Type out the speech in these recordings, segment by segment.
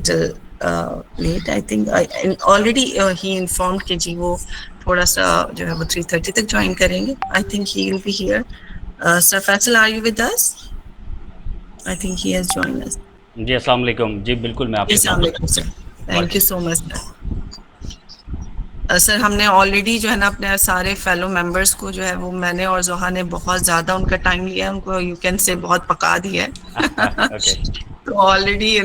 Late I think already he informed कि जी वो थोड़ा सा जो है वो 3:30 तक ज्वाइन करेंगे. I think he will be here. Sir Faisal, are you with us? I think he has joined us. जी अस्सलाम वालेकुम। जी बिल्कुल मैं आपके अस्सलाम साथ वालेकुम सर. हूँ। थैंक यू वालेकुम। So much. सर हमने ऑलरेडी जो है ना अपने सारे फेलो मेंबर्स को जो है वो मैंने और जोहा ने बहुत ज़्यादा उनका टाइम लिया है, उनको यू कैन से बहुत पका दिया है. ओके। तो ऑलरेडी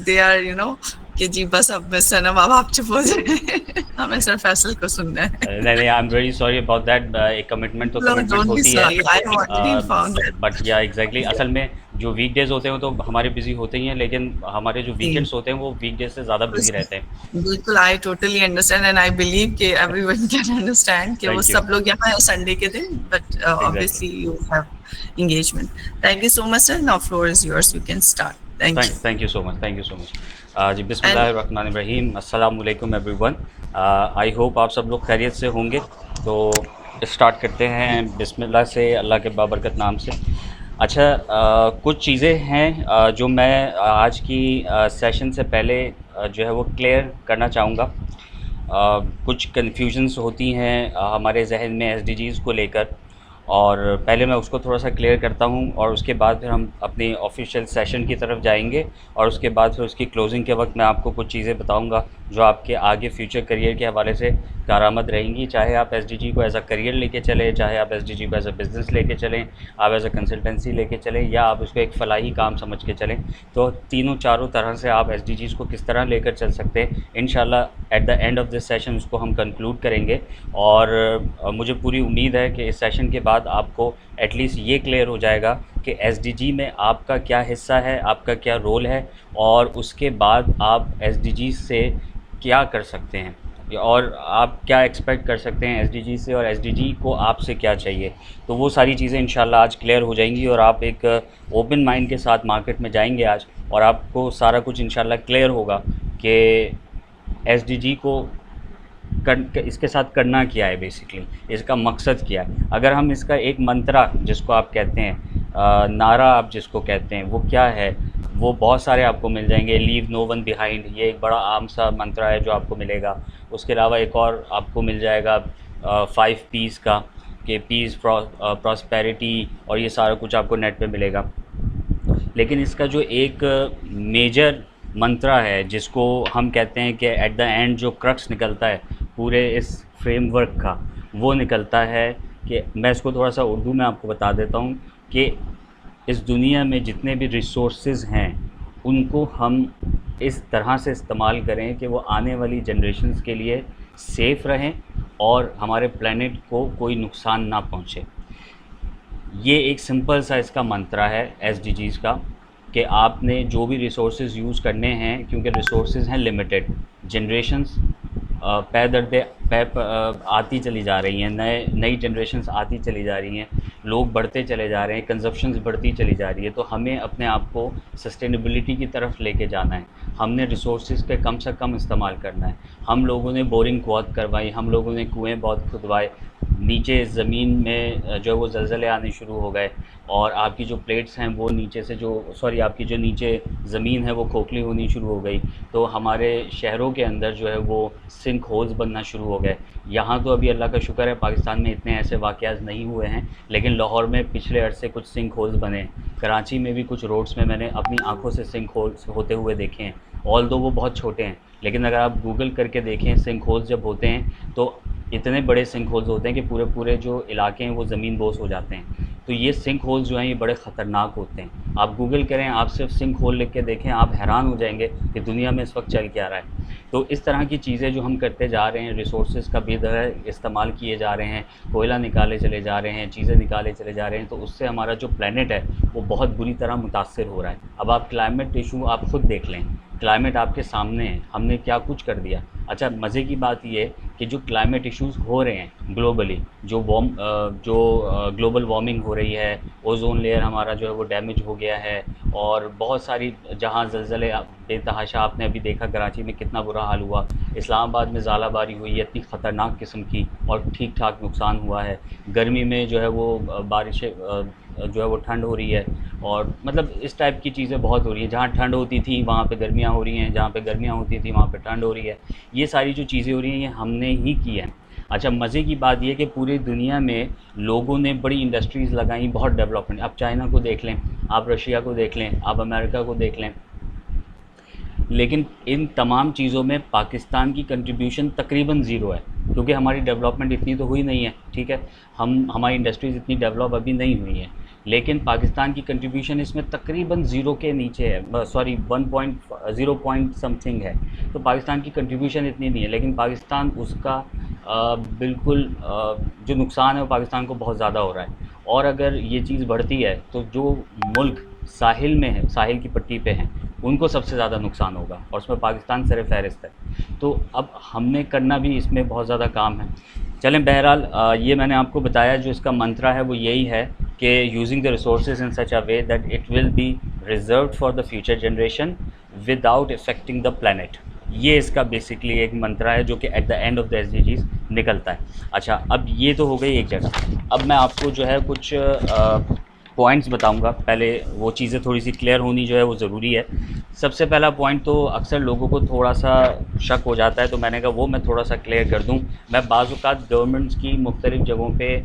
दे आर कि जी बस अब मैं सनम अब आप चुप हो जाए. हमें सर फैसल को सुनना है. नहीं नहीं, I am very sorry about that. एक कमिटमेंट तो No, कमिटमेंट don't be होती है। sorry. I have already informed but या एग्जैक्टली असल में जो वीकडेज होते हैं वो तो हमारे बिजी होते ही हैं, लेकिन हमारे जो them. वीकेंड्स होते हैं वो वीकडेज से ज़्यादा बिजी रहते हैं। बिल्कुल, I totally understand and I believe कि एवरीवन कैन अंडरस्टैंड कि वो थैंक यू। सब लोग यहाँ है संडे के दिन, but exactly. Obviously you have engagement. Thank you so much, sir. Now floor is yours. You can start. Thank you. Thank you so much, thank you so much. जी And बिस्मिल्लाहिर्रहमानिर्रहीम, अस्सलाम वालेकुम एवरीवन। आई होप आप सब लोग खैरियत से होंगे। तो स्टार्ट करते हैं बिस्मिल्लाह से, अल्लाह के बाबरकत नाम से। अच्छा, कुछ चीज़ें हैं जो मैं आज की सेशन से पहले जो है वो क्लियर करना चाहूँगा। कुछ कन्फ्यूजन्स होती हैं हमारे जहन में एसडीजीज़ को लेकर, और पहले मैं उसको थोड़ा सा क्लियर करता हूँ और उसके बाद फिर हम अपनी ऑफिशियल सेशन की तरफ जाएंगे, और उसके बाद फिर उसकी क्लोजिंग के वक्त मैं आपको कुछ चीज़ें बताऊँगा जो आपके आगे फ्यूचर करियर के हवाले से कारआमद रहेंगी। चाहे आप एसडीजी को एज अ करियर लेके चलें, चाहे आप एसडीजी को एज अ बिज़नेस लेके चलें, आप एज अ कंसल्टेंसी लेके चलें, या आप उसको एक फ़लाही काम समझ के चलें। तो तीनों चारों तरह से आप एसडीजीज़ को किस तरह लेकर चल सकते हैं, इंशाल्लाह eight the end of this session उसको हम कंक्लूड करेंगे। और मुझे पूरी उम्मीद है कि इस सेशन के बाद आपको एटलीस्ट ये क्लियर हो जाएगा कि एसडीजी में आपका क्या हिस्सा है, आपका क्या रोल है, और उसके बाद आप एसडीजी से क्या कर सकते हैं, और आप क्या एक्सपेक्ट कर सकते हैं एसडीजी से, और एसडीजी को आपसे क्या चाहिए। तो वो सारी चीज़ें इंशाल्लाह आज क्लियर हो जाएंगी, और आप एक ओपन माइंड के साथ मार्केट में जाएंगे आज, और आपको सारा कुछ इंशाल्लाह क्लियर होगा कि एसडीजी को इसके साथ करना क्या है, बेसिकली इसका मकसद क्या है। अगर हम इसका एक मंत्रा जिसको आप कहते हैं, नारा आप जिसको कहते हैं, वो क्या है, वो बहुत सारे आपको मिल जाएंगे। लीव नो वन बिहाइंड, ये एक बड़ा आम सा मंत्रा है जो आपको मिलेगा। उसके अलावा एक और आपको मिल जाएगा 5 पीस का, कि पीस, प्रॉस्पेरिटी, और ये सारा कुछ आपको नेट पे मिलेगा। लेकिन इसका जो एक मेजर मंत्रा है जिसको हम कहते हैं कि एट द एंड जो क्रक्स निकलता है पूरे इस फ्रेमवर्क का, वो निकलता है कि मैं इसको थोड़ा सा उर्दू में आपको बता देता हूँ कि इस दुनिया में जितने भी रिसोर्सेज हैं उनको हम इस तरह से इस्तेमाल करें कि वो आने वाली जनरेशन्स के लिए सेफ़ रहें और हमारे प्लेनेट को कोई नुकसान ना पहुँचे। ये एक सिंपल सा इसका मंत्रा है एसडीजीज़ का, कि आपने जो भी रिसोर्सेज यूज़ करने हैं, क्योंकि रिसोर्सेज हैं लिमिटेड, जनरेशन्स पै दर पै आती चली जा रही हैं, नई जनरेशन्स आती चली जा रही हैं, लोग बढ़ते चले जा रहे हैं, कंजप्शंस बढ़ती चली जा रही है। तो हमें अपने आप को सस्टेनेबिलिटी की तरफ लेके जाना है। हमने रिसोर्सेज के कम से कम इस्तेमाल करना है। हम लोगों ने बोरिंग बहुत करवाई, हम लोगों ने कुएँ बहुत खुदवाए, नीचे ज़मीन में जो है वो ज़लज़ले आने शुरू हो गए, और आपकी जो प्लेट्स हैं वो नीचे से आपकी जो नीचे ज़मीन है वो खोखली होनी शुरू हो गई। तो हमारे शहरों के अंदर जो है वो सिंक होल्स बनना शुरू हो गए। यहाँ तो अभी अल्लाह का शुक्र है पाकिस्तान में इतने ऐसे वाक़यात नहीं हुए हैं, लेकिन लाहौर में पिछले अरसे कुछ सिंक होल्स बने। कराची में भी कुछ रोड्स में मैंने अपनी आँखों से सिंक होल्स होते हुए देखे हैं, ऑल्दो वो बहुत छोटे हैं, लेकिन अगर आप गूगल करके देखें सिंक होल्स जब होते हैं तो इतने बड़े सिंक होल्स होते हैं कि पूरे पूरे जो इलाके हैं वो ज़मीन बोस हो जाते हैं। तो ये सिंक होल्स जो हैं ये बड़े ख़तरनाक होते हैं। आप गूगल करें, आप सिर्फ सिंक होल लिख के देखें, आप हैरान हो जाएंगे कि दुनिया में इस वक्त चल क्या रहा है। तो इस तरह की चीज़ें जो हम करते जा रहे हैं, रिसोर्सेज का बेदर इस्तेमाल किए जा रहे हैं, कोयला निकाले चले जा रहे हैं, चीज़ें निकाले चले जा रहे हैं, तो उससे हमारा जो प्लेनेट है वो बहुत बुरी तरह मुतासर हो रहा है। अब आप क्लाइमेट इशू आप ख़ुद देख लें, क्लाइमेट आपके सामने है, हमने क्या कुछ कर दिया। अच्छा, मज़े की बात ये कि जो क्लाइमेट इश्यूज़ हो रहे हैं ग्लोबली, जो ग्लोबल वार्मिंग हो रही है, ओज़ोन लेयर हमारा जो है वो डैमेज हो गया है, और बहुत सारी जहाँ ज़लज़ले बेतहाशा, आपने अभी देखा कराची में कितना बुरा हाल हुआ, इस्लामाबाद में ज़ालाबारी हुई है इतनी ख़तरनाक किस्म की, और ठीक ठाक नुकसान हुआ है। गर्मी में जो है वो बारिशें जो है वो ठंड हो रही है, और मतलब इस टाइप की चीज़ें बहुत हो रही हैं। जहाँ ठंड होती थी वहाँ पे गर्मियाँ हो रही हैं, जहाँ पे गर्मियाँ होती थी वहाँ पे ठंड हो रही है। ये सारी जो चीज़ें हो रही हैं ये हमने ही की हैं। अच्छा, मज़े की बात ये कि पूरी दुनिया में लोगों ने बड़ी इंडस्ट्रीज़ लगाई, बहुत डेवलपमेंट। आप चाइना को देख लें, आप रशिया को देख लें, आप अमेरिका को देख लें, लेकिन इन तमाम चीज़ों में पाकिस्तान की कंट्रीब्यूशन तकरीबन ज़ीरो है, क्योंकि हमारी डेवलपमेंट इतनी तो हुई नहीं है, ठीक है। हमारी इंडस्ट्रीज़ इतनी डेवलप अभी नहीं हुई हैं, लेकिन पाकिस्तान की कंट्रीब्यूशन इसमें तकरीबन ज़ीरो के नीचे है, सॉरी 1.0 पॉइंट समथिंग है। तो पाकिस्तान की कंट्रीब्यूशन इतनी नहीं है, लेकिन पाकिस्तान उसका बिल्कुल जो नुकसान है वो पाकिस्तान को बहुत ज़्यादा हो रहा है। और अगर ये चीज़ बढ़ती है तो जो मुल्क साहिल में है, साहिल की पट्टी पे हैं, उनको सबसे ज़्यादा नुकसान होगा, और उसमें पाकिस्तान सर फहरिस्त है। तो अब हमने करना भी इसमें बहुत ज़्यादा काम है। चलें, बहरहाल ये मैंने आपको बताया, जो इसका मंत्रा है वो यही है कि using the resources in such a way that it will be reserved for the future generation without affecting the planet. ये इसका बेसिकली एक मंत्रा है जो कि at the end of the SDGs निकलता है। अच्छा, अब ये तो हो गई एक जगह। अब मैं आपको जो है कुछ पॉइंट्स बताऊंगा। पहले वो चीज़ें थोड़ी सी क्लियर होनी जो है वो ज़रूरी है। सबसे पहला पॉइंट तो अक्सर लोगों को थोड़ा सा शक हो जाता है, तो मैंने कहा वो मैं थोड़ा सा क्लियर कर दूं। मैं बाज़ औक़ात गवर्नमेंट्स की मुख्तलिफ़ जगहों पे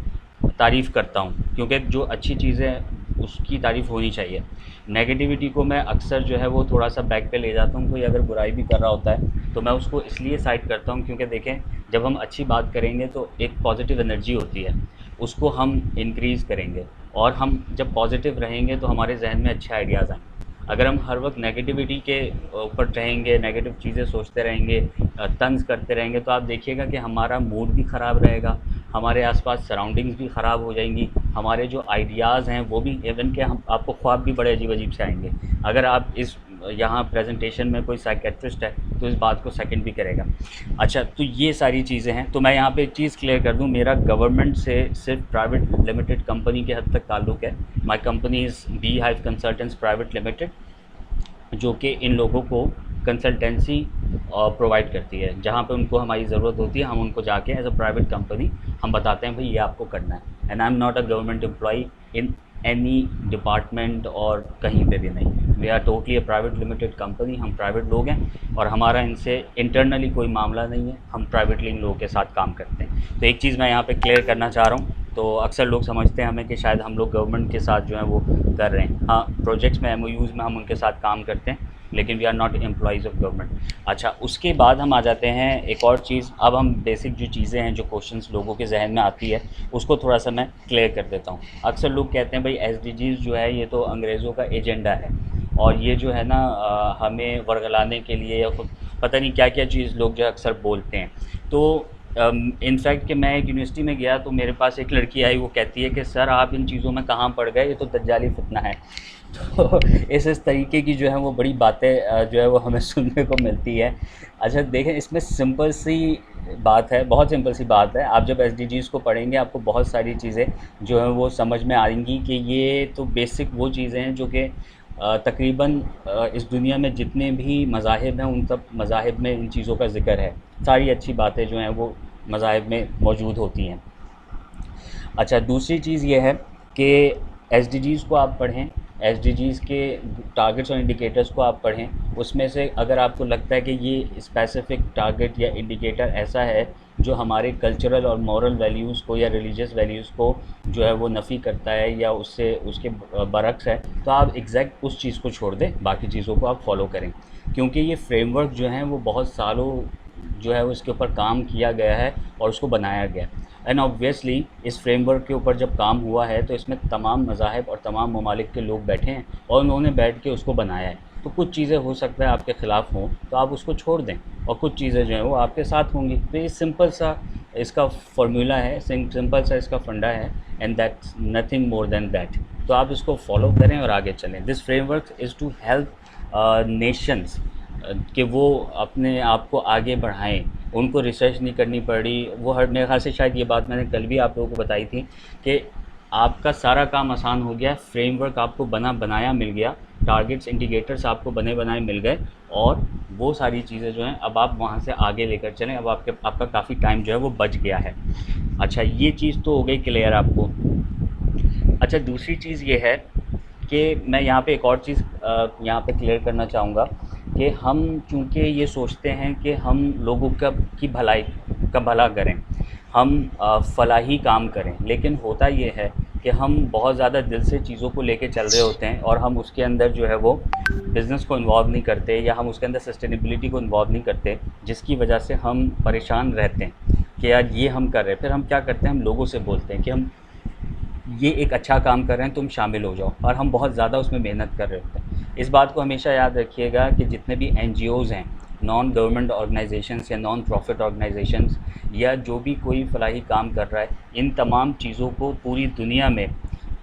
तारीफ़ करता हूं, क्योंकि जो अच्छी चीज़ें उसकी तारीफ़ होनी चाहिए। नेगेटिविटी को मैं अक्सर जो है वो थोड़ा सा बैक पे ले जाता हूँ। कोई अगर बुराई भी कर रहा होता है तो मैं उसको इसलिए साइड करता हूँ, क्योंकि देखें, जब हम अच्छी बात करेंगे तो एक पॉजिटिव एनर्जी होती है, उसको हम इंक्रीज़ करेंगे, और हम जब पॉजिटिव रहेंगे तो हमारे जहन में अच्छे आइडियाज़ आएंगे। अगर हम हर वक्त नेगेटिविटी के ऊपर रहेंगे, नेगेटिव चीज़ें सोचते रहेंगे, तंज करते रहेंगे, तो आप देखिएगा कि हमारा मूड भी ख़राब रहेगा, हमारे आसपास सराउंडिंग्स भी ख़राब हो जाएंगी, हमारे जो आइडियाज़ हैं वो भी, इवन के हम आपको ख्वाब भी बड़े अजीब अजीब से आएंगे। अगर आप इस यहाँ प्रेजेंटेशन में कोई साइकेट्रिस्ट है तो इस बात को सेकंड भी करेगा। अच्छा, तो ये सारी चीज़ें हैं। तो मैं यहाँ पे एक चीज़ क्लियर कर दूँ, मेरा गवर्नमेंट से सिर्फ प्राइवेट लिमिटेड कंपनी के हद तक ताल्लुक़ है। My company is bee hive consultants private limited, जो कि इन लोगों को कंसल्टेंसी प्रोवाइड करती है। जहाँ पे उनको हमारी ज़रूरत होती है, हम उनको जाके एज अ प्राइवेट कंपनी हम बताते हैं भाई ये आपको करना है। And I am not a government employee in any department, और कहीं पे भी नहीं। We are totally a private limited company, हम प्राइवेट लोग हैं, और हमारा इनसे इंटरनली कोई मामला नहीं है, हम प्राइवेटली इन लोगों के साथ काम करते हैं। तो एक चीज़ मैं यहाँ पे क्लियर करना चाह रहा हूँ। तो अक्सर लोग समझते हैं हमें कि शायद हम लोग गवर्नमेंट के साथ जो है वो कर रहे हैं। हाँ, प्रोजेक्ट्स में, एमओयूज़ में हम उनके साथ काम करते हैं, लेकिन we are not employees of government. अच्छा, उसके बाद हम आ जाते हैं एक और चीज़। अब हम बेसिक जो चीज़ें हैं, जो क्वेश्चंस लोगों के जहन में आती है, उसको थोड़ा सा मैं क्लियर कर देता हूँ। अक्सर लोग कहते हैं भाई एसडीजीज़ जो है ये तो अंग्रेज़ों का एजेंडा है, और ये जो है ना हमें वर्गलाने के लिए, या पता नहीं क्या क्या चीज़ लोग जो है अक्सर बोलते हैं। तो इनफैक्ट कि मैं एक यूनिवर्सिटी में गया तो मेरे पास एक लड़की आई, वो कहती है कि सर आप इन चीज़ों में कहाँ पड़ गए, ये तो दज्जाली फितना है। तो इस तरीके की जो है वो बड़ी बातें जो है वो हमें सुनने को मिलती है। अच्छा, देखें, इसमें सिंपल सी बात है, बहुत सिंपल सी बात है। आप जब एसडीजीज़ को पढ़ेंगे आपको बहुत सारी चीज़ें जो है वो समझ में आएंगी कि ये तो बेसिक वो चीज़ें हैं जो कि तकरीबन इस दुनिया में जितने भी मज़ाहिब हैं उन सब मज़ाहिब में इन चीज़ों का ज़िक्र है। सारी अच्छी बातें जो हैं वो मज़ाहिब में मौजूद होती हैं। अच्छा, दूसरी चीज़ ये है कि एसडीजीज़ को आप पढ़ें, एसडीजीज़ के टारगेट्स और इंडिकेटर्स को आप पढ़ें। उसमें से अगर आपको लगता है कि ये स्पेसिफ़िक टारगेट या इंडिकेटर ऐसा है जो हमारे कल्चरल और मॉरल वैल्यूज़ को या रिलीजियस वैल्यूज़ को जो है वो नफ़ी करता है या उससे उसके बरक्स है, तो आप एग्जैक्ट उस चीज़ को छोड़ दें, बाकी चीज़ों को आप फॉलो करें। क्योंकि ये फ्रेमवर्क जो हैं वो बहुत सालों जो है वो इसके ऊपर काम किया गया है और उसको बनाया गया। एंड ऑब्वियसली इस फ्रेमवर्क के ऊपर जब काम हुआ है तो इसमें तमाम मज़ाहिब और तमाम ममालिक के लोग बैठे हैं और उन्होंने बैठ के उसको बनाया है। तो कुछ चीज़ें हो सकता है आपके ख़िलाफ़ हों तो आप उसको छोड़ दें, और कुछ चीज़ें जो हैं वो आपके साथ होंगी। तो ये सिंपल सा इसका फार्मूला है, सिंपल सा इसका फंडा है, and that's nothing more than that. तो आप इसको फॉलो करें और आगे चलें। This framework is to help nations कि वो अपने आप को आगे बढ़ाएं, उनको रिसर्च नहीं करनी पड़ी। वो हर, मेरे ख्याल से शायद ये बात मैंने कल भी आप लोगों को बताई थी कि आपका सारा काम आसान हो गया, फ्रेमवर्क आपको बनाया मिल गया, टारगेट्स इंडिकेटर्स आपको बने बनाए मिल गए, और वो सारी चीज़ें जो हैं अब आप वहाँ से आगे लेकर चलें। अब आपका काफ़ी टाइम जो है वो बच गया है। अच्छा, ये चीज़ तो हो गई क्लियर आपको। अच्छा, दूसरी चीज़ ये है कि मैं यहाँ पे एक और चीज़ यहाँ पे क्लियर करना चाहूँगा कि हम चूँकि ये सोचते हैं कि हम लोगों की भलाई का भला करें, हम फलाही काम करें, लेकिन होता ये है कि हम बहुत ज़्यादा दिल से चीज़ों को लेके चल रहे होते हैं और हम उसके अंदर जो है वो बिज़नेस को इन्वॉल्व नहीं करते या हम उसके अंदर सस्टेनेबिलिटी को इन्वॉल्व नहीं करते, जिसकी वजह से हम परेशान रहते हैं कि यार ये हम कर रहे हैं। फिर हम क्या करते हैं, हम लोगों से बोलते हैं कि हम ये एक अच्छा काम कर रहे हैं, तुम शामिल हो जाओ, और हम बहुत ज़्यादा उसमें मेहनत कर रहे होते हैं। इस बात को हमेशा याद रखिएगा कि जितने भी एनजीओज़ हैं, नॉन गवर्नमेंट ऑर्गेनाइजेशंस या नॉन प्रॉफिट ऑर्गेनाइजेशंस, या जो भी कोई फलाही काम कर रहा है, इन तमाम चीज़ों को पूरी दुनिया में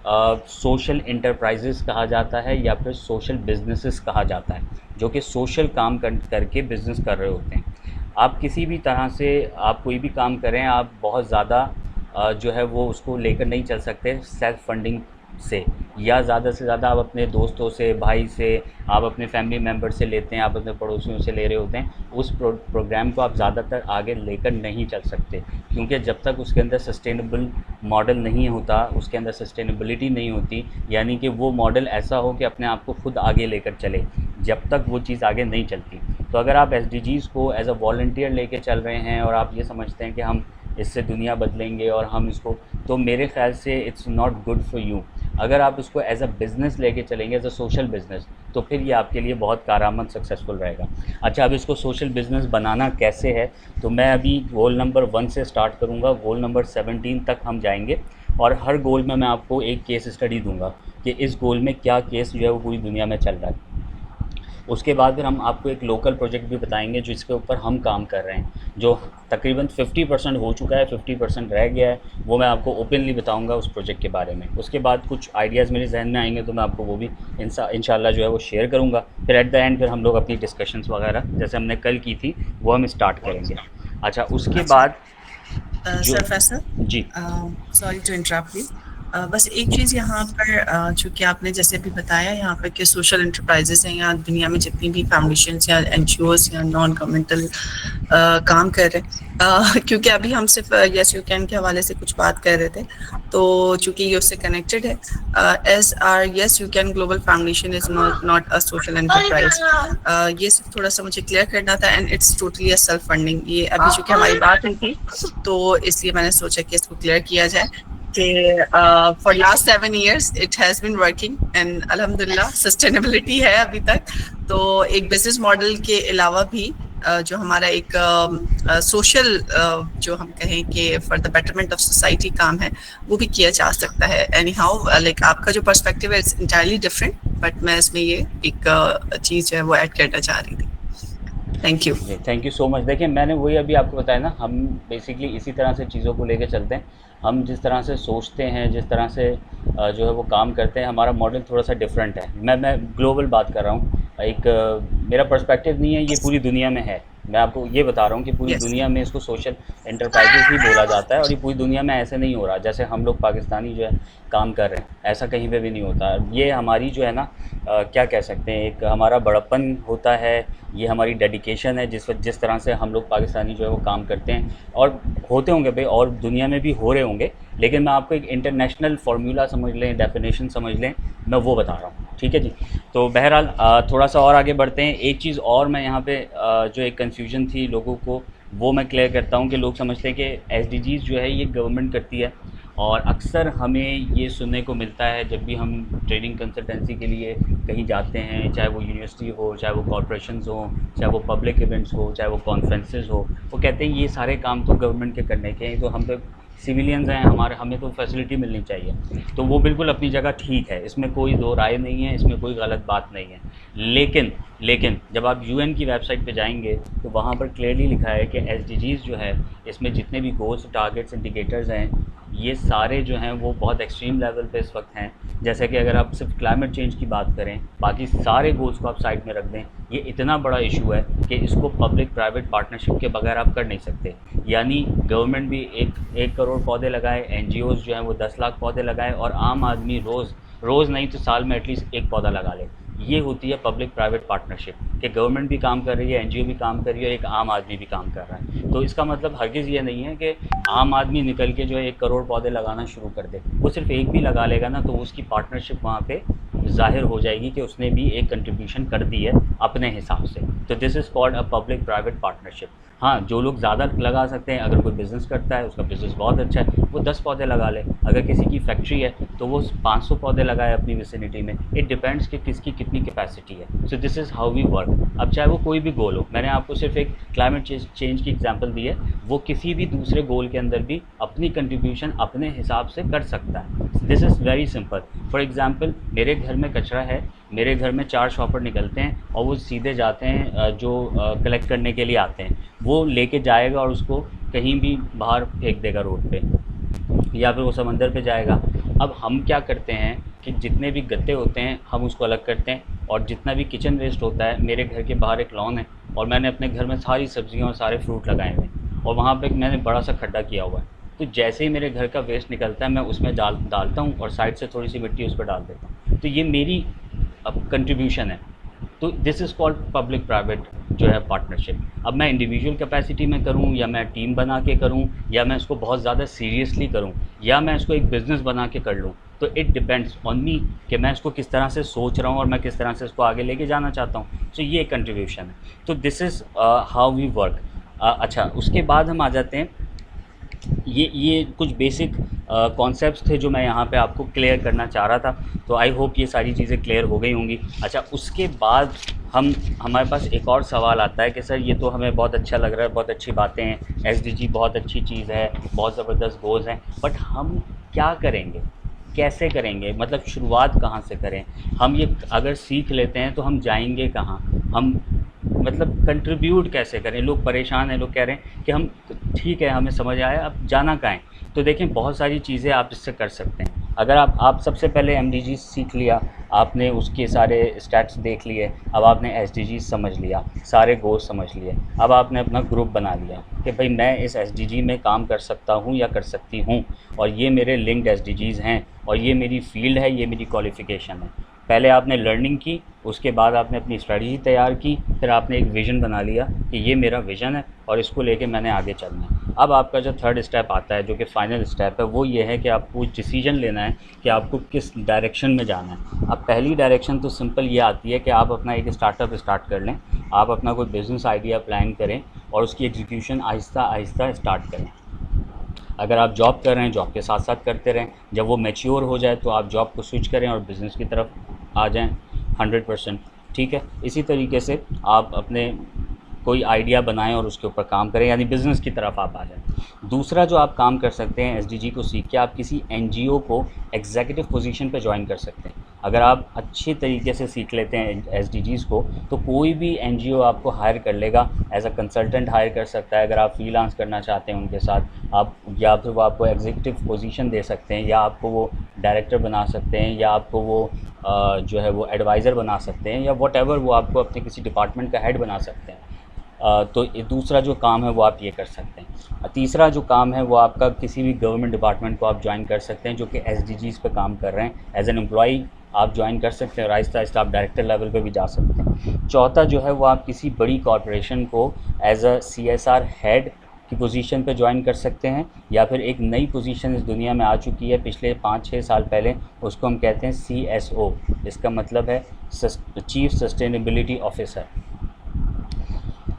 सोशल इंटरप्राइजेस कहा जाता है या फिर सोशल बिजनेसेस कहा जाता है, जो कि सोशल काम करके बिज़नेस कर रहे होते हैं। आप किसी भी तरह से आप कोई भी काम करें, आप बहुत ज़्यादा जो है वो उसको लेकर नहीं चल सकते सेल्फ़ फंडिंग से, या ज़्यादा से ज़्यादा आप अपने दोस्तों से, भाई से, आप अपने फैमिली मेम्बर से लेते हैं, आप अपने पड़ोसियों से ले रहे होते हैं। उस प्रोग्राम को आप ज़्यादातर आगे लेकर नहीं चल सकते, क्योंकि जब तक उसके अंदर सस्टेनेबल मॉडल नहीं होता, उसके अंदर सस्टेनेबिलिटी नहीं होती, यानी कि वो मॉडल ऐसा हो कि अपने आप को खुद आगे लेकर चले, जब तक वो चीज़ आगे नहीं चलती। तो अगर आप एसडीजीज़ को एज अ वॉलंटियर लेके चल रहे हैं और आप ये समझते हैं कि हम इससे दुनिया बदलेंगे और हम इसको, तो मेरे ख़्याल से it's not good for you. अगर आप इसको एज अ बिज़नेस लेके चलेंगे, एज अ सोशल बिज़नेस, तो फिर ये आपके लिए बहुत कारआमद सक्सेसफुल रहेगा। अच्छा, अब इसको सोशल बिज़नेस बनाना कैसे है, तो मैं अभी गोल नंबर 1 से स्टार्ट करूँगा, गोल नंबर 17 तक हम जाएंगे, और हर गोल में मैं आपको एक केस स्टडी दूँगा कि इस गोल में क्या केस जो है वो पूरी दुनिया में चल रहा है। उसके बाद फिर हम आपको एक लोकल प्रोजेक्ट भी बताएंगे जिसके ऊपर हम काम कर रहे हैं, जो तकरीबन 50% हो चुका है, 50% रह गया है, वो मैं आपको ओपनली बताऊंगा उस प्रोजेक्ट के बारे में। उसके बाद कुछ आइडियाज़ मेरे जहन में आएंगे तो मैं आपको वो भी इंशाल्लाह जो है वो शेयर करूंगा। फिर एट द एंड फिर हम लोग अपनी डिस्कशंस वगैरह जैसे हमने कल की थी वो हम स्टार्ट करेंगे। अच्छा, उसके अच्छा बाद जो सर फैसल, जी सॉरी टू इंटरप्ट यू। बस एक चीज़ यहाँ पर चूँकि आपने जैसे भी बताया यहाँ पर कि सोशल इंटरप्राइजेस हैं, यहाँ दुनिया में जितनी भी फाउंडेशंस या एनजीओस या नॉन गवर्नमेंटल काम कर रहे हैं, क्योंकि अभी हम सिर्फ यस यू कैन के हवाले से कुछ बात कर रहे थे, तो चूँकि ये उससे कनेक्टेड है, as are Yes You Can Global Foundation is not a social enterprise. ये सिर्फ थोड़ा सा मुझे क्लियर करना था, and it's totally a self funding. ये अभी चूँकि हमारी बात हुई थी तो इसलिए मैंने सोचा कि इसको क्लियर किया जाए कि for last 7 years it has been working, and अल्हम्दुलिल्लाह सस्टेनेबिलिटी है अभी तक। तो एक बिजनेस मॉडल के अलावा भी जो हमारा एक सोशल जो हम कहें कि for the betterment of society काम है, वो भी किया जा सकता है। एनी हाउ, लाइक आपका जो पर्सपेक्टिव है इट्स इंटायरली डिफरेंट, बट मैं इसमें ये एक चीज़ है वो ऐड करना चाह रही थी। Thank you. जी, थैंक यू सो मच। देखिए, मैंने वही अभी आपको बताया ना, हम बेसिकली इसी तरह से चीज़ों को लेके चलते हैं। हम जिस तरह से सोचते हैं, जिस तरह से जो है वो काम करते हैं, हमारा मॉडल थोड़ा सा डिफरेंट है। मैं ग्लोबल बात कर रहा हूँ। एक मेरा पर्सपेक्टिव नहीं है, ये पूरी दुनिया में है। मैं आपको ये बता रहा हूँ कि पूरी यस। दुनिया में इसको सोशल एंटरप्राइजेस ही बोला जाता है, और ये पूरी दुनिया में ऐसे नहीं हो रहा जैसे हम लोग पाकिस्तानी जो है काम कर रहे हैं, ऐसा कहीं पे भी नहीं होता। ये हमारी जो है ना क्या कह सकते हैं, एक हमारा बड़प्पन होता है, ये हमारी डेडिकेशन है, जिस तरह से हम लोग पाकिस्तानी जो है वो काम करते हैं। और होते होंगे भाई, और दुनिया में भी हो रहे होंगे, लेकिन मैं आपको एक इंटरनेशनल फार्मूला समझ लें, डेफिनेशन समझ लें, मैं वो बता रहा हूँ। ठीक है जी। तो बहरहाल थोड़ा सा और आगे बढ़ते हैं। एक चीज़ और मैं यहाँ पे जो एक कन्फ्यूजन थी लोगों को, वो मैं क्लियर करता हूँ कि लोग समझते हैं कि एसडीजीज़ जो है ये गवर्नमेंट करती है, और अक्सर हमें ये सुनने को मिलता है जब भी हम ट्रेनिंग कंसल्टेंसी के लिए कहीं जाते हैं, चाहे वो यूनिवर्सिटी हो, चाहे वो कॉर्पोरेशंस हो, चाहे वो पब्लिक इवेंट्स हो, चाहे वो कॉन्फ्रेंसेस हो, वो कहते हैं ये सारे काम तो गवर्नमेंट के करने के हैं, तो हम तो सिविलियंस हैं, हमें तो फैसिलिटी मिलनी चाहिए। तो वो बिल्कुल अपनी जगह ठीक है, इसमें कोई दो राय नहीं है, इसमें कोई गलत बात नहीं है। लेकिन जब आप यूएन की वेबसाइट पे जाएंगे तो वहाँ पर क्लियरली लिखा है कि एसडीजीज़ जो है, इसमें जितने भी गोल्स, टारगेट्स, इंडिकेटर्स हैं, ये सारे जो हैं वो बहुत एक्सट्रीम लेवल पे इस वक्त हैं। जैसे कि अगर आप सिर्फ क्लाइमेट चेंज की बात करें, बाकी सारे गोल्स को आप साइड में रख दें, ये इतना बड़ा इशू है कि इसको पब्लिक प्राइवेट पार्टनरशिप के बगैर आप कर नहीं सकते। यानी गवर्नमेंट भी 1 करोड़ पौधे लगाए, एनजीओज़ जो हैं वो 10 लाख पौधे लगाए, और आम आदमी रोज़ नहीं तो साल में एटलीस्ट एक पौधा लगा ले। ये होती है पब्लिक प्राइवेट पार्टनरशिप, कि गवर्नमेंट भी काम कर रही है, एनजीओ भी काम कर रही है, एक आम आदमी भी काम कर रहा है। तो इसका मतलब हरगिज़ ये नहीं है कि आम आदमी निकल के जो है 1 करोड़ पौधे लगाना शुरू कर दे। वो सिर्फ एक भी लगा लेगा ना, तो उसकी पार्टनरशिप वहाँ पे ज़ाहिर हो जाएगी कि उसने भी एक कंट्रीब्यूशन कर दी है अपने हिसाब से। तो this is called a public private partnership. हाँ, जो लोग ज़्यादा लगा सकते हैं, अगर कोई बिज़नेस करता है, उसका बिज़नेस बहुत अच्छा है, वो 10 पौधे लगा ले। अगर किसी की फैक्ट्री है तो वो 500 पौधे लगाए अपनी विसिनिटी में। इट डिपेंड्स कि किसकी कितनी कैपेसिटी है। So this is how we work. अब चाहे वो कोई भी गोल हो, मैंने आपको सिर्फ एक क्लाइमेट चेंज की एग्जांपल दी है, वो किसी भी दूसरे गोल के अंदर भी अपनी कंट्रीब्यूशन अपने हिसाब से कर सकता है। This is very simple. For example, मेरे घर में कचरा है, मेरे घर में 4 शॉपर निकलते हैं और वो सीधे जाते हैं जो कलेक्ट करने के लिए आते हैं, वो लेके जाएगा और उसको कहीं भी बाहर फेंक देगा रोड पे, या फिर वो समंदर पे जाएगा। अब हम क्या करते हैं कि जितने भी गत्ते होते हैं हम उसको अलग करते हैं, और जितना भी किचन वेस्ट होता है, मेरे घर के बाहर एक लॉन है और मैंने अपने घर में सारी सब्जियां और सारे फ्रूट लगाए हुए हैं, और वहाँ पे मैंने बड़ा सा खड्डा किया हुआ है। तो जैसे ही मेरे घर का वेस्ट निकलता है, मैं उसमें डालता हूँ और साइड से थोड़ी सी मिट्टी उस पर डाल देता हूँ। तो ये मेरी अब कंट्रीब्यूशन है। तो this is called public private जो है पार्टनरशिप। अब मैं इंडिविजुअल कैपेसिटी में करूं, या मैं टीम बना के करूं, या मैं इसको बहुत ज़्यादा सीरियसली करूं, या मैं इसको एक बिज़नेस बना के कर लूं, तो इट डिपेंड्स ऑन मी कि मैं इसको किस तरह से सोच रहा हूं और मैं किस तरह से इसको आगे लेके जाना चाहता हूं। तो ये कंट्रीब्यूशन है। तो this is how we work. अच्छा, उसके बाद हम आ जाते हैं, ये कुछ बेसिक कॉन्सेप्ट्स थे जो मैं यहाँ पे आपको क्लियर करना चाह रहा था। तो आई होप ये सारी चीज़ें क्लियर हो गई होंगी। अच्छा, उसके बाद हमारे पास एक और सवाल आता है कि सर ये तो हमें बहुत अच्छा लग रहा है, बहुत अच्छी बातें हैं, एसडीजी बहुत अच्छी चीज़ है, बहुत ज़बरदस्त गोल्स हैं, बट हम क्या करेंगे, कैसे करेंगे, मतलब शुरुआत कहाँ से करें? हम ये अगर सीख लेते हैं तो हम जाएंगे कहाँ? हम मतलब कंट्रीब्यूट कैसे करें? लोग परेशान हैं, लोग कह रहे हैं कि हम ठीक है, हमें समझ आया, अब जाना कहाँ है? तो देखें, बहुत सारी चीज़ें आप इससे कर सकते हैं। अगर आप सबसे पहले एमडीजी सीख लिया, आपने उसके सारे स्टैट्स देख लिए, अब आपने एसडीजी समझ लिया, सारे गोल्स समझ लिए, अब आपने अपना ग्रुप बना लिया कि भाई मैं इस एसडीजी में काम कर सकता हूँ या कर सकती हूँ, और ये मेरे लिंक्ड एसडीजीज़ हैं, और ये मेरी फील्ड है, ये मेरी क्वालिफ़िकेशन है। पहले आपने लर्निंग की, उसके बाद आपने अपनी स्ट्रेटजी तैयार की, फिर आपने एक विज़न बना लिया कि ये मेरा विज़न है और इसको लेके मैंने आगे चलना है। अब आपका जो थर्ड स्टेप आता है, जो कि फाइनल स्टेप है, वो ये है कि आपको डिसीजन लेना है कि आपको किस डायरेक्शन में जाना है। अब पहली डायरेक्शन तो सिंपल ये आती है कि आप अपना एक स्टार्टअप स्टार्ट कर लें, आप अपना कोई बिज़नेस आइडिया प्लान करें और उसकी एग्जीक्यूशन आहिस्ता आहिस्ता स्टार्ट करें। अगर आप जॉब कर रहे हैं, जॉब के साथ साथ करते रहें, जब वो मैच्योर हो जाए तो आप जॉब को स्विच करें और बिज़नेस की तरफ आ जाएं 100%। ठीक है, इसी तरीके से आप अपने कोई आइडिया बनाएं और उसके ऊपर काम करें, यानी बिज़नेस की तरफ आप आ जाएं। दूसरा जो आप काम कर सकते हैं, एसडीजी को सीख के आप किसी एनजीओ को एग्जीक्यूटिव पोजीशन पे ज्वाइन कर सकते हैं। अगर आप अच्छे तरीके से सीख लेते हैं एसडीजीज़ को, तो कोई भी एनजीओ आपको हायर कर लेगा, एज अ कंसल्टेंट हायर कर सकता है। अगर आप फ्रीलांस करना चाहते हैं उनके साथ आप, या फिर वो आपको एग्जीक्यूटिव पोजीशन दे सकते हैं, या आपको वो डायरेक्टर बना सकते हैं, या आपको वो जो है वो एडवाइज़र बना सकते हैं, या व्हाटएवर, वो आपको अपने किसी डिपार्टमेंट का हेड बना सकते हैं। तो दूसरा जो काम है वो आप ये कर सकते हैं। तीसरा जो काम है वो आपका किसी भी गवर्नमेंट डिपार्टमेंट को आप ज्वाइन कर सकते हैं जो कि एसडीजीज़ पे काम कर रहे हैं। एज एन एम्प्लॉई आप ज्वाइन कर सकते हैं और आहिस्ता आहिस्ता आप डायरेक्टर लेवल पे भी जा सकते हैं। चौथा जो है वो आप किसी बड़ी कॉरपोरेशन को एज अ सीएसआर हेड की पोजीशन पे ज्वाइन कर सकते हैं, या फिर एक नई पोजीशन इस दुनिया में आ चुकी है पिछले 5-6 साल पहले, उसको हम कहते हैं CSO। इसका मतलब है चीफ सस्टेनेबिलिटी ऑफिसर।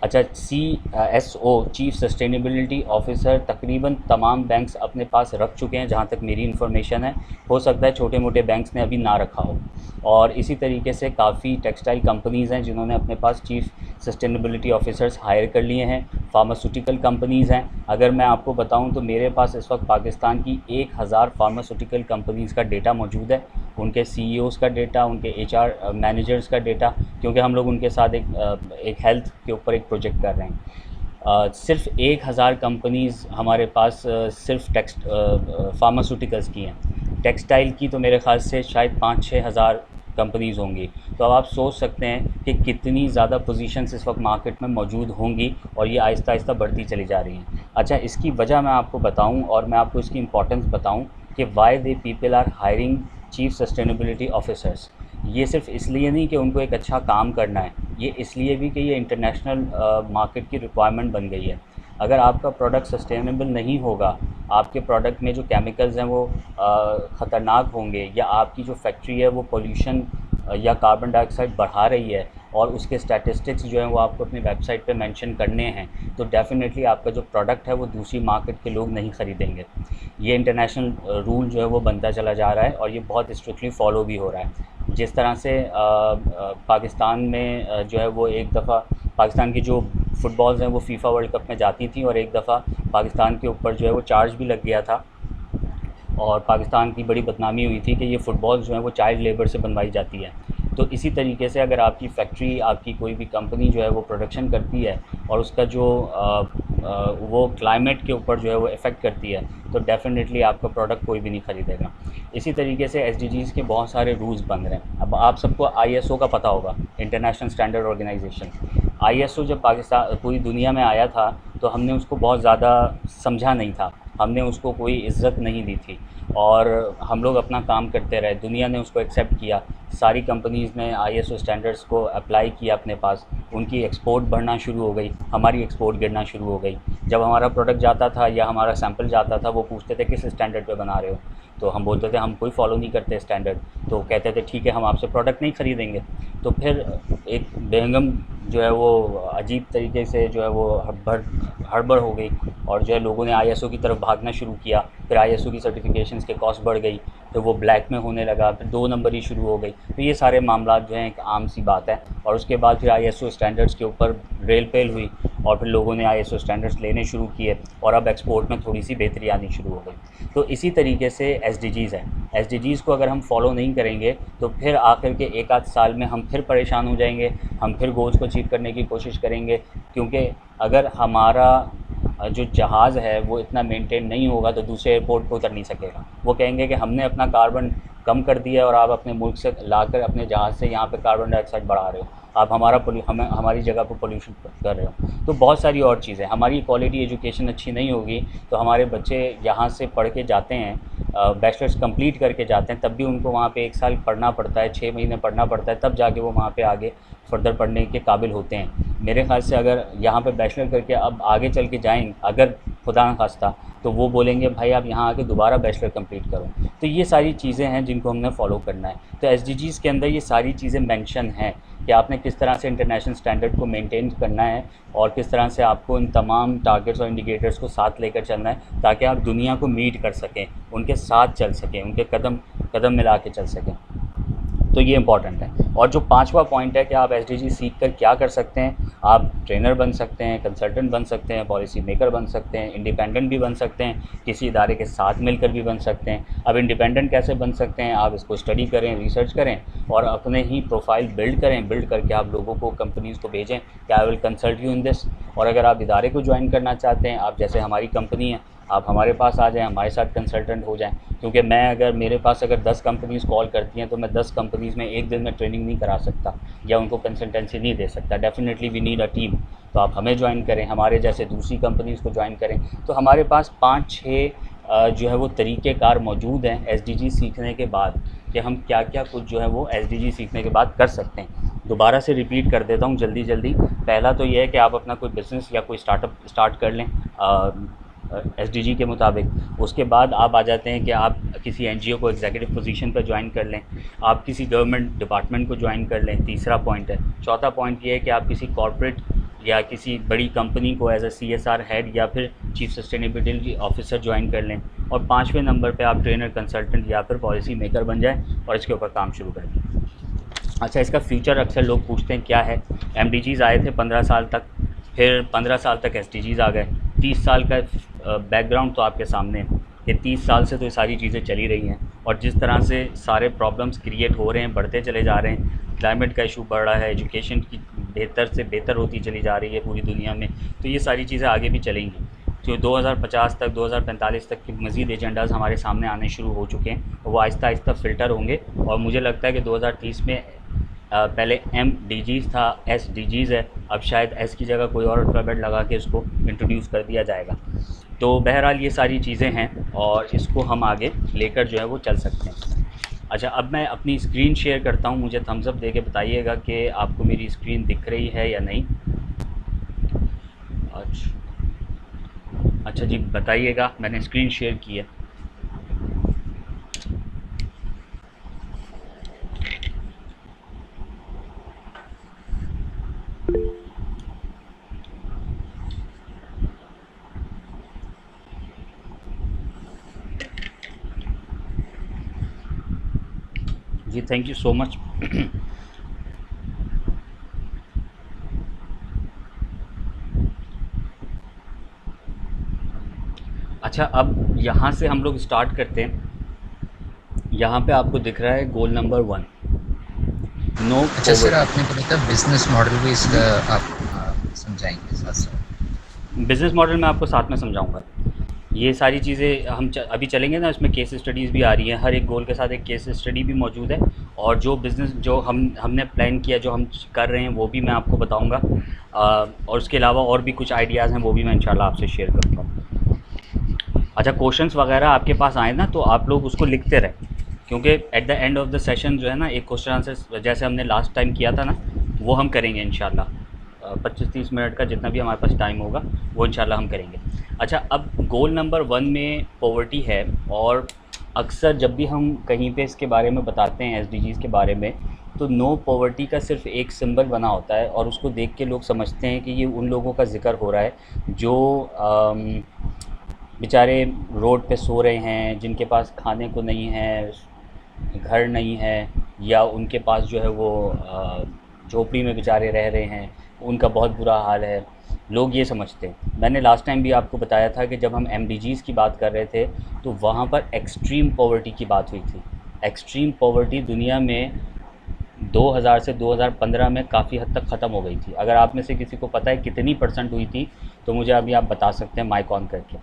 अच्छा, CSO चीफ सस्टेनेबिलिटी ऑफिसर तकरीबन तमाम बैंक्स अपने पास रख चुके हैं, जहाँ तक मेरी इन्फॉर्मेशन है। हो सकता है छोटे मोटे बैंक्स ने अभी ना रखा हो, और इसी तरीके से काफ़ी टेक्सटाइल कंपनीज़ हैं जिन्होंने अपने पास चीफ सस्टेनेबिलिटी ऑफिसर्स हायर कर लिए हैं। फार्मास्यूटिकल कंपनीज़ हैं। अगर मैं आपको बताऊं तो मेरे पास इस वक्त पाकिस्तान की 1000 फार्मास्यूटिकल कंपनीज़ का डेटा मौजूद है, उनके CEOs का डेटा, उनके HR मैनेजर्स का डेटा, क्योंकि हम लोग उनके साथ एक हेल्थ के ऊपर एक प्रोजेक्ट कर रहे हैं। सिर्फ 1000 कंपनीज़ हमारे पास सिर्फ फार्मास्यूटिकल्स की हैं। टेक्सटाइल की तो मेरे ख़्याल से शायद 5-6 हज़ार कंपनीज़ होंगी। तो अब आप सोच सकते हैं कि कितनी ज़्यादा पोजीशंस इस वक्त मार्केट में मौजूद होंगी, और ये आहिस्ता आहिस्ता बढ़ती चली जा रही हैं। अच्छा, इसकी वजह मैं आपको बताऊं और मैं आपको इसकी इम्पोर्टेंस बताऊं कि why they people are hiring chief sustainability officers. ये सिर्फ इसलिए नहीं कि उनको एक अच्छा काम करना है, ये इसलिए भी कि ये इंटरनेशनल मार्केट की रिक्वायरमेंट बन गई है। अगर आपका प्रोडक्ट सस्टेनेबल नहीं होगा, आपके प्रोडक्ट में जो केमिकल्स हैं वो ख़तरनाक होंगे, या आपकी जो फैक्ट्री है वो पोल्यूशन या कार्बन डाइऑक्साइड बढ़ा रही है और उसके स्टैटिस्टिक्स जो हैं वो आपको अपनी वेबसाइट पे मेंशन करने हैं, तो डेफ़िनेटली आपका जो प्रोडक्ट है वो दूसरी मार्केट के लोग नहीं ख़रीदेंगे। ये इंटरनेशनल रूल जो है वो बनता चला जा रहा है और ये बहुत स्ट्रिक्टली फ़ॉलो भी हो रहा है। जिस तरह से पाकिस्तान में जो है वो एक दफ़ा पाकिस्तान की जो फुटबॉल्स हैं वो फीफा वर्ल्ड कप में जाती थी, और एक दफ़ा पाकिस्तान के ऊपर जो है वो चार्ज भी लग गया था और पाकिस्तान की बड़ी बदनामी हुई थी कि ये फ़ुटबॉल जो है वो चाइल्ड लेबर से बनवाई जाती है। तो इसी तरीके से अगर आपकी फैक्ट्री, आपकी कोई भी कंपनी जो है वो प्रोडक्शन करती है और उसका जो वो क्लाइमेट के ऊपर जो है वो इफ़ेक्ट करती है, तो डेफ़िनेटली आपका प्रोडक्ट कोई भी नहीं ख़रीदेगा। इसी तरीके से एसडीजीज़ के बहुत सारे रूल्स बन रहे हैं। अब आप सबको आईएसओ का पता होगा, इंटरनेशनल स्टैंडर्ड ऑर्गेनाइजेशन। आईएसओ जब पाकिस्तान पूरी दुनिया में आया था तो हमने उसको बहुत ज़्यादा समझा नहीं था, हमने उसको कोई इज़्ज़त नहीं दी थी और हम लोग अपना काम करते रहे। दुनिया ने उसको एक्सेप्ट किया, सारी कंपनीज़ ने आईएसओ स्टैंडर्ड्स को अप्लाई किया अपने पास, उनकी एक्सपोर्ट बढ़ना शुरू हो गई, हमारी एक्सपोर्ट गिरना शुरू हो गई। जब हमारा प्रोडक्ट जाता था या हमारा सैंपल जाता था, वो पूछते थे किस स्टैंडर्ड पे बना रहे हो, तो हम बोलते थे हम कोई फॉलो नहीं करते स्टैंडर्ड। तो कहते थे ठीक है, हम आपसे प्रोडक्ट नहीं ख़रीदेंगे। तो फिर एक बेहंगम जो है वो अजीब तरीके से जो है वो हड़बड़ हो गई और जो है लोगों ने आईएसओ की तरफ भागना शुरू किया। फिर आईएसओ की सर्टिफिकेशंस के कॉस्ट बढ़ गई, तो वो ब्लैक में होने लगा, फिर 2 नंबरी शुरू हो गई। तो ये सारे मामला जो हैं एक आम सी बात है। और उसके बाद फिर आईएसओ स्टैंडर्ड्स के ऊपर रेल पेल हुई और फिर लोगों ने आईएसओ स्टैंडर्ड्स लेने शुरू किए और अब एक्सपोर्ट में थोड़ी सी बेहतरी आनी शुरू हो गई। तो इसी तरीके से एसडीजीज़ है, एसडीजीज़ को अगर हम फॉलो नहीं करेंगे तो फिर आखिर के 1 आध साल में हम फिर परेशान हो जाएंगे, हम फिर गोल्स को अचीव करने की कोशिश करेंगे। क्योंकि अगर हमारा जो जहाज़ है वो इतना मेंटेन नहीं होगा तो दूसरे एयरपोर्ट पे उतर नहीं सकेगा। वो कहेंगे कि हमने अपना कार्बन कम कर दिया है और आप अपने मुल्क से लाकर अपने जहाज़ से यहाँ पे कार्बन डाइऑक्साइड बढ़ा रहे हो, आप हमारी जगह पर पोल्यूशन कर रहे हो। तो बहुत सारी और चीज़ें, हमारी क्वालिटी एजुकेशन अच्छी नहीं होगी तो हमारे बच्चे यहाँ से पढ़ के जाते हैं, बैचलर्स कंप्लीट करके जाते हैं, तब भी उनको वहाँ पे 1 साल पढ़ना पड़ता है, 6 महीने पढ़ना पड़ता है, तब जाके वो वहाँ पे आगे फर्दर पढ़ने के काबिल होते हैं। मेरे ख़्याल से अगर यहाँ पे बैचलर करके अब आगे चल के जाएंगे, अगर खुदा न खास्ता, तो वो बोलेंगे भाई आप यहाँ आके दोबारा बैचलर कंप्लीट करो। तो ये सारी चीज़ें हैं जिनको हमने फॉलो करना है। तो एसडीजीज़ के अंदर ये सारी चीज़ें मेंशन हैं कि आपने किस तरह से इंटरनेशनल स्टैंडर्ड को मेंटेन करना है और किस तरह से आपको इन तमाम टारगेट्स और इंडिकेटर्स को साथ लेकर चलना है ताकि आप दुनिया को मीट कर सकें, उनके साथ चल सकें, उनके कदम कदम मिला के चल सकें। तो ये इंपॉर्टेंट है। और जो 5वां पॉइंट है कि आप एसडीजी सीख कर क्या कर सकते हैं, आप ट्रेनर बन सकते हैं, कंसल्टेंट बन सकते हैं, पॉलिसी मेकर बन सकते हैं, इंडिपेंडेंट भी बन सकते हैं, किसी इदारे के साथ मिलकर भी बन सकते हैं। अब इंडिपेंडेंट कैसे बन सकते हैं, आप इसको स्टडी करें, रिसर्च करें और अपने ही प्रोफाइल बिल्ड करें, बिल्ड करके आप लोगों को, कंपनीज़ को भेजें कि I will consult you in this. और अगर आप इदारे को ज्वाइन करना चाहते हैं, आप जैसे हमारी कंपनी है, आप हमारे पास आ जाएँ, हमारे साथ कंसल्टेंट हो जाएँ। क्योंकि मेरे पास अगर 10 कंपनीज़ कॉल करती हैं तो मैं 10 कंपनीज़ में एक दिन में ट्रेनिंग नहीं करा सकता या उनको कंसल्टेंसी नहीं दे सकता। Definitely we need a team. तो आप हमें ज्वाइन करें, हमारे जैसे दूसरी कंपनीज़ को ज्वाइन करें। तो हमारे पास 5-6 जो है वो तरीक़ेकार मौजूद हैं एसडीजी सीखने के बाद कि हम क्या क्या कुछ जो है वो एसडीजी सीखने के बाद कर सकते हैं। दोबारा से रिपीट कर देता हूँ जल्दी। पहला तो ये है कि आप अपना कोई बिज़नेस या कोई स्टार्टअप स्टार्ट कर लें एसडीजी के मुताबिक। उसके बाद आप आ जाते हैं कि आप किसी एनजीओ को एग्जीक्यूटिव पोजीशन पर ज्वाइन कर लें, आप किसी गवर्नमेंट डिपार्टमेंट को ज्वाइन कर लें, तीसरा पॉइंट है। चौथा पॉइंट ये है कि आप किसी कॉर्पोरेट या किसी बड़ी कंपनी को एज अ CSR हेड या फिर चीफ सस्टेनेबिलिटी ऑफिसर ज्वाइन कर लें। और 5वें नंबर पे आप ट्रेनर, कंसल्टेंट या फिर पॉलिसी मेकर बन जाएं और इसके ऊपर काम शुरू कर दें। अच्छा, इसका फ्यूचर अक्सर लोग पूछते हैं क्या है। MDGs आए थे 15 साल तक, फिर 15 साल तक SDGs आ गए। 30 साल का बैकग्राउंड तो आपके सामने है कि 30 साल से तो ये सारी चीज़ें चली रही हैं और जिस तरह से सारे प्रॉब्लम्स क्रिएट हो रहे हैं, बढ़ते चले जा रहे हैं, क्लाइमेट का इशू बढ़ रहा है, एजुकेशन की बेहतर से बेहतर होती चली जा रही है पूरी दुनिया में, तो ये सारी चीज़ें आगे भी चलेंगी। जो 2050 तक, 2045 तक के मज़ीद एजेंडाज़ हमारे सामने आने शुरू हो चुके हैं, वो आहिस्ता आहिस्ता फ़िल्टर होंगे और मुझे लगता है कि 2030 में पहले MDGs था, SDGs है, अब शायद S की जगह कोई और अल्फ़ाबेट लगा के इसको इंट्रोड्यूस कर दिया जाएगा। तो बहरहाल ये सारी चीज़ें हैं और इसको हम आगे लेकर जो है वो चल सकते हैं। अच्छा, अब मैं अपनी स्क्रीन शेयर करता हूँ, मुझे थम्स अप दे के बताइएगा कि आपको मेरी स्क्रीन दिख रही है या नहीं। अच्छा, अच्छा जी बताइएगा, मैंने स्क्रीन शेयर की है। जी थैंक यू सो मच। अच्छा, अब यहाँ से हम लोग स्टार्ट करते हैं। यहाँ पे आपको दिख रहा है गोल नंबर 1, नो अच्छा सर, पॉवर्टी। आपने बोला था बिजनेस मॉडल भी इसका आप समझाएंगे साथ साथ। बिज़नेस मॉडल मैं आपको साथ में समझाऊँगा। ये सारी चीज़ें हम अभी चलेंगे ना, इसमें केस स्टडीज़ भी आ रही हैं, हर एक गोल के साथ एक केस स्टडी भी मौजूद है। और जो बिज़नेस जो हमने प्लान किया, जो हम कर रहे हैं, वो भी मैं आपको बताऊँगा। और उसके अलावा और भी कुछ आइडियाज़ हैं, वो भी मैं इंशाल्लाह आपसे शेयर करूँगा। अच्छा, क्वेश्चंस वगैरह आपके पास आए ना, तो आप लोग उसको लिखते रहें, क्योंकि eight the end of the session जो है ना, एक क्वेश्चन आंसर जैसे हमने लास्ट टाइम किया था ना, वो हम करेंगे इंशाल्लाह। 25-30 मिनट का जितना भी हमारे पास टाइम होगा, वो इंशाल्लाह हम करेंगे। अच्छा, अब गोल नंबर 1 में पॉवर्टी है, और अक्सर जब भी हम कहीं पे इसके बारे में बताते हैं, एसडीजीज़ के बारे में, तो नो पॉवर्टी का सिर्फ एक सिंबल बना होता है, और उसको देख के लोग समझते हैं कि ये उन लोगों का ज़िक्र हो रहा है जो बेचारे रोड पे सो रहे हैं, जिनके पास खाने को नहीं है, घर नहीं है, या उनके पास जो है वो झोपड़ी में बेचारे रह रहे हैं, उनका बहुत बुरा हाल है। लोग ये समझते हैं। मैंने लास्ट टाइम भी आपको बताया था कि जब हम एमडीजीज़ की बात कर रहे थे, तो वहाँ पर एक्सट्रीम पॉवर्टी की बात हुई थी। एक्सट्रीम पॉवर्टी दुनिया में 2000 से 2015 में काफ़ी हद तक ख़त्म हो गई थी। अगर आप में से किसी को पता है कितनी परसेंट हुई थी, तो मुझे अभी आप बता सकते हैं माइक ऑन करके।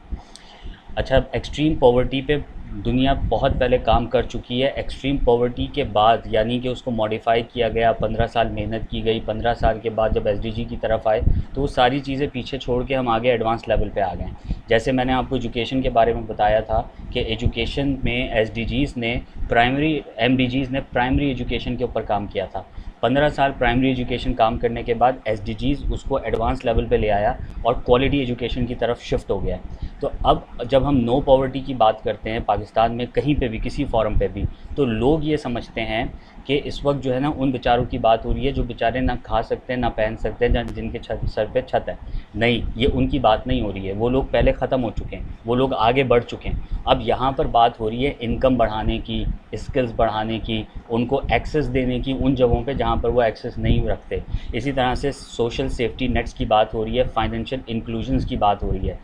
अच्छा, एक्सट्रीम पॉवर्टी पे दुनिया बहुत पहले काम कर चुकी है। एक्सट्रीम पॉवर्टी के बाद, यानी कि उसको मॉडिफाई किया गया, 15 साल मेहनत की गई, 15 साल के बाद जब एसडीजी की तरफ आए, तो वो सारी चीज़ें पीछे छोड़ के हम आगे एडवांस लेवल पे आ गए हैं। जैसे मैंने आपको एजुकेशन के बारे में बताया था कि एजुकेशन में एसडीजीज़ ने एमडीजीज़ ने प्राइमरी एजुकेशन के ऊपर काम किया था। 15 साल प्राइमरी एजुकेशन काम करने के बाद एसडीजीज़ उसको एडवांस लेवल पे ले आया और क्वालिटी एजुकेशन की तरफ शिफ्ट हो गया है। तो अब जब हम नो पॉवर्टी की बात करते हैं पाकिस्तान में, कहीं पे भी, किसी फोरम पे भी, तो लोग ये समझते हैं कि इस वक्त जो है ना, उन बेचारों की बात हो रही है जो बेचारे ना खा सकते हैं, ना पहन सकते हैं, जिनके सर पे छत है। नहीं, ये उनकी बात नहीं हो रही है। वो लोग पहले ख़त्म हो चुके हैं, वो लोग आगे बढ़ चुके हैं। अब यहाँ पर बात हो रही है इनकम बढ़ाने की, स्किल्स बढ़ाने की, उनको एक्सेस देने की उन जगहों पे जहाँ पर वो एक्सेस नहीं रखते। इसी तरह से सोशल सेफ्टी नेट्स की बात हो रही है, फाइनेंशियल इंक्लूजन्स की बात हो रही है,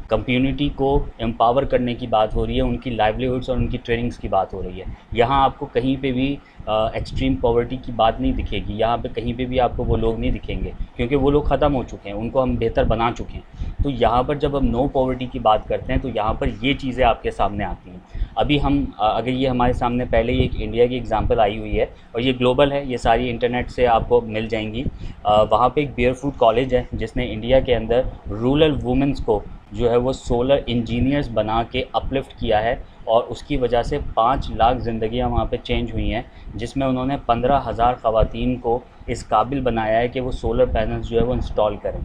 कम्युनिटी को एम्पावर करने की बात हो रही है, उनकी लाइवलीहुड्स और उनकी ट्रेनिंग्स की बात हो रही है। यहाँ आपको कहीं पे भी एक्सट्रीम पॉवर्टी की बात नहीं दिखेगी। यहाँ पे कहीं पे भी आपको वो लोग नहीं दिखेंगे, क्योंकि वो लोग ख़त्म हो चुके हैं, उनको हम बेहतर बना चुके हैं। तो यहाँ पर जब हम नो पॉवर्टी की बात करते हैं, तो यहाँ पर ये चीज़ें आपके सामने आती हैं। अभी हम अगर ये हमारे सामने पहले ही एक इंडिया की एग्जांपल आई हुई है, और ये ग्लोबल है, ये सारी इंटरनेट से आपको मिल जाएंगी। वहाँ पे एक बेयरफूट कॉलेज है जिसने इंडिया के अंदर रूरल वुमेंस को जो है वो सोलर इंजीनियर्स बना के अपलिफ्ट किया है, और उसकी वजह से 5 लाख ज़िंदगियाँ वहाँ पे चेंज हुई हैं, जिसमें उन्होंने 15,000 ख़वातीन को इस काबिल बनाया है कि वो सोलर पैनल्स जो है वो इंस्टॉल करें।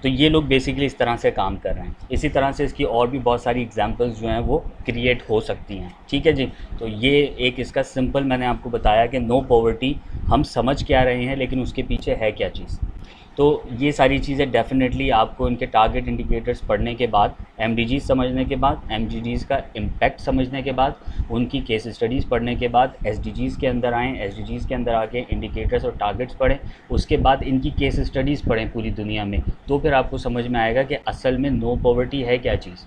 तो ये लोग बेसिकली इस तरह से काम कर रहे हैं। इसी तरह से इसकी और भी बहुत सारी एग्जांपल्स जो हैं वो क्रिएट हो सकती हैं। ठीक है जी। तो ये एक इसका सिंपल मैंने आपको बताया कि नो पॉवर्टी हम समझ क्या रहे हैं, लेकिन उसके पीछे है क्या चीज़। तो ये सारी चीज़ें डेफिनेटली आपको इनके टारगेट इंडिकेटर्स पढ़ने के बाद, एमडीजीज़ समझने के बाद, एमडीजीज़ का इम्पैक्ट समझने के बाद, उनकी केस स्टडीज़ पढ़ने के बाद, एसडीजीज़ के अंदर आएँ, एसडीजीज़ के अंदर आके इंडिकेटर्स और टारगेट्स पढ़ें, उसके बाद इनकी केस स्टडीज़ पढ़ें पूरी दुनिया में, तो फिर आपको समझ में आएगा कि असल में नो पॉवर्टी है क्या चीज़।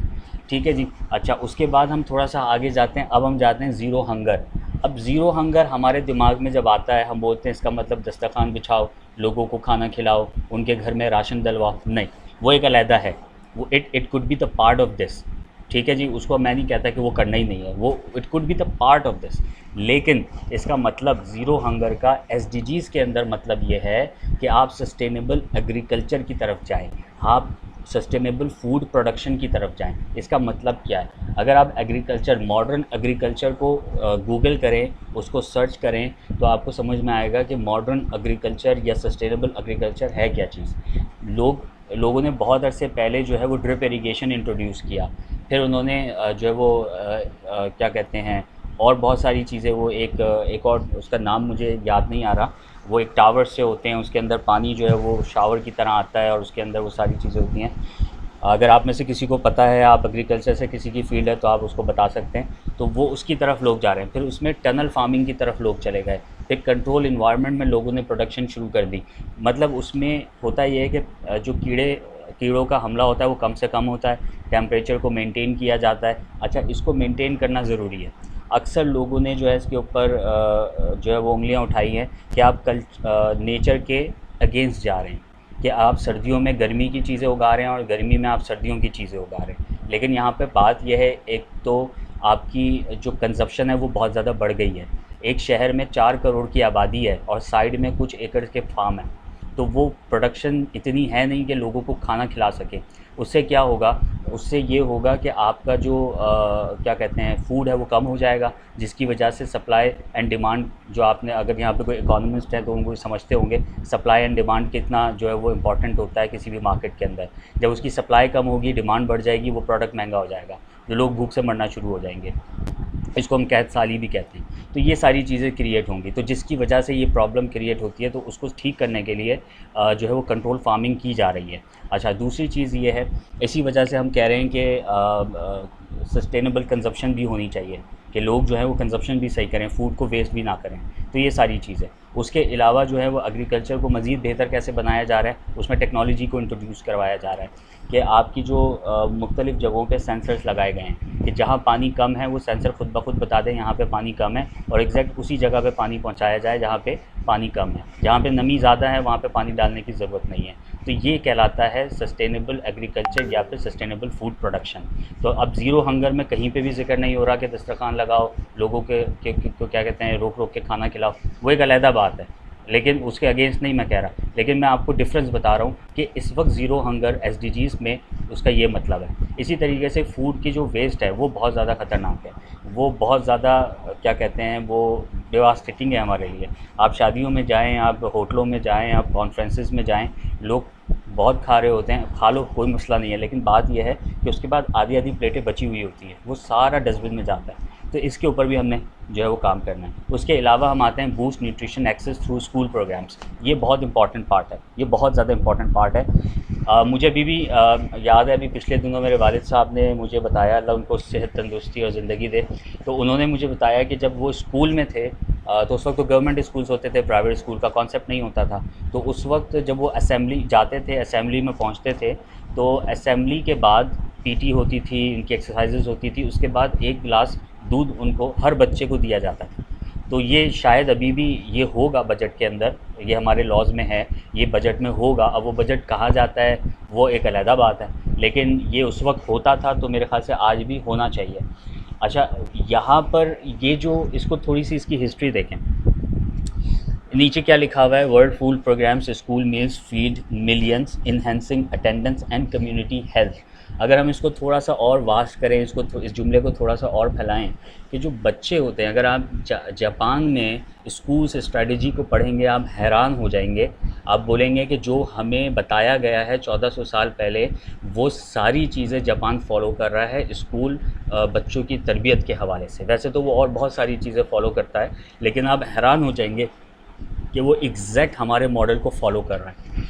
ठीक है जी। अच्छा, उसके बाद हम थोड़ा सा आगे जाते हैं। अब हम जाते हैं ज़ीरो हंगर। अब ज़ीरो हंगर हमारे दिमाग में जब आता है, हम बोलते हैं इसका मतलब दस्तरखान बिछाओ, लोगों को खाना खिलाओ, उनके घर में राशन डलवाओ। नहीं, वो एक अलहदा है। वो it could be the part of this. ठीक है जी। उसको मैं नहीं कहता कि वो करना ही नहीं है, वो it could be the part of this. लेकिन इसका मतलब ज़ीरो हंगर का एसडीजीज़ के अंदर मतलब ये है कि आप सस्टेनेबल एग्रीकल्चर की तरफ जाएँ। आप सस्टेनेबल फूड प्रोडक्शन की तरफ जाएं। इसका मतलब क्या है? अगर आप एग्रीकल्चर, मॉडर्न एग्रीकल्चर को गूगल करें, उसको सर्च करें, तो आपको समझ में आएगा कि मॉडर्न एग्रीकल्चर या सस्टेनेबल एग्रीकल्चर है क्या चीज़। लोगों ने बहुत अरसे पहले जो है वो ड्रिप इरिगेशन इंट्रोड्यूस किया, फिर उन्होंने जो है वो क्या कहते हैं, और बहुत सारी चीज़ें, वो एक और उसका नाम मुझे याद नहीं आ रहा, वो एक टावर से होते हैं, उसके अंदर पानी जो है वो शावर की तरह आता है और उसके अंदर वो सारी चीज़ें होती हैं। अगर आप में से किसी को पता है, आप एग्रीकल्चर से किसी की फील्ड है, तो आप उसको बता सकते हैं। तो वो उसकी तरफ लोग जा रहे हैं, फिर उसमें टनल फार्मिंग की तरफ लोग चले गए, फिर कंट्रोल इन्वायरमेंट में लोगों ने प्रोडक्शन शुरू कर दी। मतलब उसमें होता ये है कि जो कीड़ों का हमला होता है वो कम से कम होता है, टेम्परेचर को मेंटेन किया जाता है। अच्छा, इसको मेंटेन करना ज़रूरी है। अक्सर लोगों ने जो है इसके ऊपर जो है वो उंगलियां उठाई हैं कि आप नेचर के अगेंस्ट जा रहे हैं, कि आप सर्दियों में गर्मी की चीज़ें उगा रहे हैं और गर्मी में आप सर्दियों की चीज़ें उगा रहे हैं। लेकिन यहाँ पे बात यह है, एक तो आपकी जो कंजप्शन है वो बहुत ज़्यादा बढ़ गई है। एक शहर में 4 करोड़ की आबादी है और साइड में कुछ एकड़ के फार्म हैं, तो वो प्रोडक्शन इतनी है नहीं कि लोगों को खाना खिला सके। उससे क्या होगा? उससे ये होगा कि आपका जो क्या कहते हैं, फूड है वो कम हो जाएगा, जिसकी वजह से सप्लाई एंड डिमांड, जो आपने, अगर यहाँ पे कोई इकोनॉमिस्ट है तो उनको समझते होंगे सप्लाई एंड डिमांड कितना जो है वो इम्पॉर्टेंट होता है किसी भी मार्केट के अंदर। जब उसकी सप्लाई कम होगी, डिमांड बढ़ जाएगी, वो प्रोडक्ट महंगा हो जाएगा, जो लोग भूख से मरना शुरू हो जाएंगे। इसको हम कैद साली भी कहते हैं। तो ये सारी चीज़ें क्रिएट होंगी, तो जिसकी वजह से ये प्रॉब्लम क्रिएट होती है, तो उसको ठीक करने के लिए जो है वो कंट्रोल फार्मिंग की जा रही है। अच्छा, दूसरी चीज़ ये है, इसी वजह से हम कह रहे हैं कि सस्टेनेबल कंजप्शन भी होनी चाहिए, कि लोग जो है वो कंजप्शन भी सही करें, फूड को वेस्ट भी ना करें। तो ये सारी चीज़ें, उसके अलावा जो है वो एग्रीकल्चर को मज़ीद बेहतर कैसे बनाया जा रहा है, उसमें टेक्नोलॉजी को इंट्रोड्यूस करवाया जा रहा है, कि आपकी जो मुख्तलिफ़ जगहों पे सेंसर्स लगाए गए हैं, कि जहाँ पानी कम है वो सेंसर खुद ब खुद बता दें यहाँ पे पानी कम है, और एग्जैक्ट उसी जगह पे पानी पहुँचाया जाए जहाँ पे पानी कम है। जहाँ पे नमी ज़्यादा है वहाँ पे पानी डालने की ज़रूरत नहीं है। तो ये कहलाता है सस्टेनेबल एग्रीकल्चर या फिर सस्टेनेबल फूड प्रोडक्शन। तो अब ज़ीरो हंगर में कहीं पे भी जिक्र नहीं हो रहा कि दस्तरखान लगाओ, लोगों के क्या कहते हैं, रोक रोक के खाना खिलाओ, वो एक अलहदा बात है, लेकिन उसके अगेंस्ट नहीं मैं कह रहा। लेकिन मैं आपको डिफरेंस बता रहा हूँ कि इस वक्त ज़ीरो हंगर एसडीजीज़ में उसका ये मतलब है। इसी तरीके से फूड की जो वेस्ट है वो बहुत ज़्यादा ख़तरनाक है, वो बहुत ज़्यादा क्या कहते हैं, वो डिवास्टेटिंग है हमारे लिए। आप शादियों में जाएँ, आप होटलों में जाएँ, आप कॉन्फ्रेंसेस में जाएँ, लोग बहुत खा रहे होते हैं, खा लो कोई मसला नहीं है, लेकिन बात यह है कि उसके बाद आधी आधी प्लेटें बची हुई होती हैं, वो सारा डस्टबिन में जाता है। तो इसके ऊपर भी हमने जो है वो काम करना है। उसके अलावा हम आते हैं boost nutrition access through school programmes. ये बहुत इंपॉर्टेंट पार्ट है, ये बहुत ज़्यादा इंपॉर्टेंट पार्ट है। मुझे अभी भी याद है, अभी पिछले दिनों मेरे वालिद साहब ने मुझे बताया, अल्लाह उनको सेहत तंदुरुस्ती और ज़िंदगी दे, तो उन्होंने मुझे बताया कि जब वो स्कूल में थे तो उस वक्त तो गवर्नमेंट स्कूल्स होते थे, प्राइवेट स्कूल का कॉन्सेप्ट नहीं होता था। तो उस वक्त जब वो असेंबली जाते थे, असेंबली में पहुँचते थे, तो असेंबली के बाद पीटी होती थी, इनकी एक्सरसाइजेज़ होती थी, उसके बाद एक गिलास दूध उनको हर बच्चे को दिया जाता था। तो ये शायद अभी भी ये होगा बजट के अंदर, ये हमारे लॉज में है, ये बजट में होगा। अब वो बजट कहाँ जाता है वो एक अलहदा बात है, लेकिन ये उस वक्त होता था, तो मेरे ख़्याल से आज भी होना चाहिए। अच्छा, यहाँ पर ये जो, इसको थोड़ी सी इसकी हिस्ट्री देखें, नीचे क्या लिखा हुआ है, world food programmes school meals feed millions enhancing attendance and community health. अगर हम इसको थोड़ा सा और वास्ट करें, इसको इस जुमले को थोड़ा सा और फैलाएं, कि जो बच्चे होते हैं, अगर आप जापान में स्कूल से स्ट्रेटजी को पढ़ेंगे, आप हैरान हो जाएंगे। आप बोलेंगे कि जो हमें बताया गया है 1400 साल पहले, वो सारी चीज़ें जापान फॉलो कर रहा है स्कूल बच्चों की तरबियत के हवाले से। वैसे तो वो और बहुत सारी चीज़ें फॉलो करता है, लेकिन आप हैरान हो जाएंगे कि वो एग्जैक्ट हमारे मॉडल को फॉलो कर रहा है।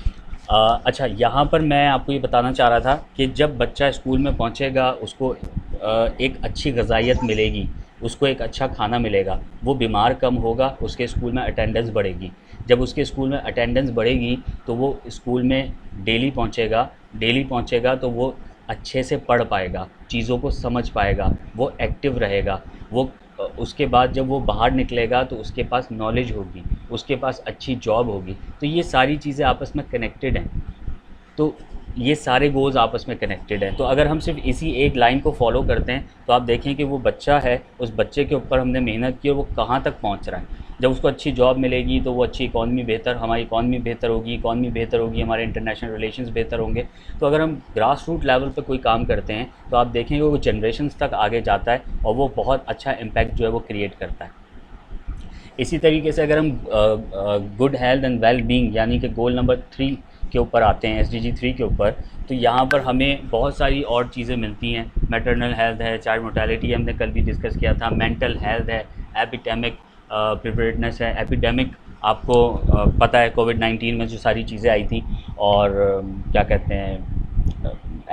अच्छा, यहाँ पर मैं आपको ये बताना चाह रहा था कि जब बच्चा स्कूल में पहुँचेगा, उसको एक अच्छी ग़िज़ाइयत मिलेगी, उसको एक अच्छा खाना मिलेगा, वो बीमार कम होगा, उसके स्कूल में अटेंडेंस बढ़ेगी। जब उसके स्कूल में अटेंडेंस बढ़ेगी तो वो स्कूल में डेली पहुँचेगा, तो वो अच्छे से पढ़ पाएगा, चीज़ों को समझ पाएगा, वो एक्टिव रहेगा। वो उसके बाद जब वो बाहर निकलेगा तो उसके पास नॉलेज होगी, उसके पास अच्छी जॉब होगी। तो ये सारी चीज़ें आपस में कनेक्टेड हैं, तो ये सारे गोल्स आपस में कनेक्टेड हैं। तो अगर हम सिर्फ इसी एक लाइन को फॉलो करते हैं, तो आप देखें कि वो बच्चा है, उस बच्चे के ऊपर हमने मेहनत की और वो कहाँ तक पहुँच रहा है। जब उसको अच्छी जॉब मिलेगी तो वो अच्छी इकॉनमी बेहतर, हमारी इकॉनमी बेहतर होगी, हमारे इंटरनेशनल रिलेशंस बेहतर होंगे। तो अगर हम ग्रास रूट लेवल पे कोई काम करते हैं तो आप देखेंगे वो जनरेशन्स तक आगे जाता है और वो बहुत अच्छा इम्पैक्ट जो है वो क्रिएट करता है। इसी तरीके से अगर हम good health and well being यानी कि गोल नंबर 3 के ऊपर आते हैं, SDG 3 के ऊपर, तो यहाँ पर हमें बहुत सारी और चीज़ें मिलती हैं। मैटरनल हेल्थ है, चाइल्ड मोर्टेलिटी हमने कल भी डिस्कस किया था, मेंटल हेल्थ है, एपिडेमिक प्रिपेयर्डनेस है। एपिडेमिक आपको पता है कोविड-19 में जो सारी चीज़ें आई थी और क्या कहते हैं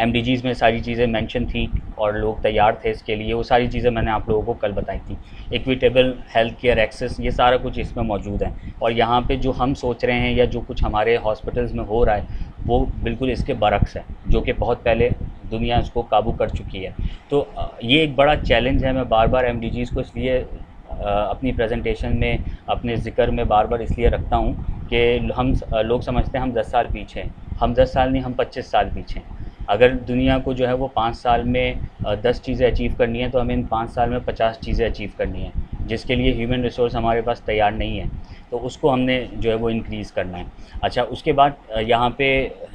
MDGs में सारी चीज़ें मेंशन थी और लोग तैयार थे इसके लिए, वो सारी चीज़ें मैंने आप लोगों को कल बताई थी। इक्विटेबल हेल्थ केयर एक्सेस, ये सारा कुछ इसमें मौजूद है। और यहाँ पे जो हम सोच रहे हैं या जो कुछ हमारे हॉस्पिटल्स में हो रहा है वो बिल्कुल इसके बरक्स है, जो कि बहुत पहले दुनिया इसको काबू कर चुकी है। तो ये एक बड़ा चैलेंज है। मैं बार बार MDGs को इसलिए अपनी प्रेजेंटेशन में, अपने ज़िक्र में बार बार इसलिए रखता हूँ कि हम लोग समझते हैं हम 10 साल पीछे हैं। हम 10 साल नहीं, हम 25 साल पीछे हैं। अगर दुनिया को जो है वो 5 साल में 10 चीज़ें अचीव करनी है तो हमें इन 5 साल में 50 चीज़ें अचीव करनी है, जिसके लिए ह्यूमन रिसोर्स हमारे पास तैयार नहीं है। तो उसको हमने जो है वो इंक्रीज़ करना है। अच्छा, उसके बाद यहाँ पे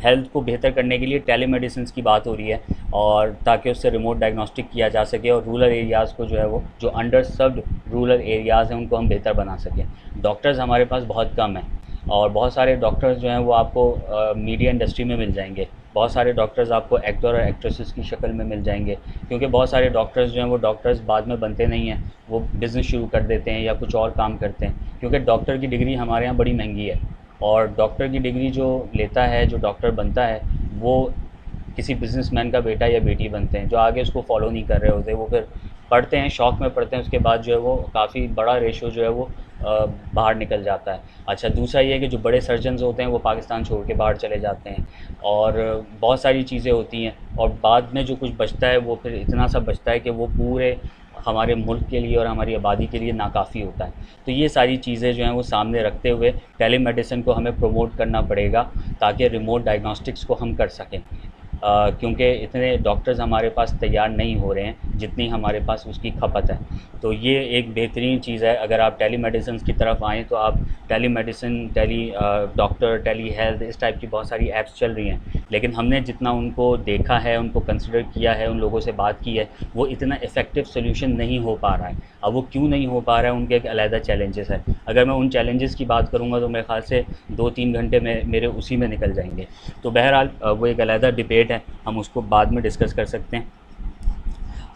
हेल्थ को बेहतर करने के लिए टेलीमेडिसिन की बात हो रही है, और ताकि उससे रिमोट डायग्नोस्टिक किया जा सके और रूरल एरियाज़ को जो है वो, जो अंडर सर्व्ड रूरल एरियाज़ हैं, उनको हम बेहतर बना सकें। डॉक्टर्स हमारे पास बहुत कम हैं और बहुत सारे डॉक्टर्स जो हैं वो आपको मीडिया इंडस्ट्री में मिल जाएंगे। बहुत सारे डॉक्टर्स आपको एक्टर और एक्ट्रेसेस की शक्ल में मिल जाएंगे, क्योंकि बहुत सारे डॉक्टर्स जो हैं वो डॉक्टर्स बाद में बनते नहीं हैं, वो बिज़नेस शुरू कर देते हैं या कुछ और काम करते हैं, क्योंकि डॉक्टर की डिग्री हमारे यहाँ बड़ी महंगी है। और डॉक्टर की डिग्री जो लेता है, जो डॉक्टर बनता है, वो किसी बिज़नेसमैन का बेटा या बेटी बनते हैं, जो आगे उसको फॉलो नहीं कर रहे होते। वो फिर पढ़ते हैं, शौक़ में पढ़ते हैं, उसके बाद जो है वो काफ़ी बड़ा रेशो जो है वो बाहर निकल जाता है। अच्छा, दूसरा ये है कि जो बड़े सर्जन्स होते हैं वो पाकिस्तान छोड़ के बाहर चले जाते हैं और बहुत सारी चीज़ें होती हैं, और बाद में जो कुछ बचता है वो फिर इतना सा बचता है कि वो पूरे हमारे मुल्क के लिए और हमारी आबादी के लिए नाकाफ़ी होता है। तो ये सारी चीज़ें जो हैं वो सामने रखते हुए टेलीमेडिसिन को हमें प्रमोट करना पड़ेगा, ताकि रिमोट डायग्नोस्टिक्स को हम कर सकें। क्योंकि इतने डॉक्टर्स हमारे पास तैयार नहीं हो रहे हैं जितनी हमारे पास उसकी खपत है। तो ये एक बेहतरीन चीज़ है। अगर आप टेलीमेडिसिन की तरफ आएँ तो आप टेलीमेडिसिन, डॉक्टर, टेली हेल्थ, इस टाइप की बहुत सारी ऐप्स चल रही हैं, लेकिन हमने जितना उनको देखा है, उनको कंसिडर किया है, उन लोगों से बात की है, वो इतना इफ़ेक्टिव सोल्यूशन नहीं हो पा रहा है। अब वो क्यों नहीं हो पा रहा है, उनके एक अलहदा चैलेंजेस है। अगर मैं उन चैलेंजेस की बात करूँगा तो मेरे ख़्याल से 2-3 घंटे में मेरे उसी में निकल जाएंगे। तो बहरहाल वो एक अलहदा डिबेट है, हम उसको बाद में डिस्कस कर सकते हैं।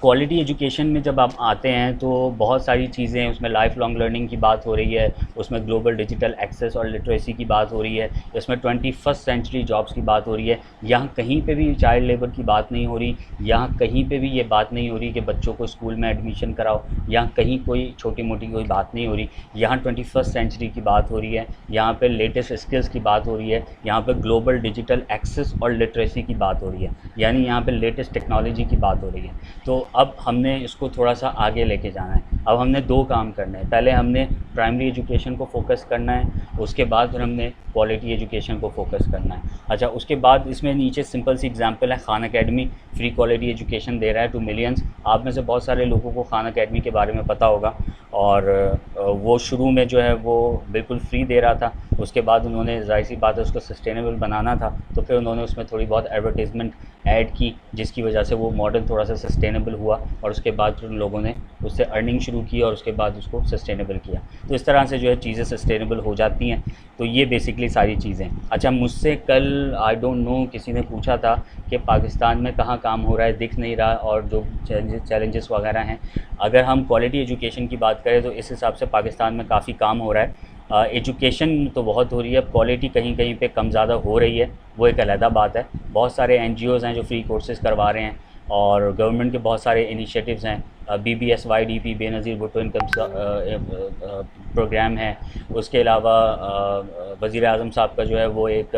क्वालिटी एजुकेशन में जब आप आते हैं तो बहुत सारी चीज़ें हैं, उसमें लाइफ लॉन्ग लर्निंग की बात हो रही है, उसमें ग्लोबल डिजिटल एक्सेस और लिटरेसी की बात हो रही है, इसमें 21st सेंचुरी जॉब्स की बात हो रही है। यहाँ कहीं पे भी चाइल्ड लेबर की बात नहीं हो रही, यहाँ कहीं पे भी ये बात नहीं हो रही कि बच्चों को स्कूल में एडमिशन कराओ, यहाँ कहीं कोई छोटी मोटी कोई बात नहीं हो रही। यहाँ 21st सेंचुरी की बात हो रही है, यहाँ पे लेटेस्ट स्किल्स की बात हो रही है, यहाँ पे ग्लोबल डिजिटल एक्सेस और लिटरेसी की बात हो रही है, यानी यहाँ पे लेटेस्ट टेक्नोलॉजी की बात हो रही है। तो अब हमने इसको थोड़ा सा आगे लेके जाना है। अब हमने 2 काम करने हैं। पहले हमने प्राइमरी एजुकेशन को फोकस करना है, उसके बाद फिर हमने क्वालिटी एजुकेशन को फोकस करना है। अच्छा, उसके बाद इसमें नीचे सिंपल सी एग्जांपल है, Khan Academy free quality education दे रहा है टू मिलियंस। आप में से बहुत सारे लोगों को खान अकेडमी के बारे में पता होगा, और वो शुरू में जो है वो बिल्कुल फ्री दे रहा था। उसके बाद उन्होंने, ज़ाहिर सी बात है, उसको सस्टेनेबल बनाना था, तो फिर उन्होंने उसमें थोड़ी बहुत एडवर्टीज़मेंट ऐड की, जिसकी वजह से वो मॉडल थोड़ा सा सस्टेनेबल हुआ, और उसके बाद फिर उन लोगों ने उससे अर्निंग शुरू की और उसके बाद उसको सस्टेनेबल किया। तो इस तरह से जो है चीज़ें सस्टेनेबल हो जाती हैं। तो ये बेसिकली सारी चीज़ें। अच्छा, मुझसे कल आई डोंट नो किसी ने पूछा था कि पाकिस्तान में कहाँ काम हो रहा है, दिख नहीं रहा, और जो चैलेंजेस वगैरह हैं। अगर हम क्वालिटी एजुकेशन की बात करें तो इस हिसाब से पाकिस्तान में काफ़ी काम हो रहा है। एजुकेशन तो बहुत हो रही है, क्वालिटी कहीं कहीं पे कम ज़्यादा हो रही है, वो एक अलग बात है। बहुत सारे NGOs हैं जो फ्री कोर्सेज़ करवा रहे हैं, और गवर्नमेंट के बहुत सारे इनिशिएटिव्स हैं। BBSYDP, Benazir Bhutto income programme है। उसके अलावा वज़ीर आज़म साहब का जो है वो एक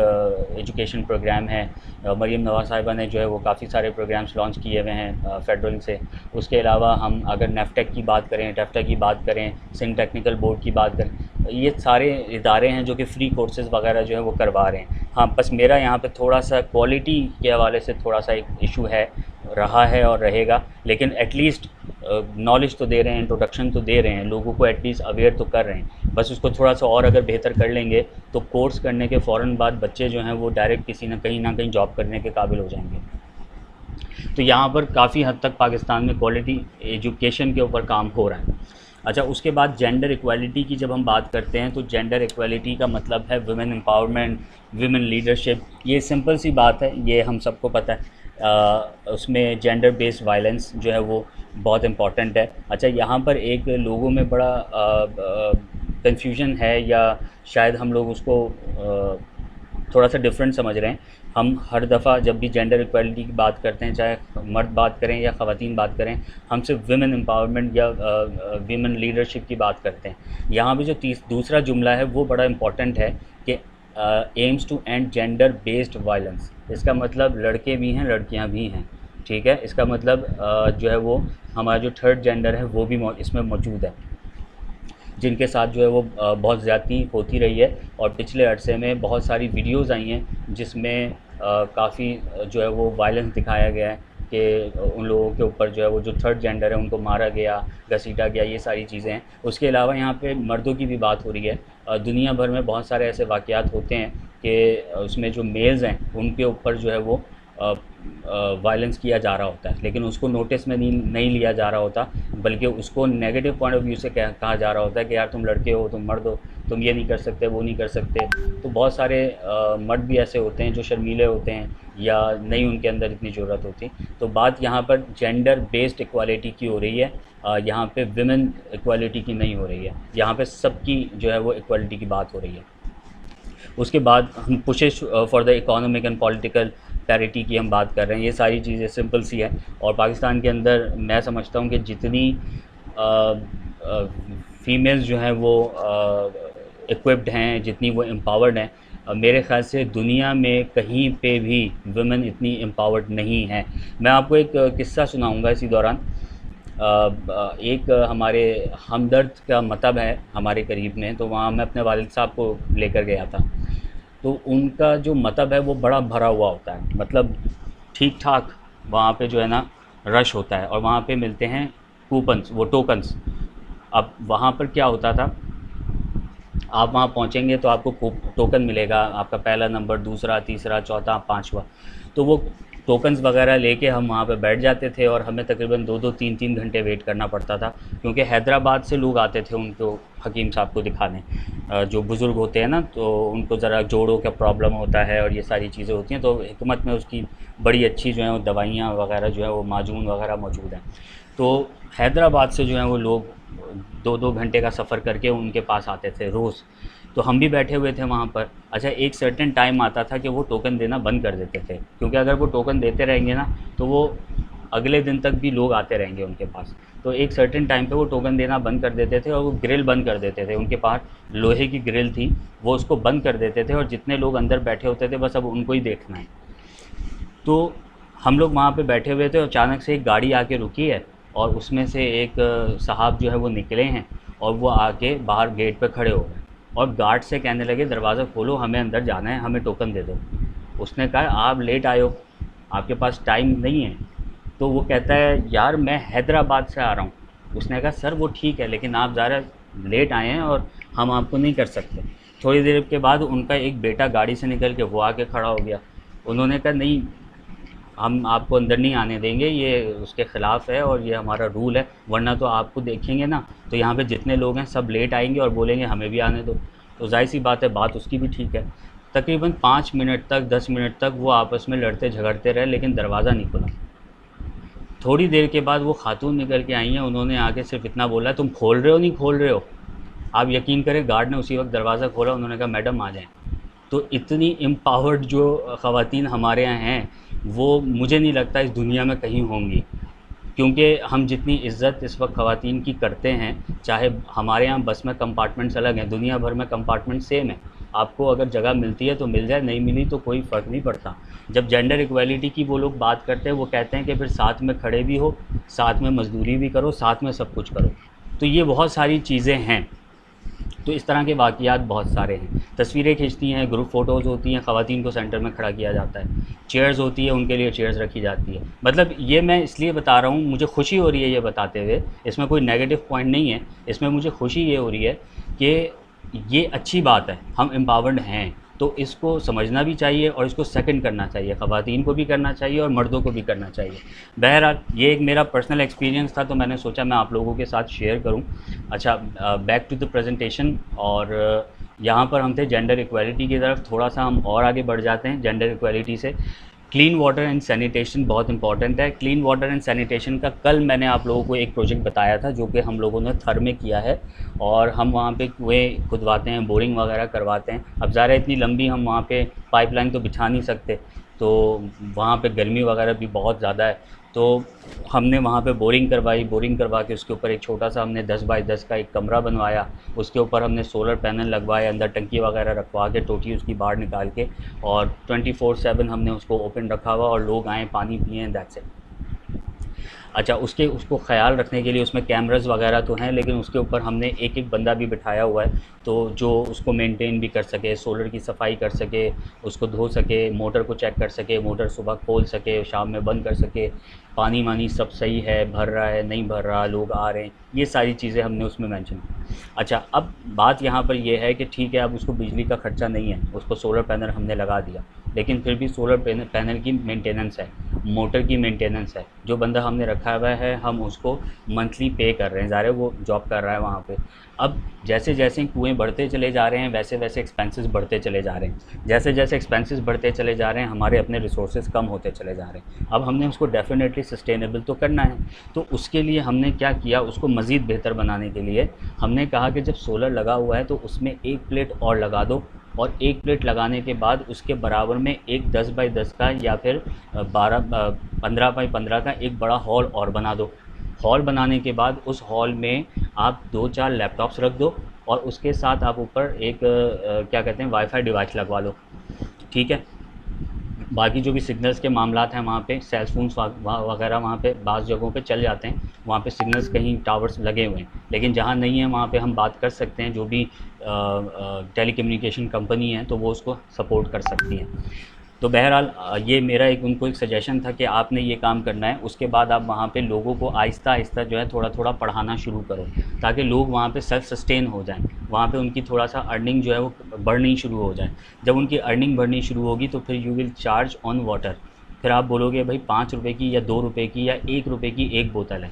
एजुकेशन प्रोग्राम है। मरीम नवाज़ साहिबा ने जो है वो काफ़ी सारे प्रोग्राम्स लॉन्च किए हुए हैं फेडरल से। उसके अलावा हम अगर नेफ्टेक की बात करें, टेफ्टा की बात करें, सिंध टेक्निकल बोर्ड की बात करें, ये सारे इदारे हैं जो कि फ़्री कोर्सेज़ वगैरह जो है वो करवा रहे हैं। हाँ, बस मेरा यहाँ पे थोड़ा सा क्वालिटी के हवाले से थोड़ा सा एक इशू है, रहा है और रहेगा, लेकिन एटलीस्ट नॉलेज तो दे रहे हैं, इंट्रोडक्शन तो दे रहे हैं, लोगों को एटलीस्ट अवेयर तो कर रहे हैं। बस उसको थोड़ा सा और अगर बेहतर कर लेंगे तो कोर्स करने के फ़ौरन बाद बच्चे जो हैं वो डायरेक्ट किसी ना कहीं जॉब करने के काबिल हो जाएंगे। तो यहाँ पर काफ़ी हद तक पाकिस्तान में क्वालिटी एजुकेशन के ऊपर काम हो रहा है। अच्छा, उसके बाद जेंडर इक्वालिटी की जब हम बात करते हैं तो जेंडर इक्वालिटी का मतलब है वुमेन एम्पावरमेंट, वुमेन लीडरशिप। ये सिंपल सी बात है, ये हम सबको पता है। उसमें जेंडर बेस्ड वायलेंस जो है वो बहुत इम्पॉर्टेंट है। अच्छा, यहाँ पर एक लोगों में बड़ा कन्फ्यूजन है, या शायद हम लोग उसको थोड़ा सा डिफरेंट समझ रहे हैं। हम हर दफ़ा जब भी जेंडर इक्वालिटी की बात करते हैं, चाहे मर्द बात करें या ख़वातीन बात करें, हम सिर्फ वुमेन एम्पावरमेंट या वुमेन लीडरशिप की बात करते हैं। यहाँ पे जो दूसरा जुमला है वो बड़ा इम्पॉर्टेंट है कि aims to end gender based violence. इसका मतलब लड़के भी हैं, लड़कियाँ भी हैं, ठीक है। इसका मतलब जो है वो हमारा जो थर्ड जेंडर है वो भी इसमें मौजूद है, जिनके साथ जो है वो बहुत ज़्यादती होती रही है। और पिछले अरसे में बहुत सारी वीडियोज़ आई हैं जिसमें काफ़ी जो है वो वायलेंस दिखाया गया है कि उन लोगों के ऊपर जो है वो जो थर्ड जेंडर है उनको मारा गया, घसीटा गया, ये सारी चीज़ें हैं। उसके अलावा यहाँ पे मर्दों की भी बात हो रही है। दुनिया भर में बहुत सारे ऐसे वाक़यात होते हैं कि उसमें जो मेल्स हैं उनके ऊपर जो है वो वायलेंस किया जा रहा होता है, लेकिन उसको नोटिस में नहीं लिया जा रहा होता, बल्कि उसको नेगेटिव पॉइंट ऑफ व्यू से कहा जा रहा होता है कि यार तुम लड़के हो, तुम मर्द हो, तुम ये नहीं कर सकते, वो नहीं कर सकते। तो बहुत सारे मर्द भी ऐसे होते हैं जो शर्मीले होते हैं या नहीं उनके अंदर इतनी ज़रूरत होती। तो बात यहाँ पर जेंडर बेस्ड इक्वालिटी की हो रही है, यहाँ पे विमेन इक्वालिटी की नहीं हो रही है। यहाँ पे सबकी जो है वो इक्वालिटी की बात हो रही है। उसके बाद हम pushes for the economic and political parity की हम बात कर रहे हैं। ये सारी चीज़ें सिंपल सी है, और पाकिस्तान के अंदर मैं समझता हूँ कि जितनी फ़ीमेल्स जो हैं वो इक्विप्ड हैं, जितनी वो एम्पावर्ड हैं, मेरे ख़्याल से दुनिया में कहीं पे भी वुमेन इतनी एम्पावर्ड नहीं है। मैं आपको एक किस्सा सुनाऊंगा इसी दौरान। एक हमारे हमदर्द का मतब है हमारे करीब में, तो वहाँ मैं अपने वालिद साहब को लेकर गया था। तो उनका जो मतब है वो बड़ा भरा हुआ होता है, मतलब ठीक ठाक वहाँ पे जो है ना रश होता है, और वहाँ पे मिलते हैं कूपन्स, वो टोकन्स। अब वहाँ पर क्या होता था, आप वहाँ पहुँचेंगे तो आपको टोकन मिलेगा, आपका पहला नंबर, दूसरा, तीसरा, चौथा, पाँचवा। तो वो टोकन्स वगैरह लेके हम वहाँ पे बैठ जाते थे, और हमें तकरीबन 2-2, 3-3 घंटे वेट करना पड़ता था, क्योंकि हैदराबाद से लोग आते थे उनको हकीम साहब को दिखाने। जो बुज़ुर्ग होते हैं ना, तो उनको ज़रा जोड़ों का प्रॉब्लम होता है और ये सारी चीज़ें होती हैं, तो हिकमत में उसकी बड़ी अच्छी जो है वो दवाइयाँ वगैरह जो है वो माजून वगैरह मौजूद हैं। तो हैदराबाद से जो है वो लोग 2-2 घंटे का सफ़र करके उनके पास आते थे रोज़। तो हम भी बैठे हुए थे वहाँ पर। अच्छा, एक सर्टेन टाइम आता था कि वो टोकन देना बंद कर देते थे, क्योंकि अगर वो टोकन देते रहेंगे ना तो वो अगले दिन तक भी लोग आते रहेंगे उनके पास। तो एक सर्टेन टाइम पे वो टोकन देना बंद कर देते थे, और वो ग्रिल बंद कर देते थे। उनके पास लोहे की ग्रिल थी, वो उसको बंद कर देते थे, और जितने लोग अंदर बैठे होते थे बस अब उनको ही देखना है। तो हम लोग वहाँ पे बैठे हुए थे, और अचानक से एक गाड़ी आके रुकी है, और उसमें से एक साहब जो है वो निकले हैं, और वो आके बाहर गेट पे खड़े हो गए, और गार्ड से कहने लगे दरवाज़ा खोलो, हमें अंदर जाना है, हमें टोकन दे दो। उसने कहा आप लेट आए हो, आपके पास टाइम नहीं है। तो वो कहता है यार मैं हैदराबाद से आ रहा हूँ। उसने कहा सर वो ठीक है, लेकिन आप ज़रा लेट आए हैं और हम आपको नहीं कर सकते। थोड़ी देर के बाद उनका एक बेटा गाड़ी से निकल के वो आके खड़ा हो गया। उन्होंने कहा नहीं, हम आपको अंदर नहीं आने देंगे, ये उसके ख़िलाफ़ है और ये हमारा रूल है, वरना तो आपको देखेंगे ना तो यहाँ पे जितने लोग हैं सब लेट आएंगे और बोलेंगे हमें भी आने दो। तो जाहिर सी बात है, बात उसकी भी ठीक है। तकरीबन 5 मिनट तक 10 मिनट तक वो आपस में लड़ते झगड़ते रहे, लेकिन दरवाज़ा नहीं खुला। थोड़ी देर के बाद वो खातून निकल के आई हैं, उन्होंने आके सिर्फ इतना बोला तुम खोल रहे हो नहीं खोल रहे हो। आप यकीन करें गार्ड ने उसी वक्त दरवाज़ा खोला, उन्होंने कहा मैडम आ जाएँ। तो इतनी एम्पावर्ड जो ख़वातीन हमारे यहाँ हैं वो मुझे नहीं लगता इस दुनिया में कहीं होंगी, क्योंकि हम जितनी इज़्ज़त इस वक्त ख़वातीन की करते हैं, चाहे हमारे यहाँ बस में कंपार्टमेंट्स अलग हैं, दुनिया भर में कंपार्टमेंट सेम है। आपको अगर जगह मिलती है तो मिल जाए, नहीं मिली तो कोई फ़र्क नहीं पड़ता। जब जेंडर इक्वालिटी की वो लोग बात करते हैं, वो कहते हैं कि फिर साथ में खड़े भी हो, साथ में मज़दूरी भी करो, साथ में सब कुछ करो। तो ये बहुत सारी चीज़ें हैं। तो इस तरह के वाक़यात बहुत सारे हैं। तस्वीरें खींचती हैं, ग्रुप फ़ोटोज़ होती हैं, ख़वातीन को सेंटर में खड़ा किया जाता है, चेयर्स होती है, उनके लिए चेयर्स रखी जाती है। मतलब ये मैं इसलिए बता रहा हूँ, मुझे खुशी हो रही है ये बताते हुए, इसमें कोई नेगेटिव पॉइंट नहीं है, इसमें मुझे खुशी ये हो रही है कि ये अच्छी बात है, हम एम्पावर्ड हैं, तो इसको समझना भी चाहिए और इसको सेकंड करना चाहिए, ख़वातीन को भी करना चाहिए और मर्दों को भी करना चाहिए। बहरहाल ये एक मेरा पर्सनल एक्सपीरियंस था, तो मैंने सोचा मैं आप लोगों के साथ शेयर करूं। अच्छा, बैक टू द प्रेजेंटेशन। और यहाँ पर हम थे जेंडर इक्वालिटी की तरफ, थोड़ा सा हम और आगे बढ़ जाते हैं जेंडर इक्वालिटी से। क्लीन वाटर एंड सैनिटेशन बहुत इंपॉर्टेंट है। क्लीन वाटर एंड सैनिटेशन का कल मैंने आप लोगों को एक प्रोजेक्ट बताया था जो कि हम लोगों ने थर में किया है, और हम वहाँ पे कुएँ खुदवाते हैं, बोरिंग वगैरह करवाते हैं। अब ज़ाहिर है इतनी लंबी हम वहाँ पे पाइपलाइन तो बिछा नहीं सकते, तो वहाँ पे गर्मी वगैरह भी बहुत ज़्यादा है, तो हमने वहाँ पे बोरिंग करवाई। बोरिंग करवा के उसके ऊपर एक छोटा सा हमने 10 बाई 10 का एक कमरा बनवाया, उसके ऊपर हमने सोलर पैनल लगवाए, अंदर टंकी वगैरह रखवा के टोटी उसकी बाहर निकाल के, और 24/7 हमने उसको ओपन रखा हुआ, और लोग आएँ पानी पिएँ, दैट्स इट। अच्छा, उसको ख़्याल रखने के लिए उसमें कैमरास वगैरह तो हैं, लेकिन उसके ऊपर हमने एक एक बंदा भी बिठाया हुआ है, तो जो उसको मेंटेन भी कर सके, सोलर की सफाई कर सके, उसको धो सके, मोटर को चेक कर सके, मोटर सुबह खोल सके, शाम में बंद कर सके, पानी वानी सब सही है, भर रहा है नहीं भर रहा, लोग आ रहे हैं, ये सारी चीज़ें हमने उसमें मेंशन की। अच्छा, अब बात यहाँ पर ये है कि ठीक है, अब उसको बिजली का ख़र्चा नहीं है, उसको सोलर पैनल हमने लगा दिया, लेकिन फिर भी सोलर पैनल की मेंटेनेंस है, मोटर की मेंटेनेंस है। जो बंदा हमने रखा हुआ है हम उसको मंथली पे कर रहे हैं, ज़ाहिर है वो जॉब कर रहा है वहाँ पे। अब जैसे जैसे कुएँ बढ़ते चले जा रहे हैं, वैसे वैसे एक्सपेंसेस बढ़ते चले जा रहे हैं। जैसे जैसे एक्सपेंसेस बढ़ते चले जा रहे हैं, हमारे अपने रिसोर्सेज कम होते चले जा रहे हैं। अब हमने उसको डेफिनेटली सस्टेनेबल तो करना है, तो उसके लिए हमने क्या किया, उसको मज़ीद बेहतर बनाने के लिए हमने कहा कि जब सोलर लगा हुआ है तो उसमें एक प्लेट और लगा दो, और एक प्लेट लगाने के बाद उसके बराबर में एक 10 बाई 10 का या फिर 15 बाई 15 का एक बड़ा हॉल और बना दो। हॉल बनाने के बाद उस हॉल में आप 2-4 लैपटॉप्स रख दो, और उसके साथ आप ऊपर एक क्या कहते हैं, वाईफाई डिवाइस लगवा लो, ठीक है। बाकी जो भी सिग्नल्स के मामलात हैं वहाँ पे सेल फोन्स वगैरह वहाँ पे बाज़ जगहों पे चल जाते हैं, वहाँ पे सिग्नल्स कहीं टावर्स लगे हुए हैं, लेकिन जहाँ नहीं है वहाँ पे हम बात कर सकते हैं, जो भी टेलीकम्युनिकेशन कंपनी है तो वो उसको सपोर्ट कर सकती है। तो बहरहाल ये मेरा उनको एक सजेशन था कि आपने ये काम करना है। उसके बाद आप वहाँ पे लोगों को आहिस्ता आहिस्ता जो है थोड़ा थोड़ा पढ़ाना शुरू करो, ताकि लोग वहाँ पे सेल्फ सस्टेन हो जाएं, वहाँ पे उनकी थोड़ा सा अर्निंग जो है वो बढ़नी शुरू हो जाए। जब उनकी अर्निंग बढ़नी शुरू होगी तो फिर you will charge on water. फिर आप बोलोगे भाई 5 रुपये की या 2 रुपये की या 1 रुपये की एक बोतल है,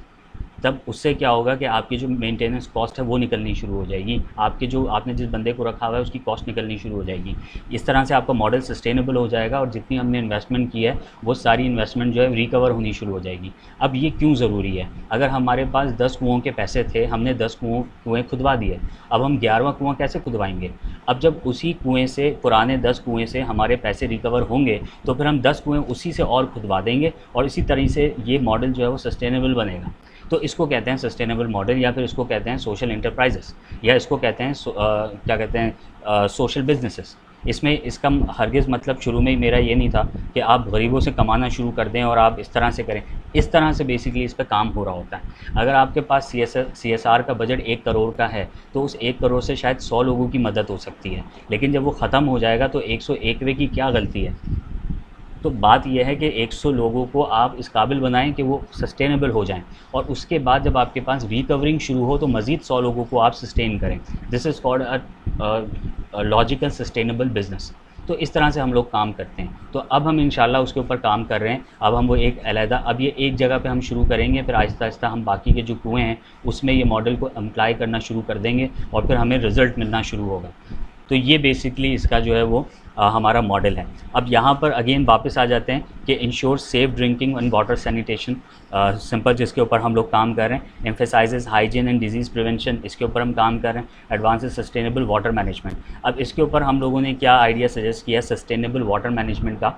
तब उससे क्या होगा कि आपकी जो मेंटेनेंस कॉस्ट है वो निकलनी शुरू हो जाएगी, आपके जो आपने जिस बंदे को रखा हुआ है उसकी कॉस्ट निकलनी शुरू हो जाएगी। इस तरह से आपका मॉडल सस्टेनेबल हो जाएगा, और जितनी हमने इन्वेस्टमेंट की है वो सारी इन्वेस्टमेंट जो है रिकवर होनी शुरू हो जाएगी। अब ये क्यों ज़रूरी है, अगर हमारे पास 10 कुओं के पैसे थे, हमने 10 कुएँ खुदवा दिए, अब हम 11वां कुआँ कैसे खुदवाएंगे। अब जब उसी कुएँ से, पुराने 10 कुएँ से हमारे पैसे रिकवर होंगे तो फिर हम 10 कुएँ उसी से और खुदवा देंगे, और इसी तरह से ये मॉडल जो है वो सस्टेनेबल बनेगा। तो इसको कहते हैं सस्टेनेबल मॉडल, या फिर इसको कहते हैं सोशल एंटरप्राइजेस, या इसको कहते हैं क्या कहते हैं, सोशल बिजनेसेस। इसमें इसका हरगिज़ मतलब शुरू में ही मेरा ये नहीं था कि आप गरीबों से कमाना शुरू कर दें और आप इस तरह से करें। इस तरह से बेसिकली इस पे काम हो रहा होता है। अगर आपके पास CSR का बजट 1 करोड़ का है तो उस 1 करोड़ से शायद 100 लोगों की मदद हो सकती है, लेकिन जब वो ख़त्म हो जाएगा तो 101वें की क्या गलती है। तो बात यह है कि 100 लोगों को आप इस काबिल बनाएं कि वो सस्टेनेबल हो जाएं, और उसके बाद जब आपके पास रिकवरिंग शुरू हो तो मज़ीद 100 लोगों को आप सस्टेन करें। This is called a logical sustainable business. तो इस तरह से हम लोग काम करते हैं। तो अब हम इंशाल्लाह उसके ऊपर काम कर रहे हैं। अब हम वो एक अलहदा, अब ये एक जगह पे हम शुरू करेंगे, फिर आहिस्ता आहिस्ता हम बाकी के जो कुएँ हैं उसमें ये मॉडल को अप्लाई करना शुरू कर देंगे, और फिर हमें रिज़ल्ट मिलना शुरू होगा। तो ये बेसिकली इसका जो है वो हमारा मॉडल है। अब यहाँ पर अगेन वापस आ जाते हैं कि ensure safe drinking and water sanitation, simple जिसके ऊपर हम लोग काम कर रहे हैं। Emphasises hygiene and disease prevention, इसके ऊपर हम काम कर रहे हैं। एडवांसेस सस्टेनेबल वाटर मैनेजमेंट, अब इसके ऊपर हम लोगों ने क्या आइडिया सजेस्ट किया सस्टेनेबल वाटर मैनेजमेंट का,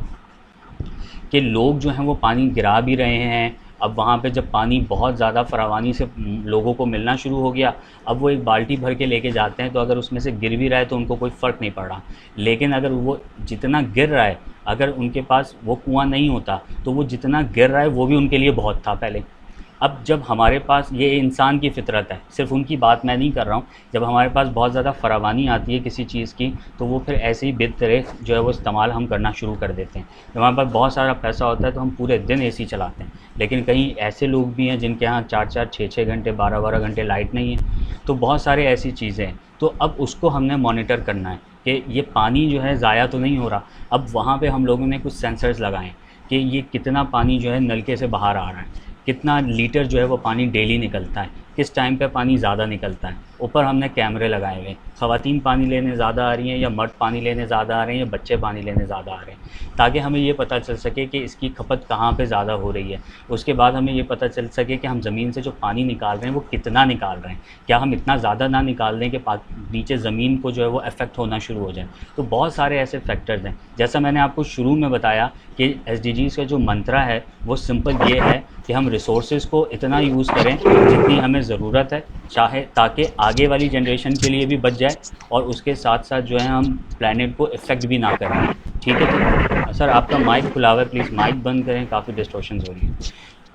कि लोग जो हैं वो पानी गिरा भी रहे हैं। अब वहाँ पे जब पानी बहुत ज़्यादा फरावानी से लोगों को मिलना शुरू हो गया, अब वो एक बाल्टी भर के लेके जाते हैं, तो अगर उसमें से गिर भी रहा है तो उनको कोई फ़र्क नहीं पड़ रहा। लेकिन अगर वो जितना गिर रहा है, अगर उनके पास वो कुआं नहीं होता तो वो जितना गिर रहा है वो भी उनके लिए बहुत था पहले। अब जब हमारे पास, ये इंसान की फितरत है, सिर्फ उनकी बात मैं नहीं कर रहा हूँ, जब हमारे पास बहुत ज़्यादा फरावानी आती है किसी चीज़ की, तो वो फिर ऐसे ही बेतरह जो है वो इस्तेमाल हम करना शुरू कर देते हैं। जब हमारे पास बहुत सारा पैसा होता है तो हम पूरे दिन एसी चलाते हैं, लेकिन कहीं ऐसे लोग भी हैं जिनके यहाँ 4-4, 6-6 घंटे, 12-12 घंटे लाइट नहीं है। तो बहुत सारे ऐसी चीज़ें हैं, तो अब उसको हमने मॉनिटर करना है कि ये पानी जो है ज़ाया तो नहीं हो रहा। अब वहाँ पे हम लोगों ने कुछ सेंसर्स लगाए कि ये कितना पानी जो है नलके से बाहर आ रहा है, कितना लीटर जो है वो पानी डेली निकलता है, किस टाइम पे पानी ज़्यादा निकलता है। ऊपर हमने कैमरे लगाए हुए हैं, ख़वातीन पानी लेने ज़्यादा आ रही हैं या मर्द पानी लेने ज़्यादा आ रहे हैं या बच्चे पानी लेने ज़्यादा आ रहे हैं, ताकि हमें ये पता चल सके कि इसकी खपत कहाँ पे ज़्यादा हो रही है। उसके बाद हमें ये पता चल सके कि हम ज़मीन से जो पानी निकाल रहे हैं वो कितना निकाल रहे हैं, क्या हम इतना ज़्यादा ना निकाल दें कि नीचे ज़मीन को जो है वो अफेक्ट होना शुरू हो जाए। तो बहुत सारे ऐसे फैक्टर्स हैं। जैसा मैंने आपको शुरू में बताया कि SDGs का जो मंत्रा है वो सिंपल ये है कि हम रिसोर्सेज को इतना यूज़ करें जितनी हमें ज़रूरत है, चाहे ताकि आगे वाली जनरेशन के लिए भी बच जाए, और उसके साथ साथ जो है हम प्लैनेट को इफ़ेक्ट भी ना करें। ठीक है सर, आपका माइक खुला हुआ है, प्लीज़ माइक बंद करें, काफ़ी डिस्टॉर्शंस हो रही हैं।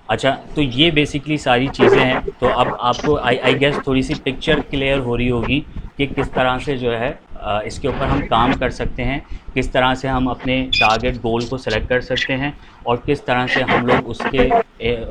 अच्छा, तो ये बेसिकली सारी चीज़ें हैं। तो अब आपको आई गेस थोड़ी सी पिक्चर क्लियर हो रही होगी कि किस तरह से जो है इसके ऊपर हम काम कर सकते हैं, किस तरह से हम अपने टारगेट गोल को सेलेक्ट कर सकते हैं, और किस तरह से हम लोग उसके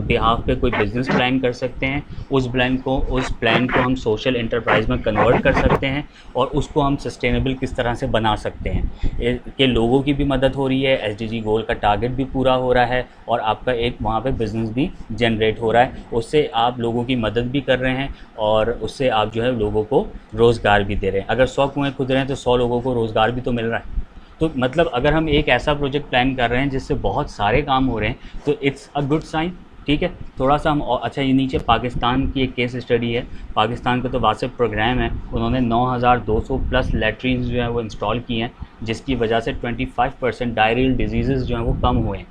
बिहाफ पे कोई बिज़नेस प्लान कर सकते हैं। उस प्लान को हम सोशल एंटरप्राइज में कन्वर्ट कर सकते हैं, और उसको हम सस्टेनेबल किस तरह से बना सकते हैं कि लोगों की भी मदद हो रही है, SDG गोल का टारगेट भी पूरा हो रहा है, और आपका एक वहाँ पे बिज़नेस भी जनरेट हो रहा है। उससे आप लोगों की मदद भी कर रहे हैं, और उससे आप जो है लोगों को रोज़गार भी दे रहे हैं। अगर 100 कुएँ खुद रहे हैं तो 100 लोगों को रोज़गार भी तो मिल रहा है। तो मतलब अगर हम एक ऐसा प्रोजेक्ट प्लान कर रहे हैं जिससे बहुत सारे काम हो रहे हैं, तो इट्स अ गुड साइन। ठीक है, थोड़ा सा हम अच्छा, ये नीचे पाकिस्तान की एक केस स्टडी है। पाकिस्तान का तो वासिफ प्रोग्राम है, उन्होंने 9200 प्लस लैट्रीन्स जो हैं वो इंस्टॉल किए हैं, जिसकी वजह से 25% डायरियल डिजीज़ जो हैं वो कम हुए हैं।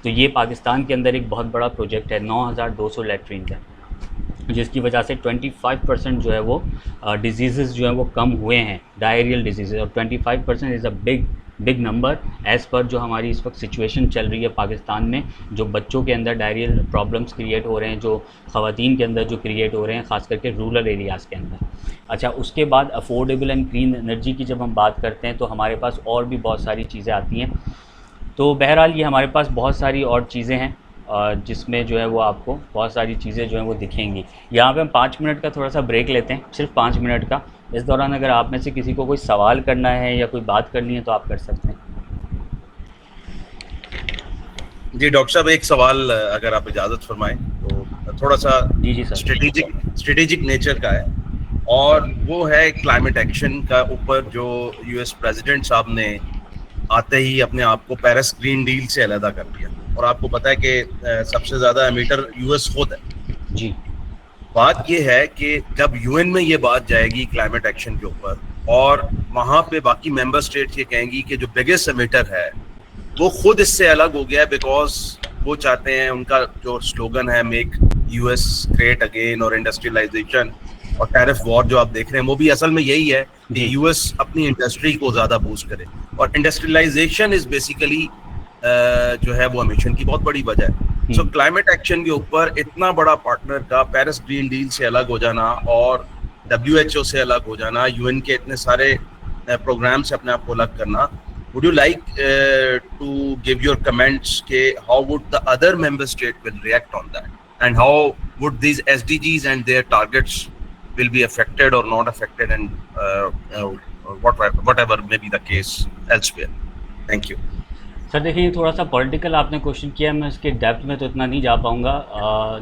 तो ये पाकिस्तान के अंदर एक बहुत बड़ा प्रोजेक्ट है, 9200 लैट्रीन्स है, जिसकी वजह से 25% जो है वो डिजीज़ जो हैं वो कम हुए हैं, डायरियल डिजीज़। और 25% is a big number as per जो हमारी इस वक्त सिचुएशन चल रही है पाकिस्तान में, जो बच्चों के अंदर डायरियल प्रॉब्लम्स क्रिएट हो रहे हैं, जो ख़वातीन के अंदर जो क्रिएट हो रहे हैं, ख़ास करके रूरल एरियाज़ के अंदर। अच्छा, उसके बाद अफोर्डेबल एंड क्लीन एनर्जी की जब हम बात करते हैं तो हमारे पास और भी बहुत सारी चीज़ें आती हैं। तो बहरहाल ये हमारे पास बहुत सारी और चीज़ें हैं जिसमें जो है वो आपको बहुत सारी चीज़ें जो हैं वो दिखेंगी। यहाँ पे हम 5 मिनट का थोड़ा सा ब्रेक लेते हैं, सिर्फ 5 मिनट का। इस दौरान अगर आप में से किसी को कोई सवाल करना है या कोई बात करनी है तो आप कर सकते हैं। जी डॉक्टर साहब, एक सवाल अगर आप इजाज़त फरमाएं तो थोड़ा सा जी सर। स्ट्रेटेजिक नेचर का है, और वो है क्लाइमेट एक्शन का ऊपर, जो US प्रेसिडेंट साहब ने आते ही अपने आप को पेरिस ग्रीन डील से अलहदा कर दिया, और आपको पता है कि सबसे ज़्यादा एमिटर US खुद है। जी, बात ये है कि जब UN में ये बात जाएगी क्लाइमेट एक्शन के ऊपर, और वहाँ पे बाकी मेंबर स्टेट्स ये कहेंगी कि जो बिगेस्ट एमिटर है वो खुद इससे अलग हो गया है, बिकॉज वो चाहते हैं, उनका जो स्लोगन है मेक US ग्रेट अगेन और इंडस्ट्रियलाइजेशन और टैरिफ वॉर जो आप देख रहे हैं, वो भी असल में यही है कि US अपनी इंडस्ट्री को ज़्यादा बूस्ट करे, और इंडस्ट्रियलाइजेशन इज बेसिकली जो है वो एमिशन की बहुत बड़ी वजह है। सो क्लाइमेट एक्शन के ऊपर इतना बड़ा पार्टनर का पेरिस ग्रीन डील से अलग हो जाना और WHO से अलग हो जाना, UN के इतने सारे प्रोग्राम से अपने आप को अलग करना, would you like to give your comments ke how would the other member state will react on that, and how would these SDGs and their targets will be affected or not affected, and whatever may be the case elsewhere? Thank you. Sir देखिए, थोड़ा सा political आपने question किया है, मैं इसके depth में तो इतना नहीं जा पाऊँगा,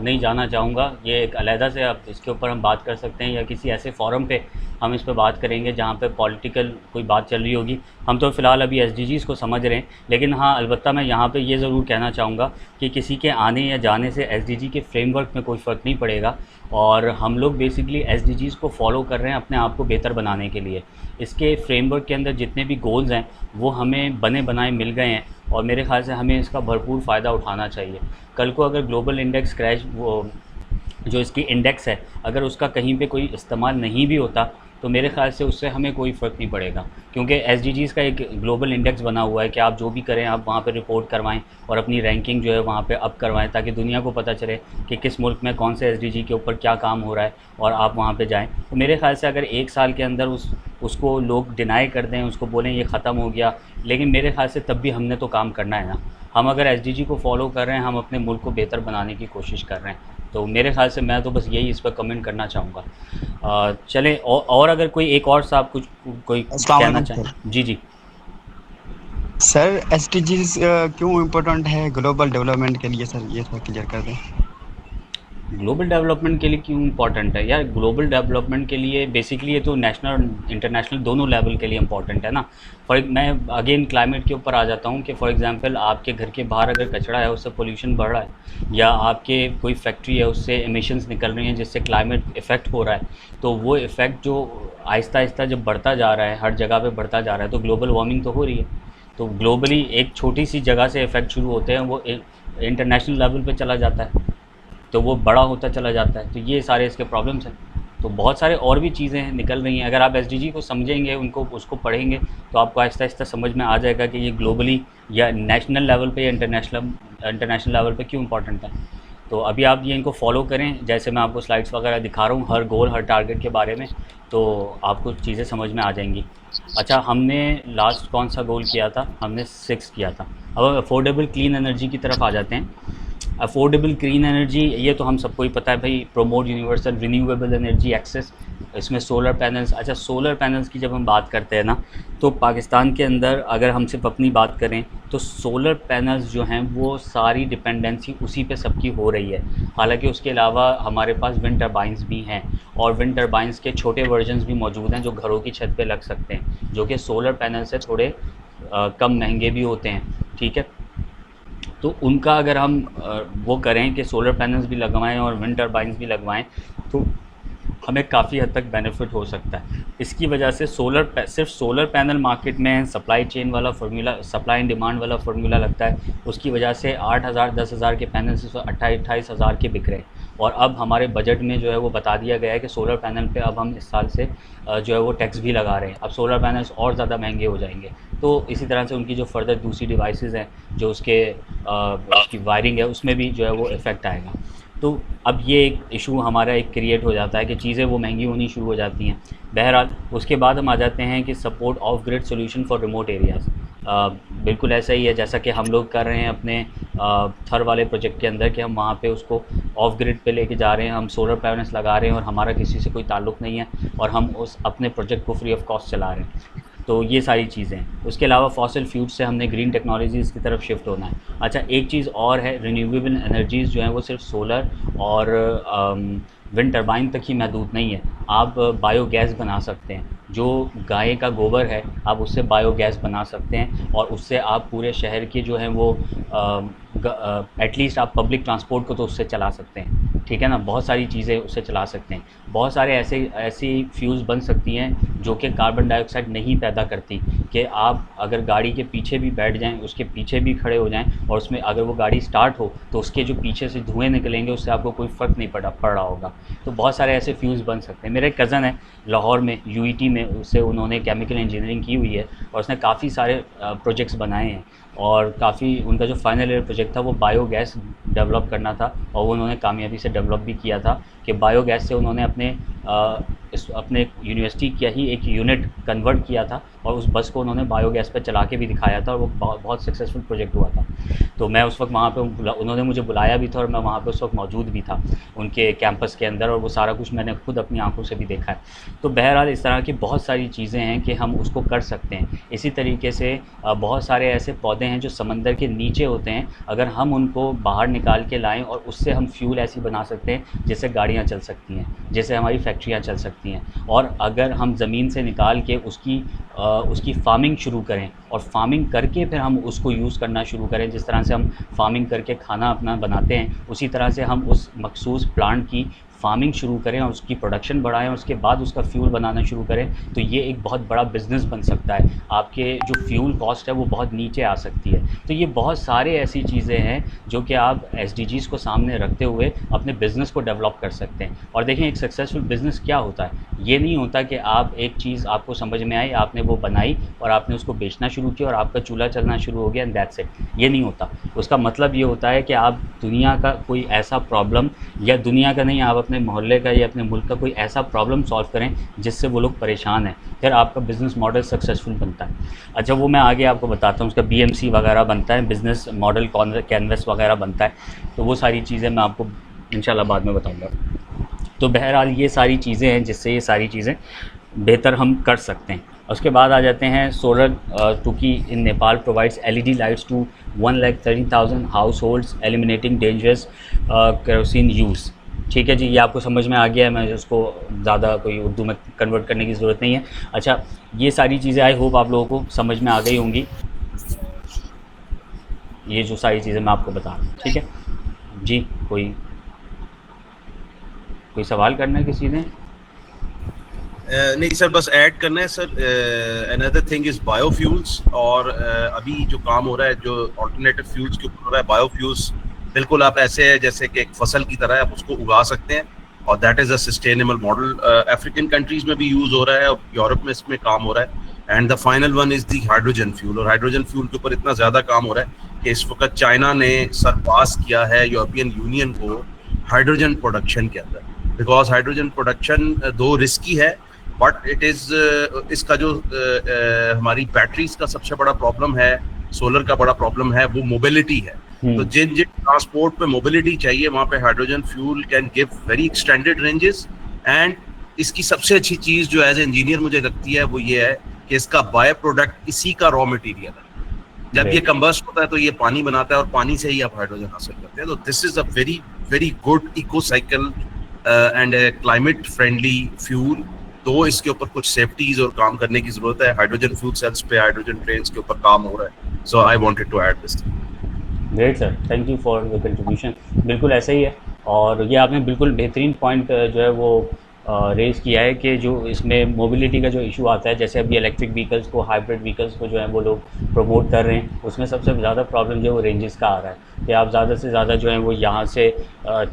नहीं जाना चाहूँगा। ये एक अलहदा से आप इसके ऊपर हम बात कर सकते हैं, या किसी ऐसे फोरम पे हम इस पे बात करेंगे जहाँ पे पॉलिटिकल कोई बात चल रही होगी। हम तो फ़िलहाल अभी SDGs को समझ रहे हैं, लेकिन हाँ, अलबत्ता मैं यहाँ पे ये ज़रूर कहना चाहूँगा कि किसी के आने या जाने से SDG के फ्रेमवर्क में कोई फ़र्क नहीं पड़ेगा, और हम लोग बेसिकली SDGs को फॉलो कर रहे हैं अपने आप को बेहतर बनाने के लिए। इसके फ्रेमवर्क के अंदर जितने भी गोल्स हैं वो हमें बने बनाए मिल गए हैं, और मेरे ख़्याल से हमें इसका भरपूर फ़ायदा उठाना चाहिए। कल को अगर ग्लोबल इंडेक्स क्रैश वो जो इसकी इंडेक्स है, अगर उसका कहीं पे कोई इस्तेमाल नहीं भी होता तो मेरे ख़्याल से उससे हमें कोई फ़र्क नहीं पड़ेगा, क्योंकि एसडीजीज़ का एक ग्लोबल इंडेक्स बना हुआ है कि आप जो भी करें आप वहाँ पे रिपोर्ट करवाएं और अपनी रैंकिंग जो है वहाँ पे अप करवाएं, ताकि दुनिया को पता चले कि किस मुल्क में कौन से एसडीजी के ऊपर क्या काम हो रहा है और आप वहाँ पे जाएं। तो मेरे ख़्याल से अगर 1 साल के अंदर उसको लोग डिनाई कर दें, उसको बोलें ये ख़त्म हो गया, लेकिन मेरे ख्याल से तब भी हमने तो काम करना है ना। हम अगर एसडीजी को फॉलो कर रहे हैं, हम अपने मुल्क को बेहतर बनाने की कोशिश कर रहे हैं, तो मेरे ख्याल से मैं तो बस यही इस पर कमेंट करना चाहूँगा। चलें और अगर कोई एक और साहब कुछ कोई अस्सलाम कहना वालेकुम चाहें। सर। जी जी। सर एसडीजीज क्यों इम्पोर्टेंट है ग्लोबल डेवलपमेंट के लिए सर, ये थोड़ा क्लियर कर दें। ग्लोबल डेवलपमेंट के लिए क्यों इम्पोर्टेंट है यार? ग्लोबल डेवलपमेंट के लिए बेसिकली ये तो नेशनल इंटरनेशनल दोनों लेवल के लिए इम्पोर्टेंट है ना। मैं अगेन क्लाइमेट के ऊपर आ जाता हूँ कि फॉर एग्जांपल आपके घर के बाहर अगर कचरा है उससे पोल्यूशन बढ़ रहा है, या आपके कोई फैक्ट्री है उससे एमिशंस निकल रही हैं जिससे क्लाइमेट इफ़ेक्ट हो रहा है, तो वो इफ़ेक्ट जो आहिस्ता आहिस्ता जब बढ़ता जा रहा है, हर जगह पे बढ़ता जा रहा है, तो ग्लोबल वार्मिंग तो हो रही है। तो ग्लोबली एक छोटी सी जगह से इफ़ेक्ट शुरू होते हैं, वो इंटरनेशनल लेवल पे चला जाता है, तो वो बड़ा होता चला जाता है। तो ये सारे इसके प्रॉब्लम्स हैं। तो बहुत सारे और भी चीज़ें निकल रही हैं। अगर आप एसडीजी को समझेंगे, उसको पढ़ेंगे, तो आपको आहिस्ता आहिस्ता समझ में आ जाएगा कि ये ग्लोबली या नेशनल लेवल पे या इंटरनेशनल लेवल पे क्यों इंपॉर्टेंट है। तो अभी आप ये इनको फॉलो करें, जैसे मैं आपको स्लाइड्स वगैरह दिखा रहा हूँ हर गोल हर टारगेट के बारे में, तो आपको चीज़ें समझ में आ जाएंगी। अच्छा, हमने लास्ट कौन सा गोल किया था? हमने 6 किया था। अब अफोर्डेबल क्लीन एनर्जी की तरफ आ जाते हैं। अफोर्डेबल क्लीन एनर्जी, ये तो हम सबको ही पता है भाई, promote universal renewable energy access, इसमें सोलर पैनल्स। अच्छा, सोलर पैनल्स की जब हम बात करते हैं ना, तो पाकिस्तान के अंदर अगर हम सिर्फ अपनी बात करें तो सोलर पैनल्स जो हैं वो सारी डिपेंडेंसी उसी पे सबकी हो रही है। हालांकि उसके अलावा हमारे पास विंड टर्बाइंस भी हैं, और विंड टर्बाइंस के छोटे वर्जन्स भी मौजूद हैं जो घरों की छत पे लग सकते हैं, जो कि सोलर पैनल से थोड़े कम महंगे भी होते हैं। ठीक है, तो उनका अगर हम वो करें कि सोलर पैनल्स भी लगवाएं और विंड टर्बाइंस भी लगवाएं, तो हमें काफ़ी हद तक बेनिफिट हो सकता है। इसकी वजह से सिर्फ सोलर पैनल मार्केट में सप्लाई चेन वाला फार्मूला, सप्लाई एंड डिमांड वाला फार्मूला लगता है। उसकी वजह से 8,000 10,000 के पैनल्स 28,000 के बिक रहे हैं। और अब हमारे बजट में जो है वो बता दिया गया है कि सोलर पैनल पे अब हम इस साल से जो है वो टैक्स भी लगा रहे हैं। अब सोलर पैनल्स और ज़्यादा महंगे हो जाएंगे। तो इसी तरह से उनकी जो फर्दर दूसरी डिवाइसेस हैं, जो उसकी वायरिंग है, उसमें भी जो है वो इफ़ेक्ट आएगा। तो अब ये एक इशू हमारा एक क्रिएट हो जाता है कि चीज़ें वो महंगी होनी शुरू हो जाती हैं। बहरहाल उसके बाद हम आ जाते हैं कि support of grid solution for remote areas. बिल्कुल ऐसा ही है जैसा कि हम लोग कर रहे हैं अपने थर वाले प्रोजेक्ट के अंदर, कि हम वहाँ पे उसको ऑफ ग्रिड पे लेके जा रहे हैं, हम सोलर पैनल्स लगा रहे हैं और हमारा किसी से कोई ताल्लुक़ नहीं है, और हम उस अपने प्रोजेक्ट को फ्री ऑफ कॉस्ट चला रहे हैं। तो ये सारी चीज़ें हैं। उसके अलावा फॉसिल फ्यूल से हमने ग्रीन टेक्नोलॉजीज़ की तरफ शिफ्ट होना है। अच्छा, एक चीज़ और है, रिन्यूएबल एनर्जीज़ जो हैं वो सिर्फ सोलर और विंड टर्बाइन तक ही महदूद नहीं है। आप बायोगैस बना सकते हैं। जो गाय का गोबर है आप उससे बायोगैस बना सकते हैं, और उससे आप पूरे शहर के जो हैं वो एटलीस्ट आप पब्लिक ट्रांसपोर्ट को तो उससे चला सकते हैं। ठीक है ना, बहुत सारी चीज़ें उससे चला सकते हैं। बहुत सारे ऐसी फ्यूज़ बन सकती हैं जो कि कार्बन डाइऑक्साइड नहीं पैदा करती, कि आप अगर गाड़ी के पीछे भी बैठ जाएं, उसके पीछे भी खड़े हो जाएं, और उसमें अगर वो गाड़ी स्टार्ट हो तो उसके जो पीछे से धुएँ निकलेंगे उससे आपको कोई फ़र्क नहीं पड़ रहा होगा। तो बहुत सारे ऐसे फ्यूज़ बन सकते हैं। मेरा एक कज़न है लाहौर में, यूईटी में, उससे उन्होंने केमिकल इंजीनियरिंग की हुई है और उसने काफ़ी सारे प्रोजेक्ट्स बनाए हैं, और काफ़ी उनका जो फाइनल ईयर प्रोजेक्ट था वो बायोगैस डेवलप करना था, और वो उन्होंने कामयाबी से डेवलप भी किया था कि बायोगैस से उन्होंने अपने यूनिवर्सिटी का ही एक यूनिट कन्वर्ट किया था, और उस बस को उन्होंने बायोगैस पर चला के भी दिखाया था, और वो बहुत सक्सेसफुल प्रोजेक्ट हुआ था। तो मैं उस वक्त वहाँ पे उन्होंने मुझे बुलाया भी था, और मैं वहाँ पे उस वक्त मौजूद भी था उनके कैंपस के अंदर, और वो सारा कुछ मैंने खुद अपनी आंखों से भी देखा है। तो बहरहाल इस तरह की बहुत सारी चीज़ें हैं कि हम उसको कर सकते हैं। इसी तरीके से बहुत सारे ऐसे पौधे हैं जो समंदर के नीचे होते हैं, अगर हम उनको बाहर निकाल के लाएँ और उससे हम फ्यूल ऐसी बना सकते हैं जिससे गाड़ियाँ चल सकती हैं, जैसे हमारी फैक्ट्रियाँ चल सकती हैं। और अगर हम ज़मीन से निकाल के उसकी फार्मिंग शुरू करें, और फार्मिंग करके फिर हम उसको यूज़ करना शुरू करें, जिस तरह से हम फार्मिंग करके खाना अपना बनाते हैं, उसी तरह से हम उस मखसूस प्लांट की फार्मिंग शुरू करें और उसकी प्रोडक्शन बढ़ाएं, उसके बाद उसका फ्यूल बनाना शुरू करें, तो ये एक बहुत बड़ा बिज़नेस बन सकता है। आपके जो फ्यूल कॉस्ट है वो बहुत नीचे आ सकती है। तो ये बहुत सारे ऐसी चीज़ें हैं जो कि आप SDGs को सामने रखते हुए अपने बिज़नेस को डेवलप कर सकते हैं। और देखें, एक सक्सेसफुल बिज़नेस क्या होता है, ये नहीं होता कि आप एक चीज़ आपको समझ में आई, आपने वो बनाई और आपने उसको बेचना शुरू किया और आपका चूल्हा चलना शुरू हो गया एंड दैट्स इट। ये नहीं होता। उसका मतलब ये होता है कि आप दुनिया का कोई ऐसा प्रॉब्लम, या दुनिया का नहीं, आप अपने मोहल्ले का या अपने मुल्क का कोई ऐसा प्रॉब्लम सॉल्व करें जिससे वो लोग परेशान हैं, फिर आपका बिज़नेस मॉडल सक्सेसफुल बनता है। अच्छा, वो मैं आगे आपको बताता हूँ। उसका BMC वगैरह बनता है, बिज़नेस मॉडल कैनवस वगैरह बनता है। तो वो सारी चीज़ें मैं आपको इंशाल्लाह बाद में बताऊँगा। तो बहरहाल ये सारी चीज़ें हैं जिससे ये सारी चीज़ें बेहतर हम कर सकते हैं। उसके बाद आ जाते हैं सोलर, चूँकि in Nepal provides LED lights to 1,30,000 households eliminating dangerous kerosene use. ठीक है जी, ये आपको समझ में आ गया है। मैं उसको ज़्यादा कोई उर्दू में कन्वर्ट करने की ज़रूरत नहीं है। अच्छा, ये सारी चीज़ें आई होप आप लोगों को समझ में आ गई होंगी, ये जो सारी चीज़ें मैं आपको बता रहा हूँ। ठीक है जी, कोई सवाल करना है किसी ने? नहीं सर, बस ऐड करना है sir. Another thing is biofuels, और अभी जो काम हो रहा है, जो ऑल्टरनेटिव फ्यूल्स के ऊपर हो रहा है, बायोफ्यूल्स बिल्कुल आप ऐसे है जैसे कि एक फसल की तरह आप उसको उगा सकते हैं, और that is a sustainable model. African countries में भी यूज हो रहा है और यूरोप में इसमें काम हो रहा है। And the final one is the hydrogen fuel, और हाइड्रोजन फ्यूल के ऊपर इतना ज्यादा काम हो रहा है कि इस वक्त चाइना ने सरपास किया है यूरोपियन यूनियन को हाइड्रोजन प्रोडक्शन के अंदर, बिकॉज हाइड्रोजन प्रोडक्शन दो रिस्की है, बट इट इज इसका जो हमारी बैटरीज का सबसे बड़ा प्रॉब्लम है, सोलर का बड़ा प्रॉब्लम है, वो मोबिलिटी है। तो जिन जिन ट्रांसपोर्ट पे मोबिलिटी चाहिए वहाँ पे hydrogen fuel can give very extended ranges. And इसकी सबसे अच्छी चीज जो एज ए इंजीनियर मुझे लगती है वो ये है कि इसका बाय प्रोडक्ट इसी का रॉ मटेरियल है। जब ये कंबस्ट होता है तो ये पानी बनाता है और पानी से ही आप हाइड्रोजन हासिल करते हैं। तो this is a very very good eco cycle and climate friendly fuel. तो इसके ऊपर कुछ सेफ्टीज और काम करने की जरूरत है। हाइड्रोजन फ्यूल सेल्स पे, हाइड्रोजन ट्रेन्स के ऊपर काम हो रहा है। So I wanted to add this. Great sir, thank you for your contribution. बिल्कुल ऐसा ही है, और ये आपने बिल्कुल बेहतरीन पॉइंट जो है वो रेज़ किया है कि जो इसमें मोबिलिटी का जो इशू आता है, जैसे अभी इलेक्ट्रिक व्हीकल्स को, हाइब्रिड व्हीकल्स को जो है वो लोग प्रमोट कर रहे हैं, उसमें सबसे ज़्यादा प्रॉब्लम जो है वो रेंजेस का आ रहा है कि आप ज़्यादा से ज़्यादा जो है वो यहाँ से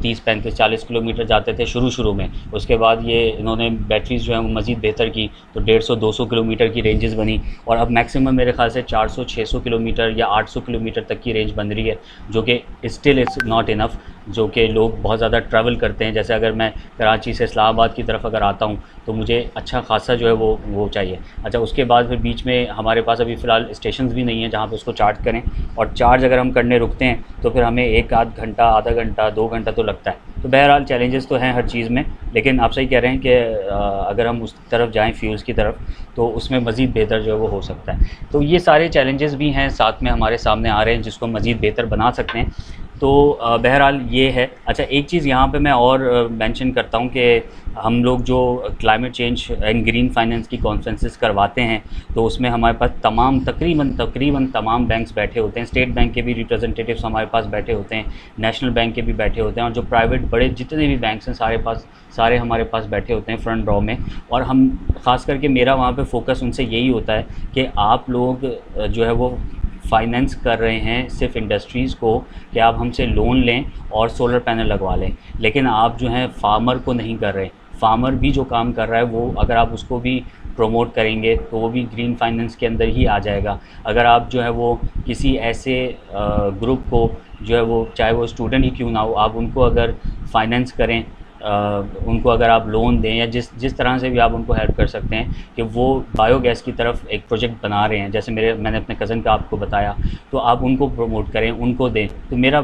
30, 35, 40 किलोमीटर जाते थे शुरू में। उसके बाद ये इन्होंने बैटरीज जो है वो मज़ीद बेहतर की, तो 150-200 किलोमीटर की रेंजेस बनी, और अब मैक्सिमम मेरे ख्याल से 400-600 किलोमीटर या 800 किलोमीटर तक की रेंज बन रही है, जो कि स्टिल इट्स नॉट इनफ, जो कि लोग बहुत ज़्यादा ट्रैवल करते हैं। जैसे अगर मैं कराची से इस्लामाबाद की तरफ अगर आता हूँ तो मुझे अच्छा खासा जो है वो चाहिए। अच्छा, उसके बाद फिर बीच में हमारे पास अभी फ़िलहाल स्टेशंस भी नहीं है जहाँ पे उसको चार्ज करें, और चार्ज अगर हम करने रुकते हैं तो फिर हमें 1-आध घंटा, आधा घंटा, 2 घंटा तो लगता है। तो बहरहाल चैलेंजेस तो हैं हर चीज़ में, लेकिन आप सही कह रहे हैं कि अगर हम उस तरफ जाएँ फ्यूल्स की तरफ तो उसमें मज़ीद बेहतर जो है वो हो सकता है। तो ये सारे चैलेंजेस भी हैं साथ में हमारे सामने आ रहे हैं जिसको मज़ीद बेहतर बना सकते हैं। तो बहरहाल ये है। अच्छा, एक चीज़ यहाँ पे मैं और मेंशन करता हूँ कि हम लोग जो climate change and green finance की कॉन्फ्रेंसेस करवाते हैं तो उसमें हमारे पास तकरीबन तमाम बैंक्स बैठे होते हैं। स्टेट बैंक के भी रिप्रेजेंटेटिव्स हमारे पास बैठे होते हैं, नेशनल बैंक के भी बैठे होते हैं, और जो प्राइवेट बड़े जितने भी बैंक्स हैं सारे हमारे पास बैठे होते हैं फ्रंट रो में। और हम ख़ास करके मेरा वहाँ पे फोकस उनसे यही होता है कि आप लोग जो है वो फाइनेंस कर रहे हैं सिर्फ इंडस्ट्रीज़ को कि आप हमसे लोन लें और सोलर पैनल लगवा लें, लेकिन आप जो हैं फार्मर को नहीं कर रहे। फार्मर भी जो काम कर रहा है वो अगर आप उसको भी प्रमोट करेंगे तो वो भी ग्रीन फाइनेंस के अंदर ही आ जाएगा। अगर आप जो है वो किसी ऐसे ग्रुप को जो है वो, चाहे वो स्टूडेंट ही क्यों ना हो, आप उनको अगर फाइनेंस करें, उनको अगर आप लोन दें या जिस तरह से भी आप उनको हेल्प कर सकते हैं कि वो बायोगैस की तरफ एक प्रोजेक्ट बना रहे हैं, जैसे मैंने अपने कज़न का आपको बताया, तो आप उनको प्रमोट करें, उनको दें। तो मेरा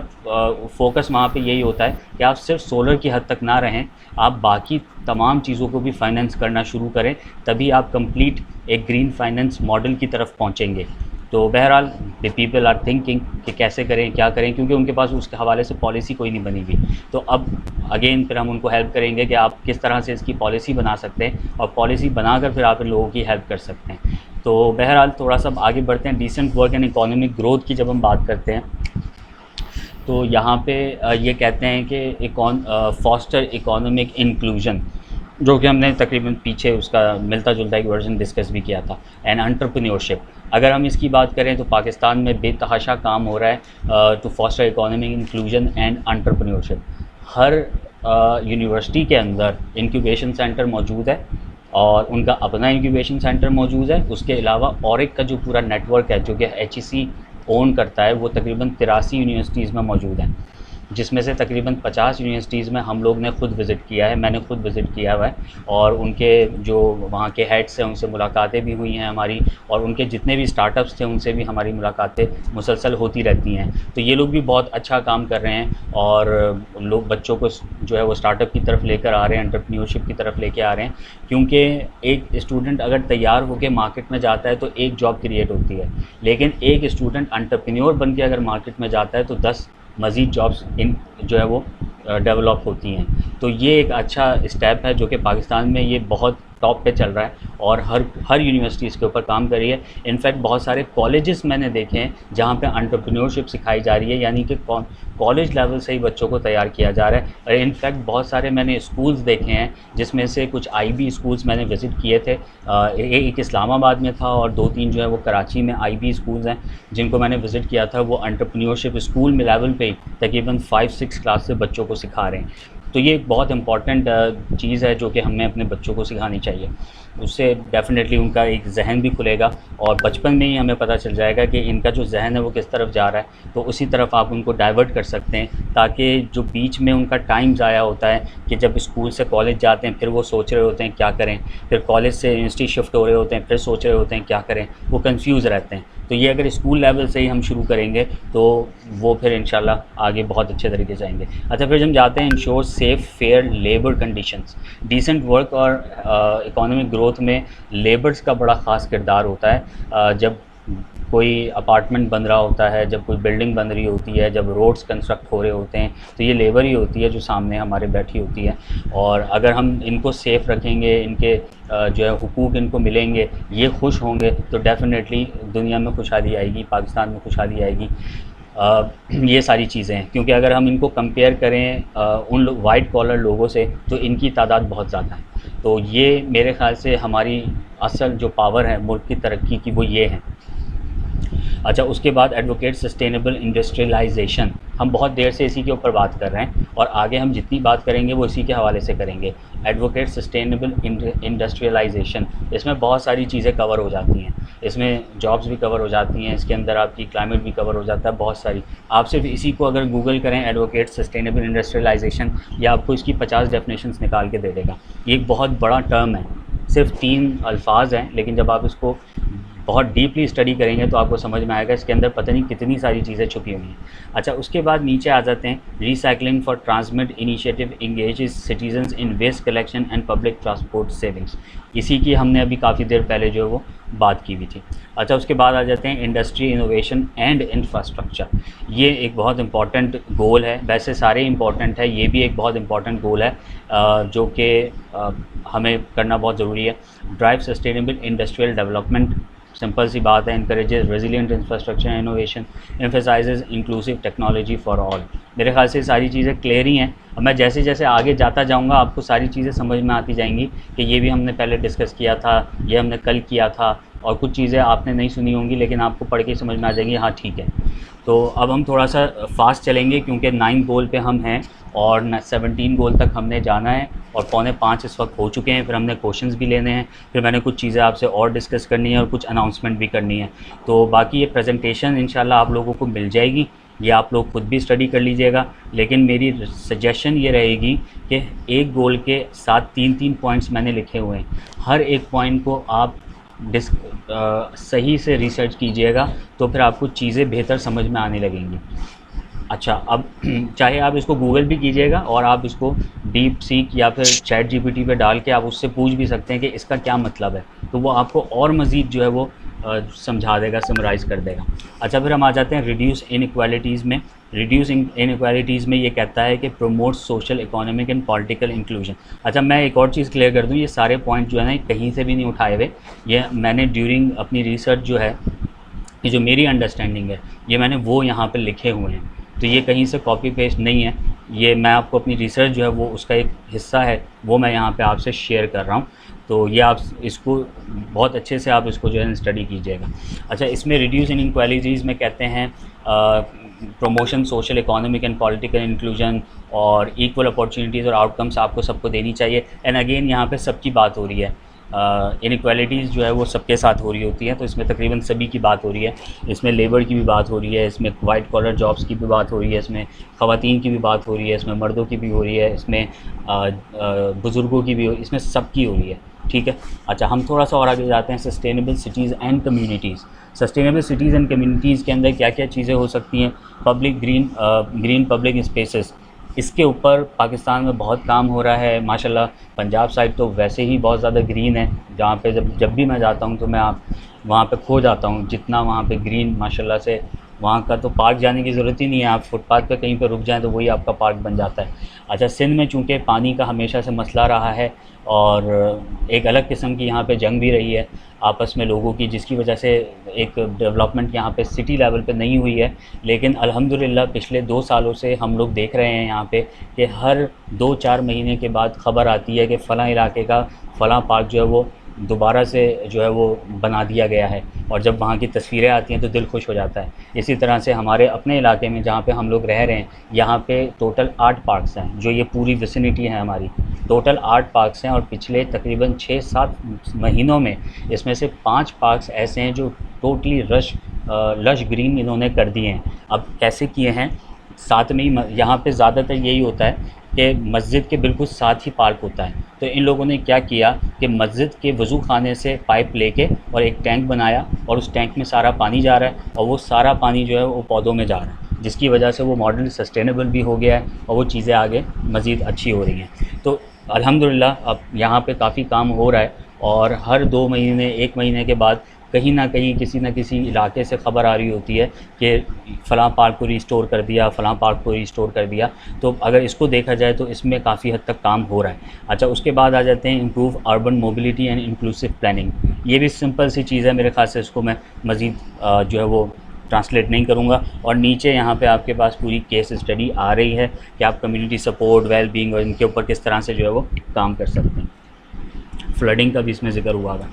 फोकस वहाँ पे यही होता है कि आप सिर्फ सोलर की हद तक ना रहें, आप बाकी तमाम चीज़ों को भी फाइनेंस करना शुरू करें, तभी आप कंप्लीट एक ग्रीन फाइनेंस मॉडल की तरफ पहुँचेंगे। तो बहरहाल द पीपल आर थिंकिंग कि कैसे करें, क्या करें, क्योंकि उनके पास उसके हवाले से पॉलिसी कोई नहीं बनी हुई। तो अब अगेन फिर हम उनको हेल्प करेंगे कि आप किस तरह से इसकी पॉलिसी बना सकते हैं, और पॉलिसी बनाकर फिर आप इन लोगों की हेल्प कर सकते हैं। तो बहरहाल थोड़ा सा आगे बढ़ते हैं। Decent work and economic growth की जब हम बात करते हैं तो यहाँ पे ये कहते हैं कि फॉस्टर इकोनॉमिक इंक्लूजन, जो कि हमने तकरीबन पीछे उसका मिलता जुलता एक वर्जन डिस्कस भी किया था, एंड एंटरप्रेन्योरशिप। अगर हम इसकी बात करें तो पाकिस्तान में बेतहाशा काम हो रहा है to foster economic inclusion and entrepreneurship. हर यूनिवर्सिटी के अंदर इंक्यूबेशन सेंटर मौजूद है और उनका अपना इंक्यूबेशन सेंटर मौजूद है। उसके अलावा ऑरिक का जो पूरा नेटवर्क है, जो कि HEC ओन करता है, वो तकरीबन 83 यूनिवर्सिटीज़ में मौजूद है, जिसमें से तकरीबन 50 यूनिवर्सिटीज़ में हम लोग ने खुद विज़िट किया है, मैंने खुद विज़िट किया हुआ है, और उनके जो वहाँ के हेड्स हैं उनसे मुलाकातें भी हुई हैं हमारी, और उनके जितने भी स्टार्टअप्स थे उनसे भी हमारी मुलाकातें मुसलसल होती रहती हैं। तो ये लोग भी बहुत अच्छा काम कर रहे हैं और लोग बच्चों को जो है वो स्टार्टअप की तरफ लेकर आ रहे हैं, एंटरप्रेन्योरशिप की तरफ लेके आ रहे हैं, क्योंकि एक स्टूडेंट अगर तैयार होकर मार्केट में जाता है तो एक जॉब क्रिएट होती है, लेकिन एक स्टूडेंट एंटरप्रेन्योर बन के अगर मार्केट में जाता है तो 10 मज़ीद जॉब्स जो है वो डेवलप होती हैं। तो ये एक अच्छा स्टेप है जो कि पाकिस्तान में ये बहुत टॉप पे चल रहा है और हर यूनिवर्सिटी इसके ऊपर काम कर रही है। इनफैक्ट बहुत सारे कॉलेजेस मैंने देखे हैं जहाँ पे एंटरप्रेन्योरशिप सिखाई जा रही है, यानी कि कॉलेज लेवल से ही बच्चों को तैयार किया जा रहा है। और इनफैक्ट बहुत सारे मैंने स्कूल्स देखे हैं, जिसमें से कुछ IB स्कूल्स मैंने विज़िट किए थे। एक इस्लामाबाद में था और 2-3 जो है वो कराची में IB स्कूल्स हैं जिनको मैंने विज़िट किया था। वो एंटरप्रेन्योरशिप स्कूल में लेवल पे तकरीबन 5-6 क्लास से बच्चों को सिखा रहे हैं। तो ये एक बहुत इम्पॉर्टेंट चीज़ है जो कि हमें अपने बच्चों को सिखानी चाहिए। उससे डेफ़िनेटली उनका एक जहन भी खुलेगा और बचपन में ही हमें पता चल जाएगा कि इनका जो जहन है वो किस तरफ जा रहा है, तो उसी तरफ आप उनको डाइवर्ट कर सकते हैं, ताकि जो बीच में उनका टाइम ज़ाया होता है कि जब स्कूल से कॉलेज जाते हैं फिर वो सोच रहे होते हैं क्या करें, फिर कॉलेज से यूनिवर्सिटी शिफ्ट हो रहे होते हैं फिर सोच रहे होते हैं क्या करें, वो कंफ्यूज रहते हैं। तो ये अगर स्कूल लेवल से ही हम शुरू करेंगे तो वो फिर इंशाल्लाह आगे बहुत अच्छे तरीके से जाएंगे। अच्छा, फिर हम जाते हैं ensure safe fair labour conditions. Decent work और इकोनॉमिक ग्रोथ में लेबर्स का बड़ा ख़ास किरदार होता है। जब कोई अपार्टमेंट बन रहा होता है, जब कोई बिल्डिंग बन रही होती है, जब रोड्स कंस्ट्रक्ट हो रहे होते हैं, तो ये लेबर ही होती है जो सामने हमारे बैठी होती है। और अगर हम इनको सेफ़ रखेंगे, इनके जो है हुकूक इनको मिलेंगे, ये खुश होंगे, तो डेफ़िनेटली दुनिया में खुशहाली आएगी, पाकिस्तान में खुशहाली आएगी। ये सारी चीज़ें हैं, क्योंकि अगर हम इनको कंपेयर करें उन वाइट कॉलर लोगों से तो इनकी तादाद बहुत ज़्यादा है। तो ये मेरे ख़्याल से हमारी असल जो पावर है मुल्क की तरक्की की वो ये है। अच्छा, उसके बाद एडवोकेट सस्टेनेबल इंडस्ट्रियलाइजेशन। हम बहुत देर से इसी के ऊपर बात कर रहे हैं और आगे हम जितनी बात करेंगे वो इसी के हवाले से करेंगे। एडवोकेट सस्टेनेबल इंडस्ट्रियलाइजेशन, इसमें बहुत सारी चीज़ें कवर हो जाती हैं, इसमें जॉब्स भी कवर हो जाती हैं, इसके अंदर आपकी क्लाइमेट भी कवर हो जाता है, बहुत सारी। आप सिर्फ इसी को अगर गूगल करें एडवोकेट सस्टेनेबल इंडस्ट्रियलाइजेशन, या आपको इसकी 50 डेफिनेशंस निकाल के दे देगा। ये एक बहुत बड़ा टर्म है, सिर्फ 3 अल्फाज हैं, लेकिन जब आप इसको बहुत डीपली स्टडी करेंगे तो आपको समझ में आएगा इसके अंदर पता नहीं कितनी सारी चीज़ें छुपी हुई हैं। अच्छा, उसके बाद नीचे आ जाते हैं recycling for transmit initiative engages citizens in waste collection and public transport savings. इसी की हमने अभी काफ़ी देर पहले जो है वो बात की हुई थी। अच्छा, उसके बाद आ जाते हैं इंडस्ट्री इनोवेशन एंड इंफ्रास्ट्रक्चर। ये एक बहुत इंपॉर्टेंट गोल है, वैसे सारे इंपॉर्टेंट है, ये भी एक बहुत इंपॉर्टेंट गोल है जो कि हमें करना बहुत ज़रूरी है। Drive sustainable industrial development, simple सी बात है, encourages resilient infrastructure innovation, emphasises inclusive technology for all. मेरे ख्याल से सारी चीज़ें क्लियर ही हैं। अब मैं जैसे जैसे आगे जाता जाऊंगा आपको सारी चीज़ें समझ में आती जाएंगी कि ये भी हमने पहले डिस्कस किया था, ये हमने कल किया था, और कुछ चीज़ें आपने नहीं सुनी होंगी लेकिन आपको पढ़ के समझ में आ जाएंगी, हाँ ठीक है। तो अब हम थोड़ा सा फास्ट चलेंगे क्योंकि 9 गोल पे हम हैं और 17 गोल तक हमने जाना है और 4:45 इस वक्त हो चुके हैं। फिर हमने क्वेश्चंस भी लेने हैं, फिर मैंने कुछ चीज़ें आपसे और डिस्कस करनी है और कुछ अनाउंसमेंट भी करनी है। तो बाकी ये प्रेजेंटेशन इंशाल्लाह आप लोगों को मिल जाएगी, ये आप लोग खुद भी स्टडी कर लीजिएगा। लेकिन मेरी सजेशन ये रहेगी कि एक गोल के साथ 3-3 पॉइंट्स मैंने लिखे हुए हैं, हर एक पॉइंट को आप सही से रिसर्च कीजिएगा तो फिर आपको चीज़ें बेहतर समझ में आने लगेंगी। अच्छा, अब चाहे आप इसको गूगल भी कीजिएगा और आप इसको डीप सीक या फिर चैट GPT पे डाल के आप उससे पूछ भी सकते हैं कि इसका क्या मतलब है, तो वो आपको और मज़ीद जो है वो समझा देगा, समराइज़ कर देगा। अच्छा, फिर हम आ जाते हैं रिड्यूस इनइक्वालिटीज़ में। रिड्यूस इनइक्वालिटीज़ में ये कहता है कि promote social economic and political inclusion. अच्छा, मैं एक और चीज़ क्लियर कर दूँ, ये सारे पॉइंट जो है ना कहीं से भी नहीं उठाए हुए, ये मैंने ड्यूरिंग अपनी रिसर्च जो है, ये जो मेरी अंडरस्टैंडिंग है, ये मैंने वो यहाँ पर लिखे हुए हैं। तो ये कहीं से कॉपी पेस्ट नहीं है, ये मैं आपको अपनी रिसर्च जो है वो उसका एक हिस्सा है, वो मैं यहाँ पे आपसे शेयर कर रहा हूँ। तो ये आप इसको बहुत अच्छे से आप इसको जो है स्टडी कीजिएगा। अच्छा, इसमें रिड्यूस इनइक्वालिटीज़ में कहते हैं promotion social economic and political inclusion और इक्वल अपॉर्चुनिटीज़ और आउटकम्स आपको सबको देनी चाहिए। एंड अगेन यहाँ पे सबकी बात हो रही है, इनइक्वालिटीज़ जो है वो सबके साथ हो रही होती हैं, तो इसमें तकरीबन सभी की बात हो रही है। इसमें लेबर की भी बात हो रही है, इसमें वाइट कॉलर जॉब्स की भी बात हो रही है, इसमें ख़वातीन की भी बात हो रही है, इसमें मर्दों की भी हो रही है, इसमें बुज़ुर्गों की भी इसमें सबकी हो रही है, ठीक है। अच्छा, हम थोड़ा सा और आगे जाते हैं, sustainable cities and communities. Sustainable cities and communities के अंदर क्या क्या चीज़ें हो सकती हैं? पब्लिक ग्रीन पब्लिक स्पेसेस, इसके ऊपर पाकिस्तान में बहुत काम हो रहा है माशाल्लाह। पंजाब साइड तो वैसे ही बहुत ज़्यादा ग्रीन है, जहाँ पे जब भी मैं जाता हूँ तो मैं वहाँ पे खो जाता हूँ, जितना वहाँ पे ग्रीन माशाल्लाह से। वहाँ का तो पार्क जाने की ज़रूरत ही नहीं है, आप फुटपाथ पे कहीं पे रुक जाएं तो वही आपका पार्क बन जाता है। अच्छा, सिंध में चूँकि पानी का हमेशा से मसला रहा है और एक अलग किस्म की यहाँ पे जंग भी रही है आपस में लोगों की, जिसकी वजह से एक डेवलपमेंट यहाँ पे सिटी लेवल पे नहीं हुई है। लेकिन अल्हम्दुलिल्लाह पिछले 2 सालों से हम लोग देख रहे हैं यहाँ पे कि हर 2-4 महीने के बाद ख़बर आती है कि फ़लाँ इलाके का फ़लाँ पार्क जो है वो दोबारा से जो है वो बना दिया गया है, और जब वहाँ की तस्वीरें आती हैं तो दिल खुश हो जाता है। इसी तरह से हमारे अपने इलाके में जहाँ पे हम लोग रह रहे हैं, यहाँ पे टोटल 8 पार्क्स हैं, जो ये पूरी विसिनिटी है हमारी, टोटल 8 पार्क्स हैं। और पिछले तकरीबन 6-7 महीनों में इसमें से 5 पार्क्स ऐसे हैं जो टोटली लश ग्रीन इन्होंने कर दिए हैं। अब कैसे किए हैं? साथ में ही यहाँ पे ज़्यादातर यही होता है कि मस्जिद के बिल्कुल साथ ही पार्क होता है, तो इन लोगों ने क्या किया कि मस्जिद के वज़ू खाने से पाइप लेके और एक टैंक बनाया, और उस टैंक में सारा पानी जा रहा है, और वो सारा पानी जो है वो पौधों में जा रहा है, जिसकी वजह से वो मॉडल सस्टेनेबल भी हो गया है और वो चीज़ें आगे मज़ीद अच्छी हो रही हैं। तो अल्हम्दुलिल्लाह अब यहाँ पे काफ़ी काम हो रहा है, और हर 2 महीने 1 महीने के बाद कहीं ना कहीं किसी न किसी इलाके से ख़बर आ रही होती है कि फ़लाँ पार्क को रिस्टोर कर दिया, फ़लाँ पार्क को रिस्टोर कर दिया। तो अगर इसको देखा जाए तो इसमें काफ़ी हद तक काम हो रहा है। अच्छा, उसके बाद आ जाते हैं improve urban mobility and inclusive planning. ये भी सिंपल सी चीज़ है, मेरे ख़्याल से इसको मैं मज़ीद जो है वो ट्रांसलेट नहीं करूँगा। और नीचे यहाँ पे आपके पास पूरी केस स्टडी आ रही है कि आप कम्युनिटी सपोर्ट, वेल बीइंग और इनके ऊपर किस तरह से जो है वो काम कर सकते हैं। फ्लडिंग का भी इसमें ज़िक्र हुआ है,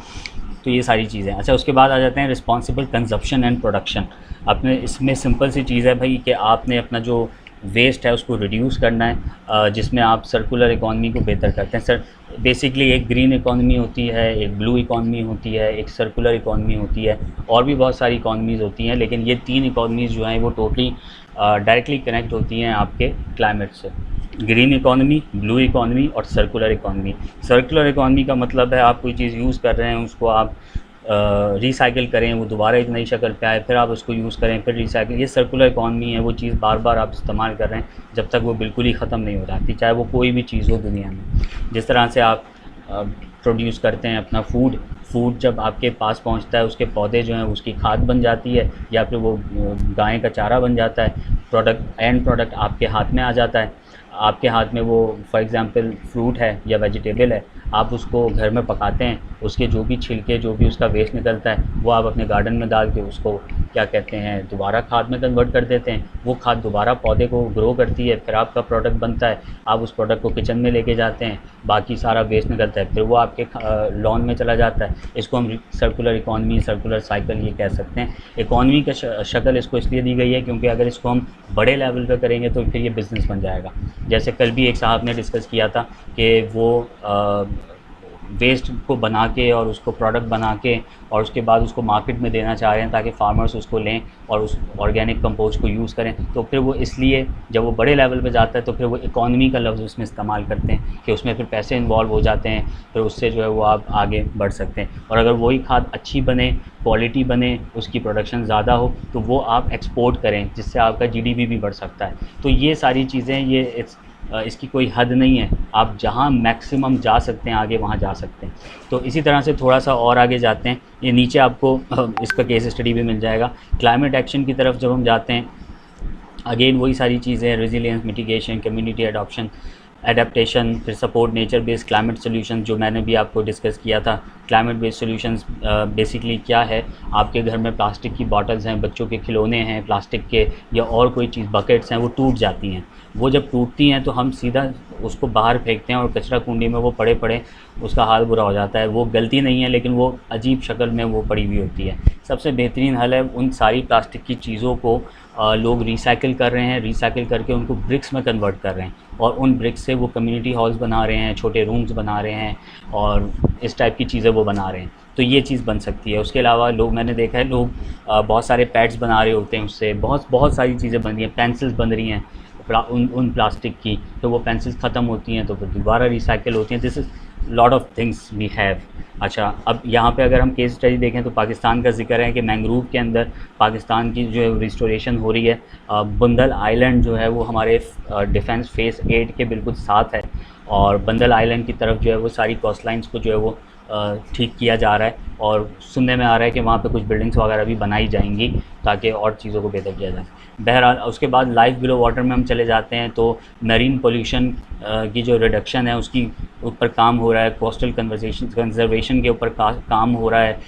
तो ये सारी चीज़ें। अच्छा, उसके बाद आ जाते हैं रिस्पॉन्सिबल कंजप्शन एंड प्रोडक्शन। अपने इसमें सिंपल सी चीज़ है भाई कि आपने अपना जो वेस्ट है उसको रिड्यूस करना है, जिसमें आप सर्कुलर इकॉनमी को बेहतर करते हैं। सर बेसिकली एक ग्रीन इकॉनमी होती है, एक ब्लू इकॉनमी होती है, एक सर्कुलर इकॉनमी होती है, और भी बहुत सारी इकॉनमीज़ होती हैं, लेकिन ये 3 इकॉनमीज़ जो हैं वो टोटली डायरेक्टली कनेक्ट होती हैं आपके क्लाइमेट से। ग्रीन इकॉनमी, ब्लू इकॉनमी और सर्कुलर इकॉनमी। सर्कुलर इकॉनमी का मतलब है आप कोई चीज़ यूज़ कर रहे हैं, उसको आप रिसाइकिल करें, वो दोबारा एक नई शक्ल पे आए, फिर आप उसको यूज़ करें, फिर रिसाइकिल। ये सर्कुलर इकॉनमी है, वो चीज़ बार बार आप इस्तेमाल कर रहे हैं जब तक वो बिल्कुल ही ख़त्म नहीं हो जाती, चाहे वो कोई भी चीज़ हो दुनिया में। जिस तरह से आप प्रोड्यूस करते हैं अपना फूड जब आपके पास पहुंचता है, उसके पौधे जो हैं उसकी खाद बन जाती है, या फिर वो गाय का चारा बन जाता है, एंड प्रोडक्ट आपके हाथ में आ जाता है। आपके हाथ में वो फॉर एग्ज़ाम्पल फ्रूट है या वेजिटेबल है, आप उसको घर में पकाते हैं, उसके जो भी छिलके, जो भी उसका वेस्ट निकलता है, वो आप अपने गार्डन में डाल के उसको क्या कहते हैं दोबारा खाद में कन्वर्ट कर देते हैं। वो खाद दोबारा पौधे को ग्रो करती है, फिर आपका प्रोडक्ट बनता है, आप उस प्रोडक्ट को किचन में लेके जाते हैं, बाकी सारा वेस्ट निकलता है, फिर वो आपके लॉन में चला जाता है। इसको हम सर्कुलर इकॉनमी, सर्कुलर साइकिल ये कह सकते हैं। इकॉनमी का शक्ल इसको इसलिए दी गई है क्योंकि अगर इसको हम बड़े लेवल पर करेंगे तो फिर ये बिज़नेस बन जाएगा। जैसे कल भी एक साहब ने डिस्कस किया था कि वो वेस्ट को बना के और उसको प्रोडक्ट बना के और उसके बाद उसको मार्केट में देना चाह रहे हैं ताकि फार्मर्स उसको लें और उस ऑर्गेनिक कंपोस्ट को यूज़ करें। तो फिर वो इसलिए जब वो बड़े लेवल पे जाता है तो फिर वो इकॉनमी का लफ्ज़ उसमें इस्तेमाल करते हैं कि उसमें फिर पैसे इन्वॉल्व हो जाते हैं, फिर उससे जो है वो आप आगे बढ़ सकते हैं। और अगर वही खाद अच्छी बने, क्वालिटी बने, उसकी प्रोडक्शन ज़्यादा हो तो वो आप एक्सपोर्ट करें, जिससे आपका GDP भी बढ़ सकता है। तो ये सारी चीज़ें, ये इसकी कोई हद नहीं है, आप जहाँ मैक्सिमम जा सकते हैं आगे वहाँ जा सकते हैं। तो इसी तरह से थोड़ा सा और आगे जाते हैं, ये नीचे आपको इसका केस स्टडी भी मिल जाएगा। क्लाइमेट एक्शन की तरफ जब हम जाते हैं, अगेन वही सारी चीज़ें, resilience, mitigation, community adoption. Adaptation, फिर support nature based climate solution जो मैंने भी आपको डिस्कस किया था। क्लाइमेट बेस्ड सॉल्यूशंस बेसिकली क्या है, आपके घर में प्लास्टिक की बॉटल्स हैं, बच्चों के खिलौने हैं प्लास्टिक के, या और कोई चीज़ बकेट्स हैं, वो टूट जाती हैं। वो जब टूटती हैं तो हम सीधा उसको बाहर फेंकते हैं और कचरा कुंडी में वो पड़े पड़े उसका हाल बुरा हो जाता है। वो गलती नहीं है लेकिन वो अजीब शक्ल में वो पड़ी हुई होती है। सबसे बेहतरीन हल है उन सारी प्लास्टिक की चीज़ों को लोग रिसाइकिल कर रहे हैं, रिसाइकिल करके उनको ब्रिक्स में कन्वर्ट कर रहे हैं और उन ब्रिक्स से वो कम्युनिटी हॉल्स बना रहे हैं, छोटे रूम्स बना रहे हैं और इस टाइप की चीज़ें वो बना रहे हैं। तो ये चीज़ बन सकती है। उसके अलावा लोग, मैंने देखा है लोग बहुत सारे पैड्स बना रहे होते हैं उससे, बहुत सारी चीज़ें बन रही हैं, पेंसिल्स बन रही हैं उन प्लास्टिक की, तो वो पेंसिल्स ख़त्म होती हैं तो फिर दोबारा रिसाइकिल होती हैं। This is lot of things we have. अच्छा, अब यहाँ पे अगर हम केस स्टडी देखें तो पाकिस्तान का जिक्र है कि मैंग्रोव के अंदर पाकिस्तान की जो रिस्टोरेशन हो रही है। बंदल आइलैंड जो है वो हमारे डिफेंस फेस 8 के बिल्कुल साथ है और बंदल आइलैंड की तरफ जो है वो सारी कोस्ट लाइन्स को जो है वो ठीक किया जा रहा है और सुनने में आ रहा है कि वहाँ पे कुछ बिल्डिंग्स वगैरह भी बनाई जाएंगी ताकि और चीज़ों को बेहतर किया जाए। बहरहाल उसके बाद लाइफ बिलो वाटर में हम चले जाते हैं तो मैरीन पोल्यूशन की जो रिडक्शन है उसकी ऊपर काम हो रहा है, कोस्टल कंजर्वेशन के ऊपर काम हो रहा है,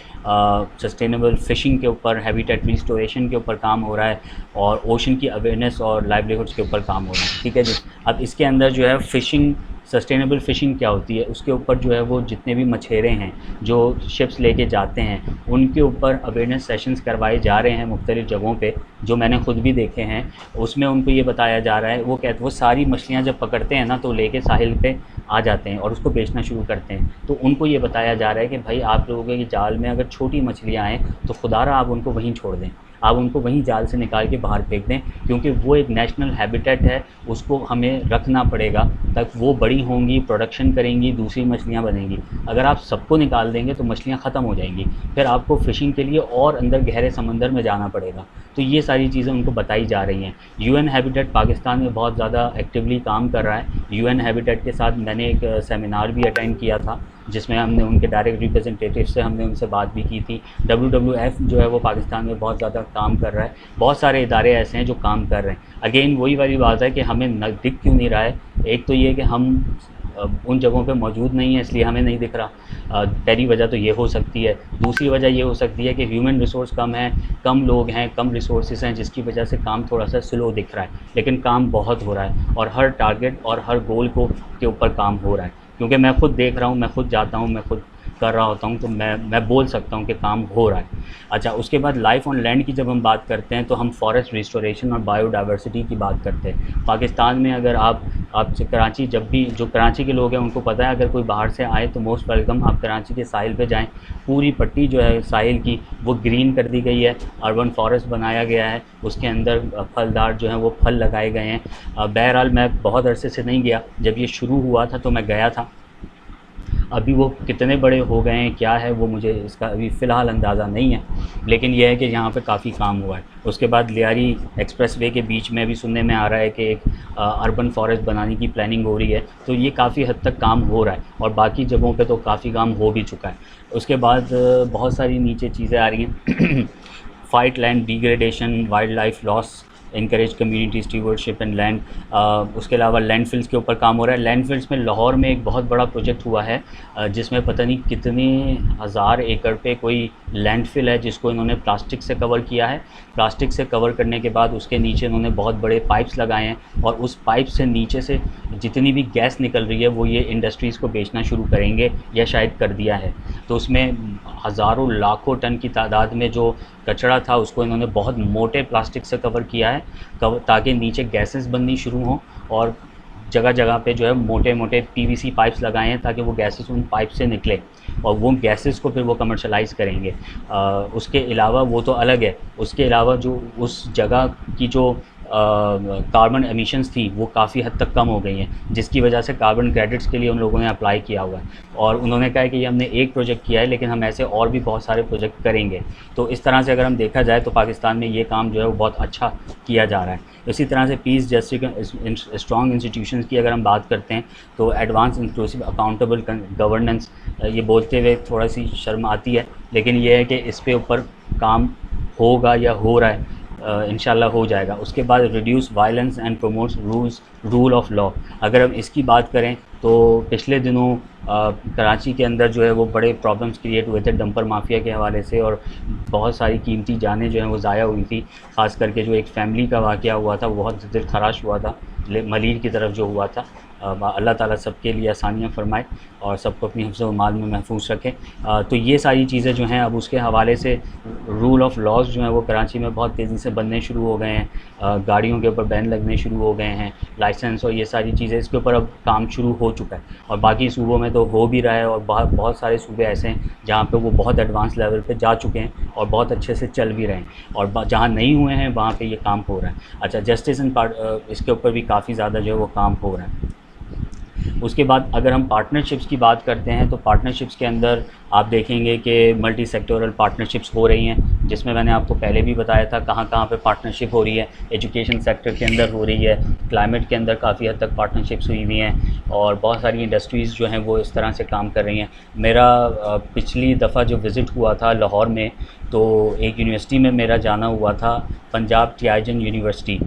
सस्टेनेबल फ़िशिंग के ऊपर, हैबिटेट रिस्टोरेशन के ऊपर काम हो रहा है और ओशन की अवेयरनेस और लाइवलीहुड्स के ऊपर काम हो रहा है। ठीक है जी। अब इसके अंदर जो है फ़िशिंग, सस्टेनेबल फ़िशिंग क्या होती है, उसके ऊपर जो है वो जितने भी मछेरे हैं जो शिप्स लेके जाते हैं उनके ऊपर अवेयरनेस सेशंस करवाए जा रहे हैं मुख्तलिफ़ जगहों पे, जो मैंने ख़ुद भी देखे हैं। उसमें उनको ये बताया जा रहा है, वो सारी मछलियाँ जब पकड़ते हैं ना तो लेके साहिल पे आ जाते हैं और उसको बेचना शुरू करते हैं। तो उनको ये बताया जा रहा है कि भाई आप लोगों के जाल में अगर छोटी मछलियाँ आएँ तो खुदारा आप उनको वहीं छोड़ दें, आप उनको वहीं जाल से निकाल के बाहर फेंक दें, क्योंकि वो एक नेशनल हैबिटेट है, उसको हमें रखना पड़ेगा तक वो बड़ी होंगी, प्रोडक्शन करेंगी, दूसरी मछलियाँ बनेंगी। अगर आप सबको निकाल देंगे तो मछलियाँ ख़त्म हो जाएंगी, फिर आपको फ़िशिंग के लिए और अंदर गहरे समंदर में जाना पड़ेगा। तो ये सारी चीज़ें उनको बताई जा रही हैं। यूएन हैबिटेट पाकिस्तान में बहुत ज़्यादा एक्टिवली काम कर रहा है। यूएन हैबिटेट के साथ मैंने एक सेमिनार भी अटेंड किया था जिसमें हमने उनके डायरेक्ट रिप्रेजेंटेटिव से हमने उनसे बात भी की थी। WWF जो है वो पाकिस्तान में बहुत ज़्यादा काम कर रहा है। बहुत सारे इदारे ऐसे हैं जो काम कर रहे हैं। अगेन वही वाली बात है कि हमें दिख क्यों नहीं रहा है। एक तो ये कि हम उन जगहों पे मौजूद नहीं है इसलिए हमें नहीं दिख रहा। पहली वजह तो ये हो सकती है। दूसरी वजह ये हो सकती है कि ह्यूमन रिसोर्स कम है, कम लोग हैं, कम रिसोर्सेज हैं, जिसकी वजह से काम थोड़ा सा स्लो दिख रहा है, लेकिन काम बहुत हो रहा है और हर टारगेट और हर गोल के ऊपर काम हो रहा है। क्योंकि मैं खुद देख रहा हूँ, मैं खुद जाता हूँ, मैं खुद कर रहा होता हूँ, तो मैं बोल सकता हूँ कि काम हो रहा है। अच्छा, उसके बाद लाइफ ऑन लैंड की जब हम बात करते हैं तो हम फॉरेस्ट रिस्टोरेशन और बायोडाइवर्सिटी की बात करते हैं। पाकिस्तान में अगर आप कराची, जब भी जो कराची के लोग हैं उनको पता है अगर कोई बाहर से आए तो मोस्ट वेलकम, आप कराची के साहिल पे जाएं। पूरी पट्टी जो है साहिल की वो ग्रीन कर दी गई है, अर्बन फॉरेस्ट बनाया गया है, उसके अंदर फलदार जो हैं वो फल लगाए गए हैं। बहरहाल मैं बहुत अरसे से नहीं गया, जब ये शुरू हुआ था तो मैं गया था। अभी वो कितने बड़े हो गए हैं क्या है वो मुझे इसका अभी फ़िलहाल अंदाज़ा नहीं है, लेकिन यह है कि यहाँ पे काफ़ी काम हुआ है। उसके बाद लियारी एक्सप्रेसवे के बीच में भी सुनने में आ रहा है कि एक अर्बन फॉरेस्ट बनाने की प्लानिंग हो रही है, तो ये काफ़ी हद तक काम हो रहा है और बाकी जगहों पे तो काफ़ी काम हो भी चुका है। उसके बाद बहुत सारी नीचे चीज़ें आ रही हैं fight land degradation, wild life loss, encourage community stewardship and land. उसके अलावा लैंडफिल्स के ऊपर काम हो रहा है। लैंडफिल्स में लाहौर में एक बहुत बड़ा प्रोजेक्ट हुआ है जिसमें पता नहीं कितने हज़ार एकड़ पे कोई लैंडफिल है जिसको इन्होंने प्लास्टिक से कवर किया है। प्लास्टिक से कवर करने के बाद उसके नीचे इन्होंने बहुत बड़े पाइप्स लगाए हैं और उस पाइप से नीचे से जितनी भी गैस निकल रही है वो ये इंडस्ट्रीज़ को बेचना शुरू करेंगे या शायद कर दिया है। तो उसमें हज़ारों लाखों टन की तादाद में जो कचरा था उसको इन्होंने बहुत मोटे प्लास्टिक से कवर किया है ताकि नीचे गैसेस बननी शुरू हों और जगह जगह पे जो है मोटे मोटे PVC पाइप्स लगाए हैं ताकि वो गैसेस उन पाइप से निकले और वो गैसेस को फिर वो कमर्शलाइज़ करेंगे। उसके अलावा वो तो अलग है, उसके अलावा जो उस जगह की जो कार्बन एमिशंस थी वो काफ़ी हद तक कम हो गई हैं, जिसकी वजह से कार्बन क्रेडिट्स के लिए उन लोगों ने अप्लाई किया हुआ है और उन्होंने कहा है कि ये हमने एक प्रोजेक्ट किया है लेकिन हम ऐसे और भी बहुत सारे प्रोजेक्ट करेंगे। तो इस तरह से अगर हम देखा जाए तो पाकिस्तान में ये काम जो है वो बहुत अच्छा किया जा रहा है। इसी तरह से पीस, जस्टिस, स्ट्रॉन्ग इंस्टीट्यूशंस की अगर हम बात करते हैं तो एडवांस इंक्लूसिव अकाउंटेबल गवर्नेंस, ये बोलते हुए थोड़ा सी शर्म आती है लेकिन ये है कि इस पे ऊपर काम होगा या हो रहा है। इंशाल्लाह हो जाएगा। उसके बाद reduce violence and promotes rule of law. अगर हम इसकी बात करें तो पिछले दिनों कराची के अंदर जो है वो बड़े प्रॉब्लम्स क्रिएट हुए थे डंपर माफिया के हवाले से, और बहुत सारी कीमती जानें जो हैं वो ज़ाया हुई थी। ख़ास करके जो एक फ़ैमिली का वाक़या हुआ था वो बहुत दिल खराश हुआ था, मलीर की तरफ जो हुआ था। अल्लाह ताला सबके लिए आसानियाँ फ़रमाए और सबको अपनी हिफ्ज़ व माल में महफूज रखें। तो ये सारी चीज़ें जो हैं अब उसके हवाले से रूल ऑफ लॉज़ जो हैं वो कराची में बहुत तेज़ी से बनने शुरू हो गए हैं। गाड़ियों के ऊपर बैन लगने शुरू हो गए हैं, लाइसेंस और ये सारी चीज़ें, इसके ऊपर अब काम शुरू हो चुका है। और बाकी सूबों में तो हो भी रहा है, और बहुत सारे सूबे ऐसे हैं जहाँ पे वो बहुत एडवांस लेवल पे जा चुके हैं और बहुत अच्छे से चल भी रहे हैं, और जहाँ नहीं हुए हैं वहाँ पे ये काम हो रहा है। अच्छा, जस्टिस एंड इसके ऊपर भी काफ़ी ज़्यादा जो है वो काम हो रहा है। उसके बाद अगर हम पार्टनरशिप्स की बात करते हैं तो पार्टनरशिप्स के अंदर आप देखेंगे कि मल्टी सेक्टोरल पार्टनरशिप्स हो रही हैं, जिसमें मैंने आपको पहले भी बताया था कहाँ कहाँ पे पार्टनरशिप हो रही है। एजुकेशन सेक्टर के अंदर हो रही है, क्लाइमेट के अंदर काफ़ी हद तक पार्टनरशिप्स हुई हुई हैं, और बहुत सारी इंडस्ट्रीज़ जो हैं वो इस तरह से काम कर रही हैं। मेरा पिछली दफ़ा जो विज़िट हुआ था लाहौर में, तो एक यूनिवर्सिटी में मेरा जाना हुआ था, पंजाब टियाजन यूनिवर्सिटी।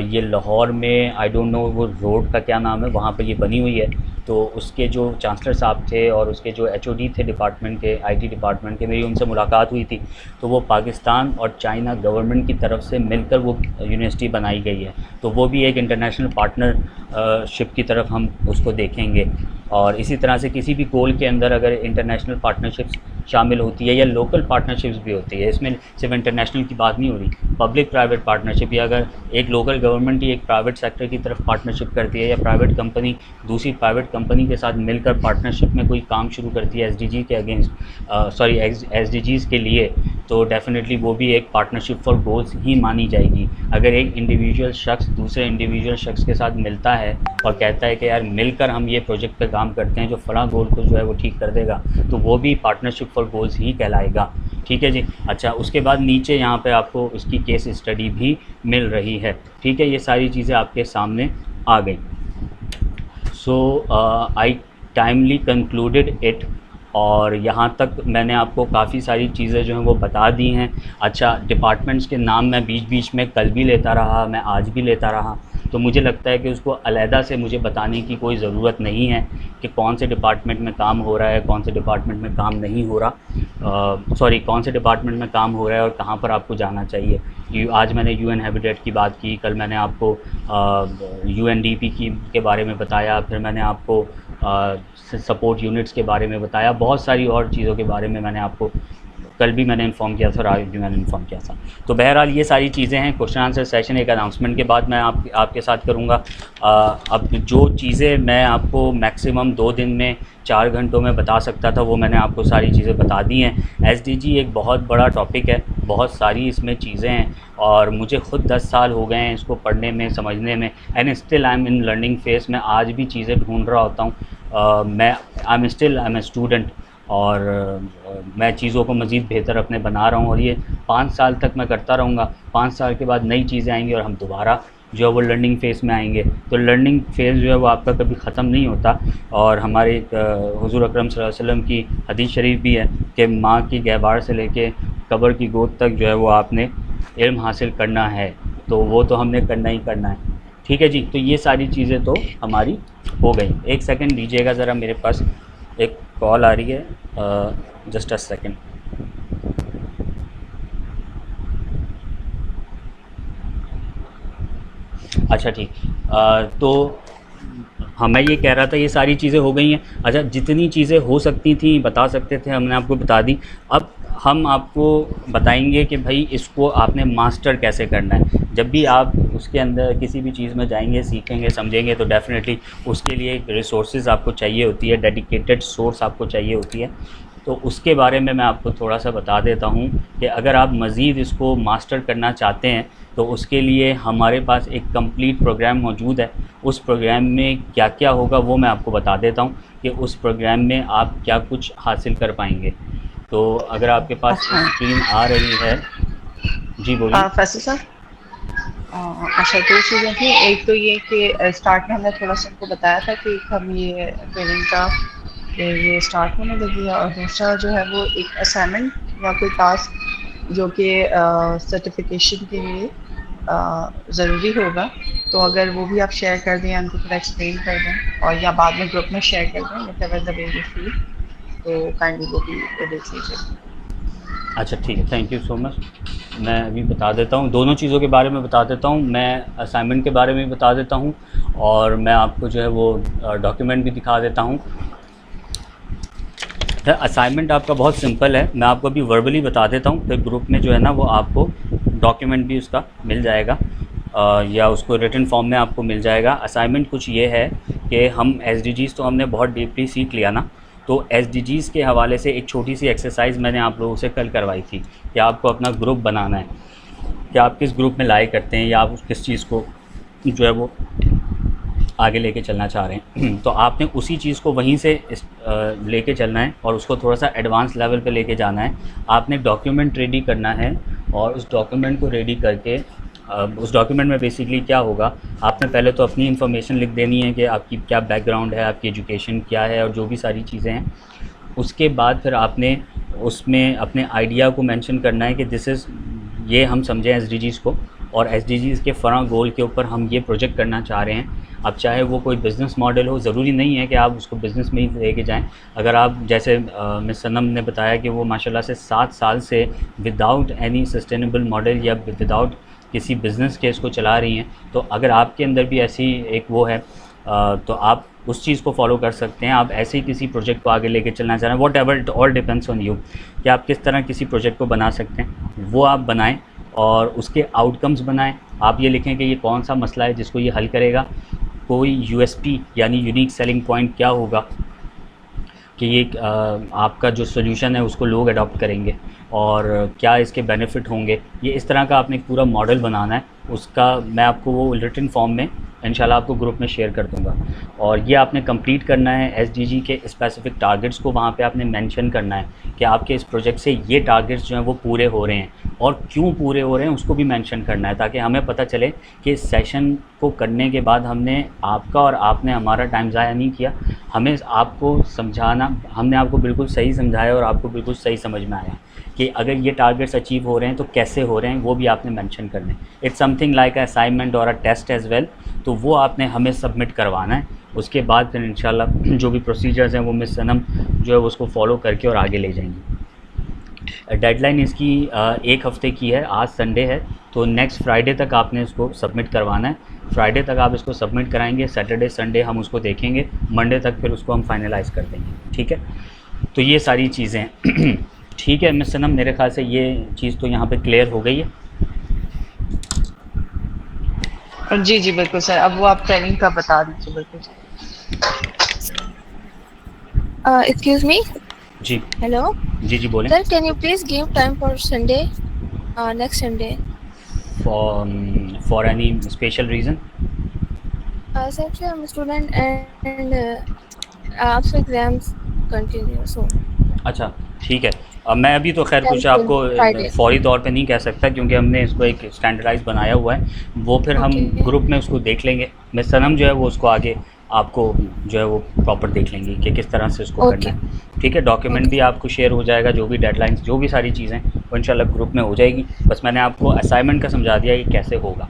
ये लाहौर में, आई डोंट नो वो रोड का क्या नाम है, वहाँ पे ये बनी हुई है। तो उसके जो चांसलर साहब थे और उसके जो एचओडी थे डिपार्टमेंट के, आईटी डिपार्टमेट के, मेरी उनसे मुलाकात हुई थी। तो वो पाकिस्तान और चाइना गवर्नमेंट की तरफ से मिलकर वो यूनिवर्सिटी बनाई गई है, तो वो भी एक इंटरनेशनल पार्टनरशिप की तरफ हम उसको देखेंगे। और इसी तरह से किसी भी गोल के अंदर अगर इंटरनेशनल पार्टनरशिप्स शामिल होती है या लोकल पार्टनरशिप्स भी होती है, इसमें सिर्फ इंटरनेशनल की बात नहीं हो रही, पब्लिक प्राइवेट पार्टनरशिप, या अगर एक लोकल गवर्नमेंट ही एक प्राइवेट सेक्टर की तरफ पार्टनरशिप करती है, या प्राइवेट कंपनी दूसरी प्राइवेट कंपनी के साथ मिलकर पार्टनरशिप में कोई काम शुरू करती है एसडीजी के अगेंस्ट, सॉरी एसडीजीज़ के लिए, तो डेफिनेटली वो भी एक पार्टनरशिप फॉर गोल्स ही मानी जाएगी। अगर एक इंडिविजुअल शख्स दूसरे इंडिविजुअल शख्स के साथ मिलता है और कहता है कि यार मिलकर हम ये प्रोजेक्ट पे काम करते हैं जो फलां गोल को जो है वो ठीक कर देगा, तो वो भी पार्टनरशिप फॉर गोल्स ही कहलाएगा। ठीक है जी। अच्छा, उसके बाद नीचे यहाँ पे आपको उसकी केस स्टडी भी मिल रही है। ठीक है, ये सारी चीज़ें आपके सामने आ गई। सो आई टाइमली कंक्लूडेड इट, और यहाँ तक मैंने आपको काफ़ी सारी चीज़ें जो हैं वो बता दी हैं। अच्छा, डिपार्टमेंट्स के नाम मैं बीच बीच में कल भी लेता रहा, मैं आज भी लेता रहा, तो मुझे लगता है कि उसको अलहदा से मुझे बताने की कोई ज़रूरत नहीं है कि कौन से डिपार्टमेंट में काम हो रहा है, कौन से डिपार्टमेंट में काम नहीं हो रहा, सॉरी कौन से डिपार्टमेंट में काम हो रहा है और कहाँ पर आपको जाना चाहिए। आज मैंने यूएन हैबिटेट की बात की, कल मैंने आपको यूएनडीपी के बारे में बताया, फिर मैंने आपको सपोर्ट यूनिट्स के बारे में बताया, बहुत सारी और चीज़ों के बारे में मैंने आपको कल भी मैंने इन्फॉर्म किया था और आज भी मैंने इन्फॉर्म किया था। तो बहरहाल ये सारी चीज़ें हैं। क्वेश्चन आंसर सेशन एक अनाउंसमेंट के बाद मैं आपके साथ करूँगा। अब जो चीज़ें मैं आपको मैक्सिमम 2 दिन में 4 घंटों में बता सकता था वो मैंने आपको सारी चीज़ें बता दी हैं। एसडीजी एक बहुत बड़ा टॉपिक है, बहुत सारी इसमें चीज़ें हैं, और मुझे ख़ुद 10 साल हो गए हैं इसको पढ़ने में, समझने में, and still I am in learning phase. मैं आज भी चीज़ें ढूंढ रहा होता हूँ। आई एम ए स्टूडेंट, और मैं चीज़ों को मज़ीद बेहतर अपने बना रहा हूँ, और ये 5 साल तक मैं करता रहूँगा। 5 साल के बाद नई चीज़ें आएंगी और हम दोबारा जो है वो लर्निंग फ़ेज़ में आएंगे। तो लर्निंग फ़ेज़ जो है वो आपका कभी ख़त्म नहीं होता। और हमारे हुज़ूर अकरम सल्लल्लाहु अलैहि वसल्लम की हदीस शरीफ भी है कि माँ की गहबार से लेके कब्र की गोद तक जो है वो आपने इल्म हासिल करना है, तो वो तो हमने करना ही करना है। ठीक है जी। तो ये सारी चीज़ें तो हमारी हो गई। एक सेकंड दीजिएगा ज़रा, मेरे पास एक कॉल आ रही है, जस्ट अ सेकंड। अच्छा ठीक, तो हाँ मैं ये कह रहा था ये सारी चीज़ें हो गई हैं। अच्छा, जितनी चीज़ें हो सकती थी बता सकते थे हमने आपको बता दी। अब हम आपको बताएंगे कि भाई इसको आपने मास्टर कैसे करना है। जब भी आप उसके अंदर किसी भी चीज़ में जाएंगे, सीखेंगे, समझेंगे, तो डेफ़िनेटली उसके लिए एक रिसोर्सेज आपको चाहिए होती है, डेडिकेटेड सोर्स आपको चाहिए होती है। तो उसके बारे में मैं आपको थोड़ा सा बता देता हूँ कि अगर आप मज़ीद इसको मास्टर करना चाहते हैं तो उसके लिए हमारे पास एक कंप्लीट प्रोग्राम मौजूद है। उस प्रोग्राम में क्या क्या होगा वो मैं आपको बता देता हूँ कि उस प्रोग्राम में आप क्या कुछ हासिल कर पाएंगे। तो अगर आपके पास स्क्रीन आ रही है, जी बोलिए। फैसल सर, अच्छा 2 चीज़ें थी। एक तो ये कि स्टार्ट में हमने थोड़ा सा उनको बताया था कि हम ये ट्रेनिंग का ये स्टार्ट होने लगी है, और दूसरा जो है वो एक असाइनमेंट या कोई टास्क जो कि सर्टिफिकेशन के लिए ज़रूरी होगा। तो अगर वो भी आप शेयर कर दें, उनको थोड़ा एक्सप्लेन कर दें, और या बाद में ग्रुप में शेयर कर दें, whatever the way you feel, तो काइंडली वो भी देख लीजिए। अच्छा ठीक है, थैंक यू सो मच। मैं अभी बता देता हूँ, दोनों चीज़ों के बारे में बता देता हूँ। मैं असाइनमेंट के बारे में भी बता देता हूँ और मैं आपको जो है वो डॉक्यूमेंट भी दिखा देता हूँ। असाइनमेंट आपका बहुत सिंपल है, मैं आपको अभी वर्बली बता देता हूँ, फिर ग्रुप में जो है ना वो आपको डॉक्यूमेंट भी उसका मिल जाएगा या उसको रिटन फॉर्म में आपको मिल जाएगा। असाइनमेंट कुछ ये है कि हम SDGs तो हमने बहुत डीपली सीख लिया ना, तो SDGs के हवाले से एक छोटी सी एक्सरसाइज मैंने आप लोगों से कल करवाई थी कि आपको अपना ग्रुप बनाना है कि आप किस ग्रुप में लाइक करते हैं या आप किस चीज़ को जो है वो आगे लेके चलना चाह रहे हैं। तो आपने उसी चीज़ को वहीं से लेके चलना है और उसको थोड़ा सा एडवांस लेवल पे लेके जाना है। आपने डॉक्यूमेंट रेडी करना है और उस डॉक्यूमेंट को रेडी करके उस डॉक्यूमेंट में बेसिकली क्या होगा, आपने पहले तो अपनी इन्फॉर्मेशन लिख देनी है कि आपकी क्या बैकग्राउंड है, आपकी एजुकेशन क्या है और जो भी सारी चीज़ें हैं। उसके बाद फिर आपने उसमें अपने आइडिया को मेंशन करना है कि दिस इज़, ये हम समझें SDGs को, और SDGs के फ़रा गोल के ऊपर हम ये प्रोजेक्ट करना चाह रहे हैं। अब चाहे वो कोई बिज़नेस मॉडल हो, ज़रूरी नहीं है कि आप उसको बिज़नेस में ही लेके जाएं। अगर आप जैसे मिस सनम ने बताया कि वो माशाल्लाह से 7 साल से विदाउट एनी सस्टेनेबल मॉडल या विदाउट किसी बिज़नेस के इसको चला रही हैं, तो अगर आपके अंदर भी ऐसी एक वो है तो आप उस चीज़ को फॉलो कर सकते हैं। आप ऐसे ही किसी प्रोजेक्ट को आगे लेके चलना चाह रहे हैं, what ever, it all depends on you कि आप किस तरह किसी प्रोजेक्ट को बना सकते हैं, वो आप बनाएं और उसके आउटकम्स बनाएं। आप ये लिखें कि ये कौन सा मसला है जिसको ये हल करेगा, कोई USP यानी यूनिक सेलिंग पॉइंट क्या होगा कि ये आपका जो सोल्यूशन है उसको लोग अडॉप्ट करेंगे और क्या इसके बेनिफिट होंगे। ये इस तरह का आपने एक पूरा मॉडल बनाना है। उसका मैं आपको वो रिटन फॉर्म में इंशाल्लाह आपको ग्रुप में शेयर कर दूंगा। और ये आपने कंप्लीट करना है SDG के स्पेसिफिक टारगेट्स को वहाँ पे आपने मेंशन करना है कि आपके इस प्रोजेक्ट से ये टारगेट्स जो हैं वो पूरे हो रहे हैं और क्यों पूरे हो रहे हैं उसको भी मेंशन करना है, ताकि हमें पता चले कि इस सेशन को करने के बाद हमने आपका और आपने हमारा टाइम ज़ाया नहीं किया। हमें आपको समझाना, हमने आपको बिल्कुल सही समझाया और आपको बिल्कुल सही समझ में आया कि अगर ये टारगेट्स अचीव हो रहे हैं तो कैसे हो रहे हैं, वो भी आपने मेंशन करना है। इट्स समथिंग लाइक असाइनमेंट और अ टेस्ट एज़ वेल, तो वो आपने हमें सबमिट करवाना है। उसके बाद फिर इंशाल्लाह जो भी प्रोसीजर्स हैं वो मिस सनम जो है उसको फॉलो करके और आगे ले जाएंगी। डेडलाइन इसकी 1 हफ़्ते की है, आज संडे है तो नेक्स्ट फ्राइडे तक आपने इसको सबमिट करवाना है। फ्राइडे तक आप इसको सबमिट कराएंगे, सैटरडे संडे हम उसको देखेंगे, मंडे तक फिर उसको हम फाइनलाइज़ कर देंगे। ठीक है, तो ये सारी चीज़ें हैं। ठीक है मिस सनम, मेरे ख्याल से ये चीज़ तो यहाँ पे क्लियर हो गई है। जी जी बिल्कुल सर, अब वो आप ट्रेनिंग का बता दीजिए। बिल्कुल Excuse me. जी Hello. जी बोलें। Sir, can you please give time for Sunday? Next Sunday. For any special reason? Sir, actually, I'm a student and after exams continue. So. अच्छा ठीक है। अब मैं अभी तो खैर कुछ आपको Friday. फौरी तौर पे नहीं कह सकता क्योंकि हमने इसको एक स्टैंडर्डाइज बनाया हुआ है, वो फिर हम Okay. ग्रुप में उसको देख लेंगे। मिस सनम जो है वो उसको आगे आपको जो है वो प्रॉपर देख लेंगी कि किस तरह से उसको Okay. करना है। ठीक है, डॉक्यूमेंट भी आपको शेयर हो जाएगा, जो भी डेडलाइंस जो भी सारी चीज़ें वो इंशाल्लाह ग्रुप में हो जाएगी। बस मैंने आपको असाइनमेंट का समझा दिया कि कैसे होगा।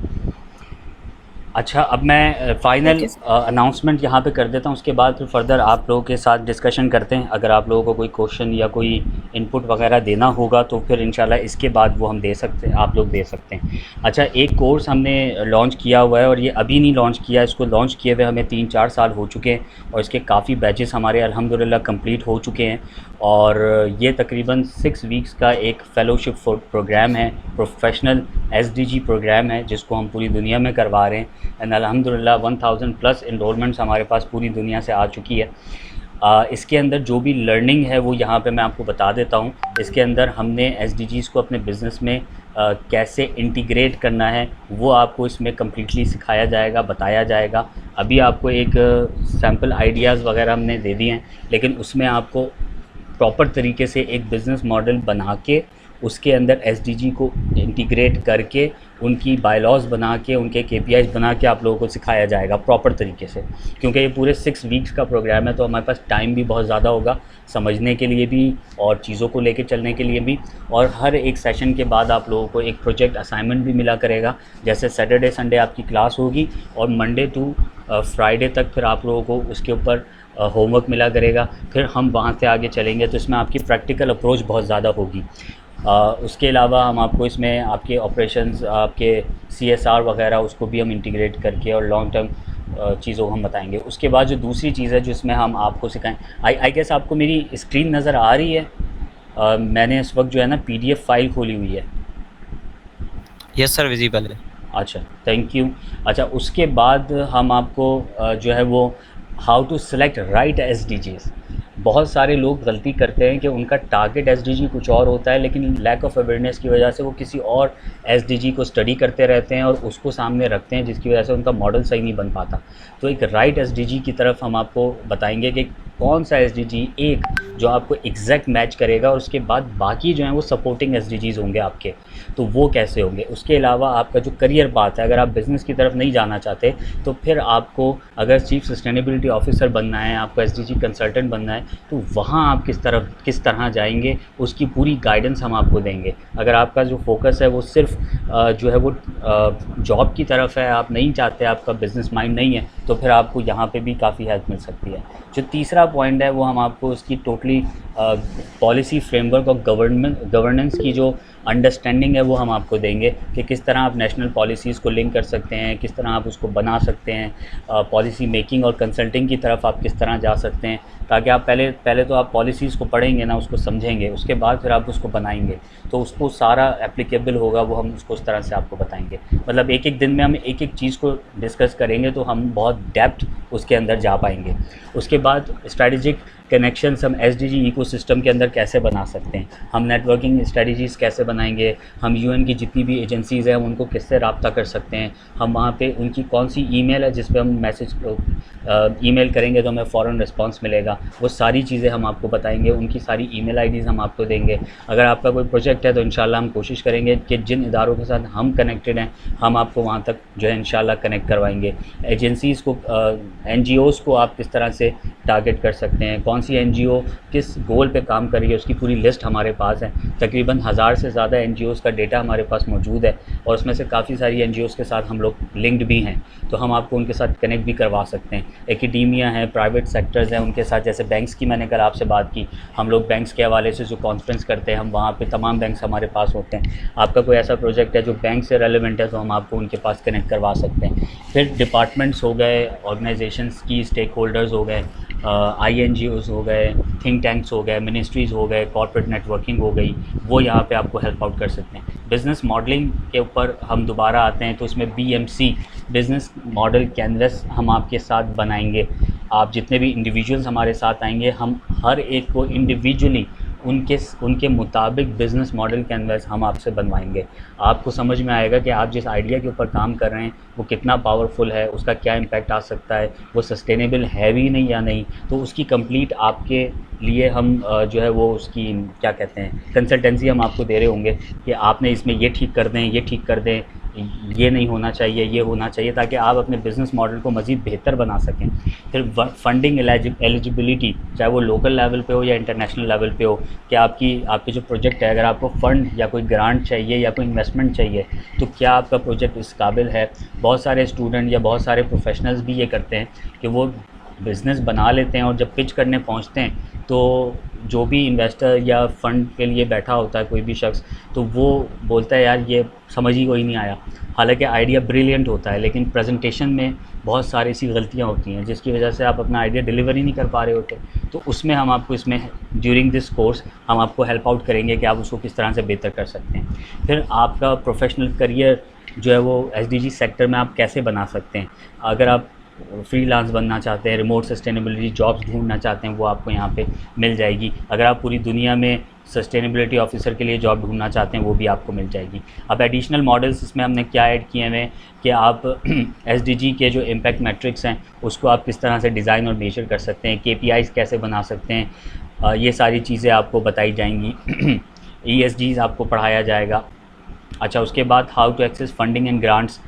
अच्छा, अब मैं फाइनल Okay, अनाउंसमेंट यहाँ पे कर देता हूँ, उसके बाद फिर फर्दर आप लोगों के साथ डिस्कशन करते हैं। अगर आप लोगों को कोई क्वेश्चन या कोई इनपुट वगैरह देना होगा तो फिर इंशाल्लाह इसके बाद वो हम दे सकते हैं, आप लोग दे सकते हैं। अच्छा, एक कोर्स हमने लॉन्च किया हुआ है और ये अभी नहीं लॉन्च किया, इसको लॉन्च किए हुए हमें 3-4 साल हो चुके हैं और इसके काफ़ी बैचेस हमारे अल्हम्दुलिल्लाह कंप्लीट हो चुके हैं। और ये तकरीबन 6 वीक्स का एक फ़ेलोशिप प्रोग्राम है, प्रोफेशनल SDG प्रोग्राम है जिसको हम पूरी दुनिया में करवा रहे हैं एंड अल्हम्दुलिल्लाह 1000+ इनरोलमेंट्स हमारे पास पूरी दुनिया से आ चुकी है। इसके अंदर जो भी लर्निंग है वो यहाँ पे मैं आपको बता देता हूँ। इसके अंदर हमने SDGs को अपने बिज़नेस में कैसे इंटीग्रेट करना है वो आपको इसमें कम्प्लीटली सिखाया जाएगा, बताया जाएगा। अभी आपको एक सैम्पल आइडियाज़ वगैरह हमने दे दिए हैं, लेकिन उसमें आपको प्रॉपर तरीके से एक बिज़नेस मॉडल बना के उसके अंदर SDG को इंटीग्रेट करके उनकी बायलॉज बना के, उनके KPIs बना के आप लोगों को सिखाया जाएगा प्रॉपर तरीके से, क्योंकि ये पूरे 6 वीक्स का प्रोग्राम है, तो हमारे पास टाइम भी बहुत ज़्यादा होगा समझने के लिए भी और चीज़ों को लेके चलने के लिए भी। और हर एक सेशन के बाद आप लोगों को एक प्रोजेक्ट असाइनमेंट भी मिला करेगा, जैसे सैटरडे संडे आपकी क्लास होगी और मंडे टू फ्राइडे तक फिर आप लोगों को उसके ऊपर होमवर्क मिला करेगा। फिर हम वहाँ से आगे चलेंगे, तो इसमें आपकी प्रैक्टिकल अप्रोच बहुत ज़्यादा होगी। उसके अलावा हम आपको इसमें आपके ऑपरेशंस, आपके CSR वगैरह, उसको भी हम इंटीग्रेट करके और लॉन्ग टर्म चीज़ों को हम बताएंगे। उसके बाद जो दूसरी चीज़ है जिसमें हम आपको सिखाएं, आई गेस आपको मेरी स्क्रीन नज़र आ रही है? मैंने इस वक्त जो है ना PDF फाइल खोली हुई है। यस सर, विजिबल है। अच्छा, थैंक यू। अच्छा, उसके बाद हम आपको जो है वो how to select right SDGs। बहुत सारे लोग गलती करते हैं कि उनका टारगेट SDG कुछ और होता है, लेकिन लैक ऑफ अवेयरनेस की वजह से वो किसी और SDG को स्टडी करते रहते हैं और उसको सामने रखते हैं, जिसकी वजह से उनका मॉडल सही नहीं बन पाता। तो एक राइट SDG की तरफ हम आपको बताएंगे कि कौन सा SDG एक जो आपको एग्जैक्ट मैच करेगा, और उसके बाद बाकी जो हैं वो सपोर्टिंग SDGs होंगे आपके, तो वो कैसे होंगे। उसके अलावा आपका जो करियर पाथ है, अगर आप बिज़नेस की तरफ नहीं जाना चाहते तो फिर आपको अगर चीफ सस्टेनेबिलिटी ऑफिसर बनना है, आपको SDG कंसल्टेंट बनना है, तो वहाँ आप किस तरह जाएंगे, उसकी पूरी गाइडेंस हम आपको देंगे। अगर आपका जो फोकस है वो सिर्फ जो है वो जॉब की तरफ है, आप नहीं चाहते, आपका बिज़नेस माइंड नहीं है, तो फिर आपको यहाँ पे भी काफ़ी हेल्प मिल सकती है। जो तीसरा पॉइंट है वो हम आपको उसकी टोटली पॉलिसी फ्रेमवर्क और गवर्नेंस की जो अंडरस्टैंडिंग है वो हम आपको देंगे कि किस तरह आप नेशनल पॉलिसीज़ को लिंक कर सकते हैं, किस तरह आप उसको बना सकते हैं, पॉलिसी मेकिंग और कंसल्टिंग की तरफ आप किस तरह जा सकते हैं, ताकि आप पहले तो आप पॉलिसीज़ को पढ़ेंगे ना, उसको समझेंगे, उसके बाद फिर आप उसको बनाएंगे, तो उसको सारा एप्लीकेबल होगा, वो हम उसको उस तरह से आपको बताएंगे। मतलब एक दिन में हम एक चीज़ को डिस्कस करेंगे तो हम बहुत डेप्थ उसके अंदर जा पाएंगे। उसके बाद स्ट्रैटेजिक कनेक्शंस हम SDG इकोसिस्टम के अंदर कैसे बना सकते हैं, हम नेटवर्किंग स्ट्रेटजीज़ कैसे बनाएंगे, हम UN की जितनी भी एजेंसीज़ हैं हम उनको किससे रब्ता कर सकते हैं, हम वहाँ पे उनकी कौन सी ईमेल है जिस पे हम मैसेज ईमेल करेंगे तो हमें फ़ौरन रिस्पांस मिलेगा, वो सारी चीज़ें हम आपको बताएंगे, उनकी सारी ईमेल IDs हम आपको देंगे। अगर आपका कोई प्रोजेक्ट है तो इंशाल्लाह हम कोशिश करेंगे कि जिन इदारों के साथ हम कनेक्टेड हैं हम आपको वहाँ तक जो है इंशाल्लाह कनेक्ट करवाएंगे। एजेंसीज़ को NGOs को आप किस तरह से टारगेट कर सकते हैं, कौन सी NGO किस गोल पे काम कर रही है, उसकी पूरी लिस्ट हमारे पास है। तकरीबन 1000 से ज़्यादा NGOs का डेटा हमारे पास मौजूद है और उसमें से काफ़ी सारी NGOs के साथ हम लोग लिंक्ड भी हैं, तो हम आपको उनके साथ कनेक्ट भी करवा सकते हैं। एकेडीमिया है, प्राइवेट सेक्टर्स हैं, उनके साथ, जैसे बैंक्स की मैंने कल आपसे बात की, हम लोग बैंक्स के हवाले से जो कॉन्फ्रेंस करते हैं, हम वहाँ पे तमाम बैंक्स हमारे पास होते हैं। आपका कोई ऐसा प्रोजेक्ट है जो बैंक से रेलेवेंट है तो हम आपको उनके पास कनेक्ट करवा सकते हैं। फिर डिपार्टमेंट्स हो गए, ऑर्गेनाइजेशंस की स्टेक होल्डर्स हो गए, INGOs हो गए, थिंक टैंक्स हो गए, मिनिस्ट्रीज़ हो गए, कॉर्पोरेट नेटवर्किंग हो गई, वो यहाँ पे आपको हेल्प आउट कर सकते हैं। बिज़नेस मॉडलिंग के ऊपर हम दोबारा आते हैं तो इसमें BMC बिज़नेस मॉडल कैनवस हम आपके साथ बनाएंगे। आप जितने भी इंडिविजुअल्स हमारे साथ आएंगे, हम हर एक को इंडिविजुअली उनके मुताबिक बिज़नेस मॉडल कैनवस हम आपसे बनवाएंगे। आपको समझ में आएगा कि आप जिस आइडिया के ऊपर काम कर रहे हैं वो कितना पावरफुल है, उसका क्या इम्पैक्ट आ सकता है, वो सस्टेनेबल है भी नहीं या नहीं, तो उसकी कंप्लीट आपके लिए हम जो है वो उसकी क्या कहते हैं कंसल्टेंसी हम आपको दे रहे होंगे कि आपने इसमें ये ठीक कर दें, ये ठीक कर दें, ये नहीं होना चाहिए, ये होना चाहिए, ताकि आप अपने बिज़नेस मॉडल को मज़ीद बेहतर बना सकें। फिर फंडिंग एलिजिबिलिटी, चाहे वो लोकल लेवल पे हो या इंटरनेशनल लेवल पे हो, कि आपके जो प्रोजेक्ट है, अगर आपको फ़ंड या कोई ग्रांट चाहिए या कोई इन्वेस्टमेंट चाहिए तो क्या आपका प्रोजेक्ट इस काबिल है। बहुत सारे स्टूडेंट या बहुत सारे प्रोफेशनल्स भी ये करते हैं कि वो बिज़नेस बना लेते हैं और जब पिच करने पहुंचते हैं तो जो भी इन्वेस्टर या फ़ंड के लिए बैठा होता है कोई भी शख्स, तो वो बोलता है यार ये समझ ही कोई नहीं आया। हालांकि आइडिया ब्रिलियंट होता है, लेकिन प्रेजेंटेशन में बहुत सारी ऐसी गलतियाँ होती हैं जिसकी वजह से आप अपना आइडिया डिलीवर ही नहीं कर पा रहे होते। तो उसमें हम आपको इसमें ड्यूरिंग दिस कोर्स हम आपको हेल्प आउट करेंगे कि आप उसको किस तरह से बेहतर कर सकते हैं। फिर आपका प्रोफेशनल करियर जो है वो SDG सेक्टर में आप कैसे बना सकते हैं। अगर आप फ्रीलांस बनना चाहते हैं, रिमोट सस्टेनेबिलिटी जॉब्स ढूंढना चाहते हैं, वो आपको यहाँ पे मिल जाएगी। अगर आप पूरी दुनिया में सस्टेनेबिलिटी ऑफिसर के लिए जॉब ढूंढना चाहते हैं, वो भी आपको मिल जाएगी। अब एडिशनल मॉडल्स इसमें हमने क्या ऐड किए हैं कि आप SDG के जो इम्पैक्ट मैट्रिक्स हैं उसको आप किस तरह से डिज़ाइन और मेजर कर सकते हैं, KPIs कैसे बना सकते हैं, ये सारी चीज़ें आपको बताई जाएंगी। ESGs आपको पढ़ाया जाएगा। अच्छा, उसके बाद how to access funding and grants,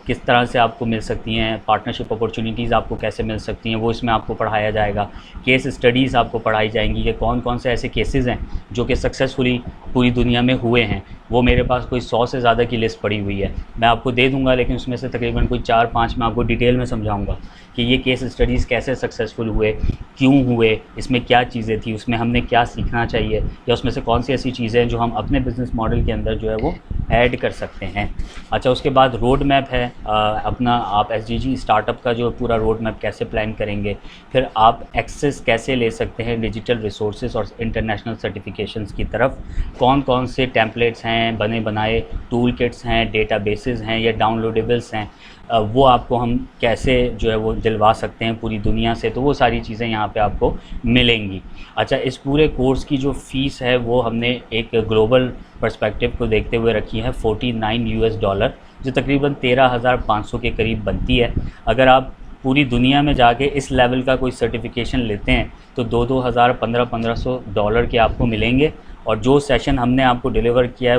किस तरह से आपको मिल सकती हैं, पार्टनरशिप अपॉर्चुनिटीज़ आपको कैसे मिल सकती हैं, वो इसमें आपको पढ़ाया जाएगा। केस स्टडीज़ आपको पढ़ाई जाएंगी कि कौन कौन से ऐसे केसेस हैं जो कि सक्सेसफुली पूरी दुनिया में हुए हैं। वो मेरे पास कोई 100 से ज़्यादा की लिस्ट पड़ी हुई है, मैं आपको दे दूंगा, लेकिन उसमें से तकरीबन कोई 4-5 मैं आपको डिटेल में समझाऊंगा कि ये केस स्टडीज़ कैसे सक्सेसफुल हुए, क्यों हुए, इसमें क्या चीज़ें थी, उसमें हमने क्या सीखना चाहिए, या उसमें से कौन सी ऐसी चीज़ें हैं जो हम अपने बिज़नेस मॉडल के अंदर जो है वो ऐड कर सकते हैं। अच्छा, उसके बाद रोड मैप है, अपना आप SDG स्टार्टअप का जो पूरा रोड मैप कैसे प्लान करेंगे, फिर आप एक्सेस कैसे ले सकते हैं डिजिटल रिसोर्सेज और इंटरनेशनल सर्टिफिकेशंस की तरफ, कौन कौन से टेम्पलेट्स हैं, बने बनाए टूल किट्स हैं, डेटाबेसेस हैं या डाउनलोडेबल्स हैं, वो आपको हम कैसे जो है वो दिलवा सकते हैं पूरी दुनिया से, तो वो सारी चीज़ें यहाँ पे आपको मिलेंगी। अच्छा, इस पूरे कोर्स की जो फ़ीस है वो हमने एक ग्लोबल पर्सपेक्टिव को देखते हुए रखी है $49, जो तकरीबन 13,500 के करीब बनती है। अगर आप पूरी दुनिया में जाके इस लेवल का कोई सर्टिफिकेशन लेते हैं तो 2-2 हज़ार $1,500 के आपको मिलेंगे। और जो सेशन हमने आपको डिलीवर किया है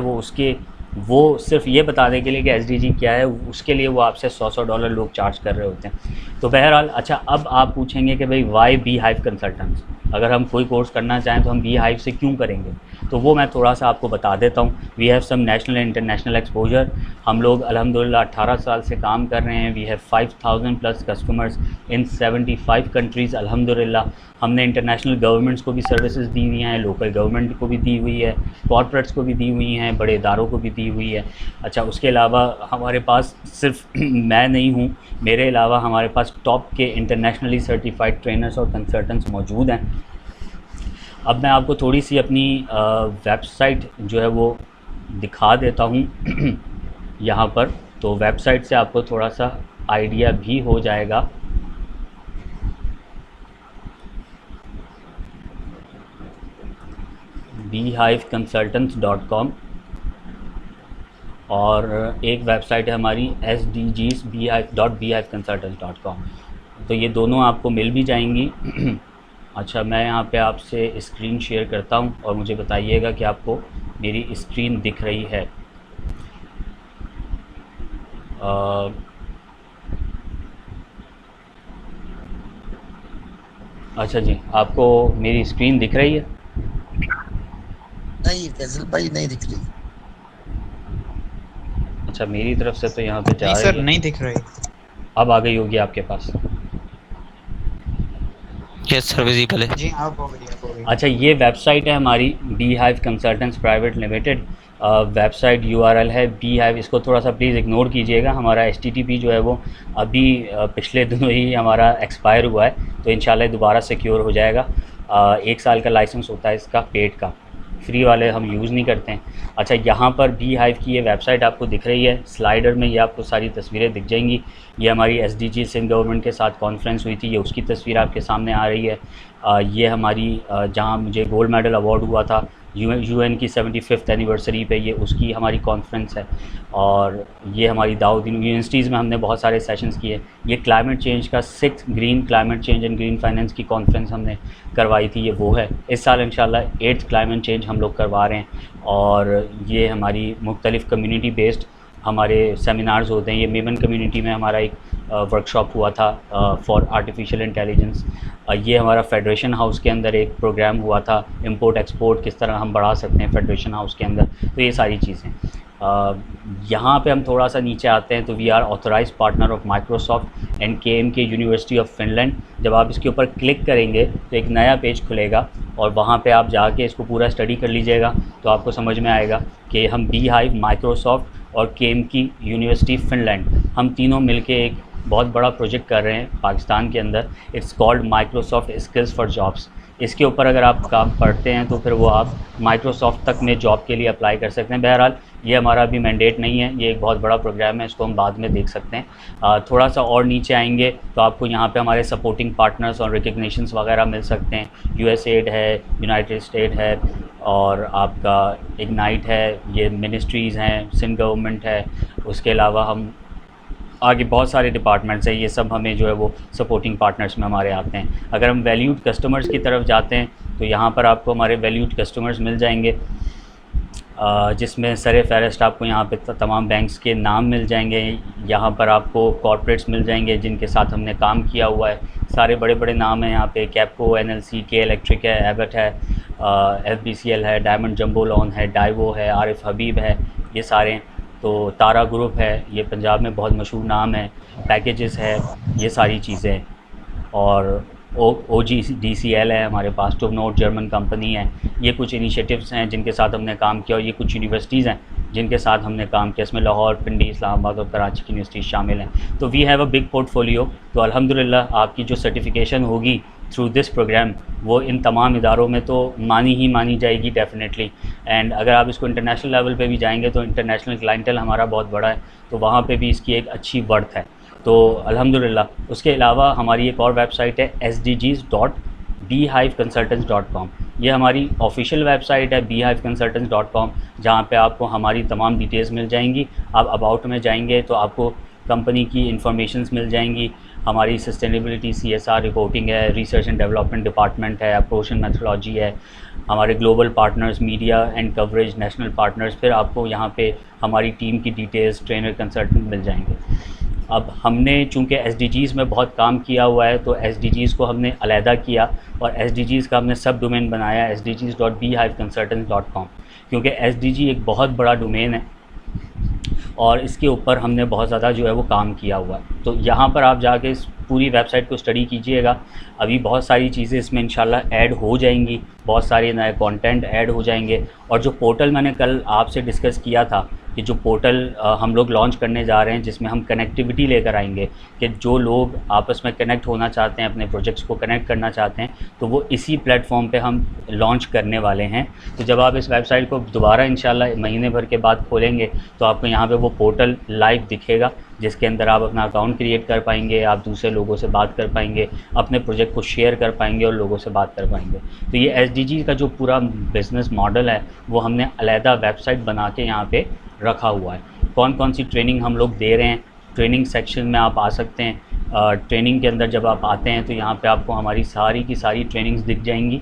वो सिर्फ ये बताने के लिए कि SDG क्या है, उसके लिए वो आपसे $100 लोग चार्ज कर रहे होते हैं। तो बहरहाल, अच्छा, अब आप पूछेंगे कि भाई वाई Beehive कंसल्टेंट्स, अगर हम कोई कोर्स करना चाहें तो हम Beehive से क्यों करेंगे, तो वो मैं थोड़ा सा आपको बता देता हूँ। We have some national and international exposure. हम लोग अल्हम्दुलिल्लाह 18 साल से काम कर रहे हैं। We have 5,000+ customers in 75 countries अल्हम्दुलिल्लाह। हमने इंटरनेशनल गवर्नमेंट्स को भी सर्विसेज दी हुई हैं, लोकल गवर्नमेंट को भी दी हुई है, कॉर्पोरेट्स को भी दी हुई हैं, बड़े इदारों को भी दी हुई है। अच्छा, उसके अलावा हमारे पास सिर्फ मैं नहीं हूँ, मेरे अलावा हमारे पास टॉप के इंटरनेशनली सर्टिफाइड ट्रेनर्स और कंसल्टेंट्स मौजूद हैं। अब मैं आपको थोड़ी सी अपनी वेबसाइट जो है वो दिखा देता हूँ यहाँ पर, तो वेबसाइट से आपको थोड़ा सा आइडिया भी हो जाएगा। beehiveconsultants.com और एक वेबसाइट है हमारी sdgsbeehiveconsultants.com, तो ये दोनों आपको मिल भी जाएंगी। अच्छा, मैं यहाँ पे आपसे स्क्रीन शेयर करता हूँ और मुझे बताइएगा कि आपको मेरी स्क्रीन दिख रही है। अच्छा जी, आपको मेरी स्क्रीन दिख रही है? नहीं फैजल भाई, नहीं दिख रही। अच्छा, मेरी तरफ से तो यहाँ पे जा नहीं रही सर, है। नहीं दिख रही। अब आ गई होगी आपके पास। यस सर, विजिबल है। जी आप हो गई। अच्छा, ये वेबसाइट है हमारी Beehive consultants private limited. Website URL है Beehive, इसको थोड़ा सा प्लीज़ इग्नोर कीजिएगा। हमारा HTTP जो है वो अभी पिछले दिनों ही हमारा एक्सपायर हुआ है, तो इंशाल्लाह दोबारा सिक्योर हो जाएगा। 1 साल का लाइसेंस होता है इसका पेड का, फ्री वाले हम यूज़ नहीं करते हैं। अच्छा, यहाँ पर Beehive की ये वेबसाइट आपको दिख रही है, स्लाइडर में ये आपको सारी तस्वीरें दिख जाएंगी। ये हमारी SDG सिंध गवर्नमेंट के साथ कॉन्फ्रेंस हुई थी, ये उसकी तस्वीर आपके सामने आ रही है। ये हमारी जहाँ मुझे गोल्ड मेडल अवार्ड हुआ था UN की 75th एनिवर्सरी पे, ये उसकी हमारी कॉन्फ्रेंस है। और ये हमारी दाऊद यूनिवर्सिटीज़ में हमने बहुत सारे सेशंस किए। ये क्लाइमेट चेंज का 6th green climate change and green finance की कॉन्फ्रेंस हमने करवाई थी, ये वो है। इस साल इंशाल्लाह 8th क्लाइमेट चेंज हम लोग करवा रहे हैं। और ये हमारी मुख्तलिफ़ कम्युनिटी बेस्ड हमारे सेमिनार्स होते हैं। ये मेमन कम्युनिटी में हमारा एक वर्कशॉप हुआ था फॉर आर्टिफिशियल इंटेलिजेंस। ये हमारा फेडरेशन हाउस के अंदर एक प्रोग्राम हुआ था, इंपोर्ट एक्सपोर्ट किस तरह हम बढ़ा सकते हैं फेडरेशन हाउस के अंदर। तो ये सारी चीज़ें यहाँ पे हम थोड़ा सा नीचे आते हैं तो we are authorised partner of Microsoft and KMK university of Finland. जब आप इसके ऊपर क्लिक करेंगे तो एक नया पेज खुलेगा और वहाँ पे आप जाके इसको पूरा स्टडी कर लीजिएगा, तो आपको समझ में आएगा कि हम Beehive, माइक्रोसॉफ्ट और KMK यूनिवर्सिटी फिनलैंड, हम तीनों मिलके एक बहुत बड़ा प्रोजेक्ट कर रहे हैं पाकिस्तान के अंदर। It's called Microsoft skills for jobs. इसके ऊपर अगर आप काम पढ़ते हैं तो फिर वो आप माइक्रोसॉफ्ट तक में जॉब के लिए अप्लाई कर सकते हैं। बहरहाल ये हमारा अभी मैंडेट नहीं है, ये एक बहुत बड़ा प्रोग्राम है, इसको हम बाद में देख सकते हैं। थोड़ा सा और नीचे आएंगे तो आपको यहाँ पे हमारे सपोर्टिंग पार्टनर्स और रिकग्निशंस वगैरह मिल सकते हैं। USAID है, यूनाइटेड स्टेट है, और आपका इग्नाइट है, ये मिनिस्ट्रीज़ हैं, सिंध गवर्नमेंट है। उसके अलावा हम आगे बहुत सारे डिपार्टमेंट्स हैं, ये सब हमें जो है वो सपोर्टिंग पार्टनर्स में हमारे आते हैं। अगर हम वैल्यूड कस्टमर्स की तरफ जाते हैं तो यहाँ पर आपको हमारे वैल्यूड कस्टमर्स मिल जाएंगे। जिसमें सर फहरिस्त आपको यहाँ पे तमाम बैंक्स के नाम मिल जाएंगे। यहाँ पर आपको कॉर्पोरेट्स मिल जाएंगे जिनके साथ हमने काम किया हुआ है। सारे बड़े बड़े नाम हैं यहाँ पे, कैपको, NLC, के इलेक्ट्रिक है, एबट है, FBCL है, डायमंड जंबो लोन है, डाइवो है, आरिफ हबीब है, ये सारे हैं। तो तारा ग्रुप है, ये पंजाब में बहुत मशहूर नाम है, पैकेजेस है, ये सारी चीज़ें। और OGDCL है हमारे पास, टू नोट जर्मन कंपनी है। ये कुछ इनिशिएटिव्स हैं जिनके साथ हमने काम किया, और ये कुछ यूनिवर्सिटीज़ हैं जिनके साथ हमने काम किया। इसमें लाहौर, पिंडी, इस्लामाबाद और कराची की यूनिवर्सिटीज़ शामिल हैं। तो we have a big portfolio. तो अल्हम्दुलिल्लाह आपकी जो सर्टिफिकेशन होगी थ्रू दिस प्रोग्राम, वो इन तमाम इदारों में तो मानी जाएगी डेफिनेटली। एंड अगर आप इसको इंटरनेशनल लेवल पे भी जाएंगे तो इंटरनेशनल क्लाइंटल हमारा बहुत बड़ा है, तो वहाँ पे भी इसकी एक अच्छी वर्थ है। तो अल्हम्दुलिल्लाह। उसके अलावा हमारी एक और वेबसाइट है sdgs.beehiveconsultants.com। ये हमारी ऑफिशियल वेबसाइट है beehiveconsultants.com, जहाँ पे आपको हमारी तमाम डिटेल्स मिल जाएंगी। आप अबाउट में जाएंगे तो आपको कंपनी की इंफॉर्मेशंस मिल जाएंगी। हमारी सस्टेनेबिलिटी CSR रिपोर्टिंग है, रिसर्च एंड डेवलपमेंट डिपार्टमेंट है, अप्रोच एंड मेथोडोलॉजी है, हमारे global partners, media and coverage, national partners. फिर आपको यहाँ पे हमारी टीम की डिटेल्स, ट्रेनर, कंसल्टेंट मिल जाएंगे। अब हमने चूँकि SDGs में बहुत काम किया हुआ है, तो SDGs को हमने अलहदा किया और SDGs का हमने सब डोमेन बनाया sdgs.beehiveconsultants.com, क्योंकि SDG एक बहुत बड़ा डोमेन है और इसके ऊपर हमने बहुत ज़्यादा जो है वो काम किया हुआ है। तो यहाँ पर आप जाके इस पूरी वेबसाइट को स्टडी कीजिएगा। अभी बहुत सारी चीज़ें इसमें इंशाल्लाह ऐड हो जाएंगी, बहुत सारे नए कंटेंट ऐड हो जाएंगे। और जो पोर्टल मैंने कल आपसे डिस्कस किया था कि जो पोर्टल हम लोग लॉन्च करने जा रहे हैं, जिसमें हम कनेक्टिविटी लेकर आएंगे कि जो लोग आपस में कनेक्ट होना चाहते हैं, अपने प्रोजेक्ट्स को कनेक्ट करना चाहते हैं, तो वो इसी प्लेटफॉर्म पे हम लॉन्च करने वाले हैं। तो जब आप इस वेबसाइट को दोबारा इंशाल्लाह महीने भर के बाद खोलेंगे तो आपको यहाँ पे वो पोर्टल लाइव दिखेगा, जिसके अंदर आप अपना अकाउंट क्रिएट कर पाएंगे, आप दूसरे लोगों से बात कर पाएंगे, अपने प्रोजेक्ट को शेयर कर पाएंगे और लोगों से बात कर पाएंगे। तो ये SDG का जो पूरा बिज़नेस मॉडल है वो हमने अलहदा वेबसाइट बना के यहाँ पे रखा हुआ है। कौन कौन सी ट्रेनिंग हम लोग दे रहे हैं, ट्रेनिंग सेक्शन में आप आ सकते हैं। ट्रेनिंग के अंदर जब आप आते हैं तो यहाँ पे आपको हमारी सारी की सारी ट्रेनिंग्स दिख जाएंगी।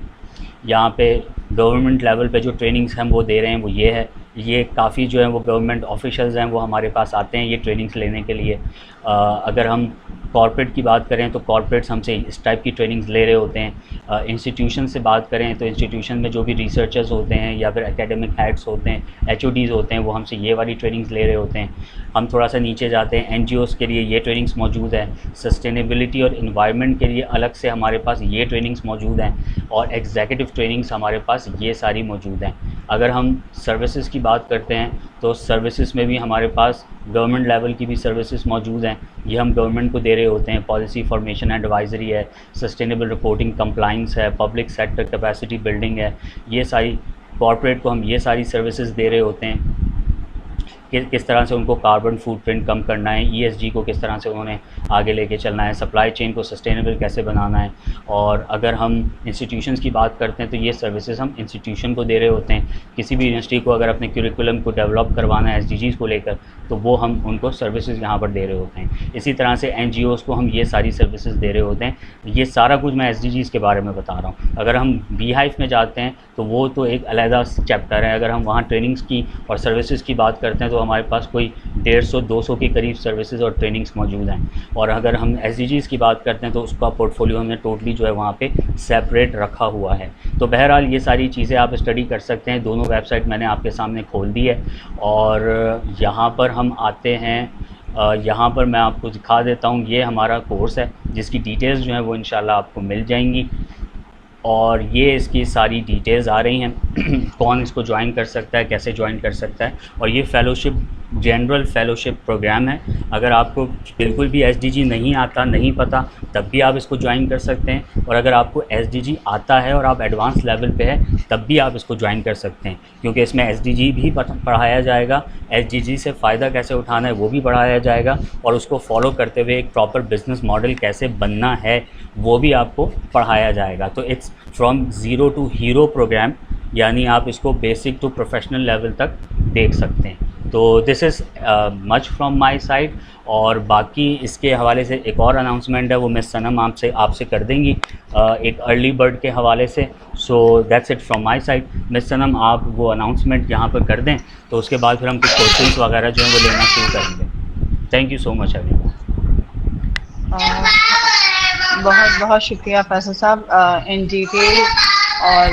यहाँ पे गवर्नमेंट लेवल पे जो ट्रेनिंग्स हम वो दे रहे हैं वो ये है। ये काफ़ी जो है वो गवर्नमेंट ऑफिशियल्स हैं वो हमारे पास आते हैं ये ट्रेनिंग्स लेने के लिए। अगर हम कॉर्पोरेट की बात करें तो कॉर्पोरेट्स हमसे इस टाइप की ट्रेनिंग्स ले रहे होते हैं। इंस्टीट्यूशन से बात करें तो इंस्टीट्यूशन में जो भी रिसर्चर्स होते हैं या फिर एकेडमिक हेड्स होते हैं, HODs होते हैं, वो हमसे ये वाली ट्रेनिंग्स ले रहे होते हैं। हम थोड़ा सा नीचे जाते हैं, NGOs के लिए ये ट्रेनिंग्स मौजूद है, सस्टेनेबिलिटी और इन्वायरमेंट के लिए अलग से हमारे पास ये ट्रेनिंग्स मौजूद हैं, और एग्जीक्यूटिव ट्रेनिंग्स हमारे पास ये सारी मौजूद हैं। अगर हम सर्विसेज की बात करते हैं तो सर्विसेज में भी हमारे पास गवर्नमेंट लेवल की भी सर्विसेज मौजूद हैं। ये हम गवर्नमेंट को दे रहे होते हैं। पॉलिसी फॉर्मेशन एंड एडवाइजरी है, सस्टेनेबल रिपोर्टिंग कंप्लाइंस है, पब्लिक सेक्टर कैपेसिटी बिल्डिंग है, ये सारी कॉर्पोरेट को हम ये सारी सर्विसेज दे रहे होते हैं कि किस तरह से उनको कार्बन फुटप्रिंट कम करना है, ESG को किस तरह से उन्होंने आगे लेके चलना है, सप्लाई चेन को सस्टेनेबल कैसे बनाना है। और अगर हम इंस्टीट्यूशंस की बात करते हैं तो ये सर्विसेज हम इंस्टीट्यूशन को दे रहे होते हैं। किसी भी यूनिवर्सिटी को अगर अपने करिकुलम को डेवलप करवाना है SDGs को लेकर, तो वो हम उनको सर्विसेज यहाँ पर दे रहे होते हैं। इसी तरह से NGOs को हम ये सारी सर्विसेज दे रहे होते हैं। ये सारा कुछ मैं SDGs के बारे में बता रहा हूँ। अगर हम बीहाइव में जाते हैं तो वो तो एक अलहदा चैप्टर है। अगर हम वहाँ ट्रेनिंग्स की और सर्विसेज की बात करते हैं तो हमारे पास कोई 150-200 के करीब सर्विसेज और ट्रेनिंग्स मौजूद हैं। और अगर हम SDGs की बात करते हैं तो उसका पोर्टफोलियो हमने टोटली जो है वहाँ पे सेपरेट रखा हुआ है। तो बहरहाल ये सारी चीज़ें आप स्टडी कर सकते हैं। दोनों वेबसाइट मैंने आपके सामने खोल दी है और यहाँ पर हम आते हैं। यहाँ पर मैं आपको दिखा देता हूँ, ये हमारा कोर्स है जिसकी डिटेल्स जो हैं वो इंशाल्लाह आपको मिल जाएंगी। और ये इसकी सारी डिटेल्स आ रही हैं कौन इसको ज्वाइन कर सकता है, कैसे ज्वाइन कर सकता है। और ये फ़ेलोशिप जनरल फ़ेलोशिप प्रोग्राम है। अगर आपको बिल्कुल भी SDG नहीं आता, नहीं पता, तब भी आप इसको ज्वाइन कर सकते हैं। और अगर आपको SDG आता है और आप एडवांस लेवल पे है तब भी आप इसको ज्वाइन कर सकते हैं, क्योंकि इसमें SDG भी पढ़ाया जाएगा। SDG से फ़ायदा कैसे उठाना है वो भी पढ़ाया जाएगा, और उसको फॉलो करते हुए एक प्रॉपर बिज़नेस मॉडल कैसे बनना है वो भी आपको पढ़ाया जाएगा। तो it's from zero to hero programme, यानी आप इसको बेसिक टू प्रोफेशनल लेवल तक देख सकते हैं। तो this is much from my side. और बाकी इसके हवाले से एक और अनाउंसमेंट है, वो मिस सनम आपसे कर देंगी एक अर्ली बर्ड के हवाले से। So that's it from my side. Miss Sanam, आप वो अनाउंसमेंट यहाँ पर कर दें, तो उसके बाद फिर हम कुछ क्वेश्चंस वगैरह जो हैं वो लेना शुरू करेंगे। Thank you so much everyone. बहुत बहुत शुक्रिया फैसल साहब इन डिटेल, और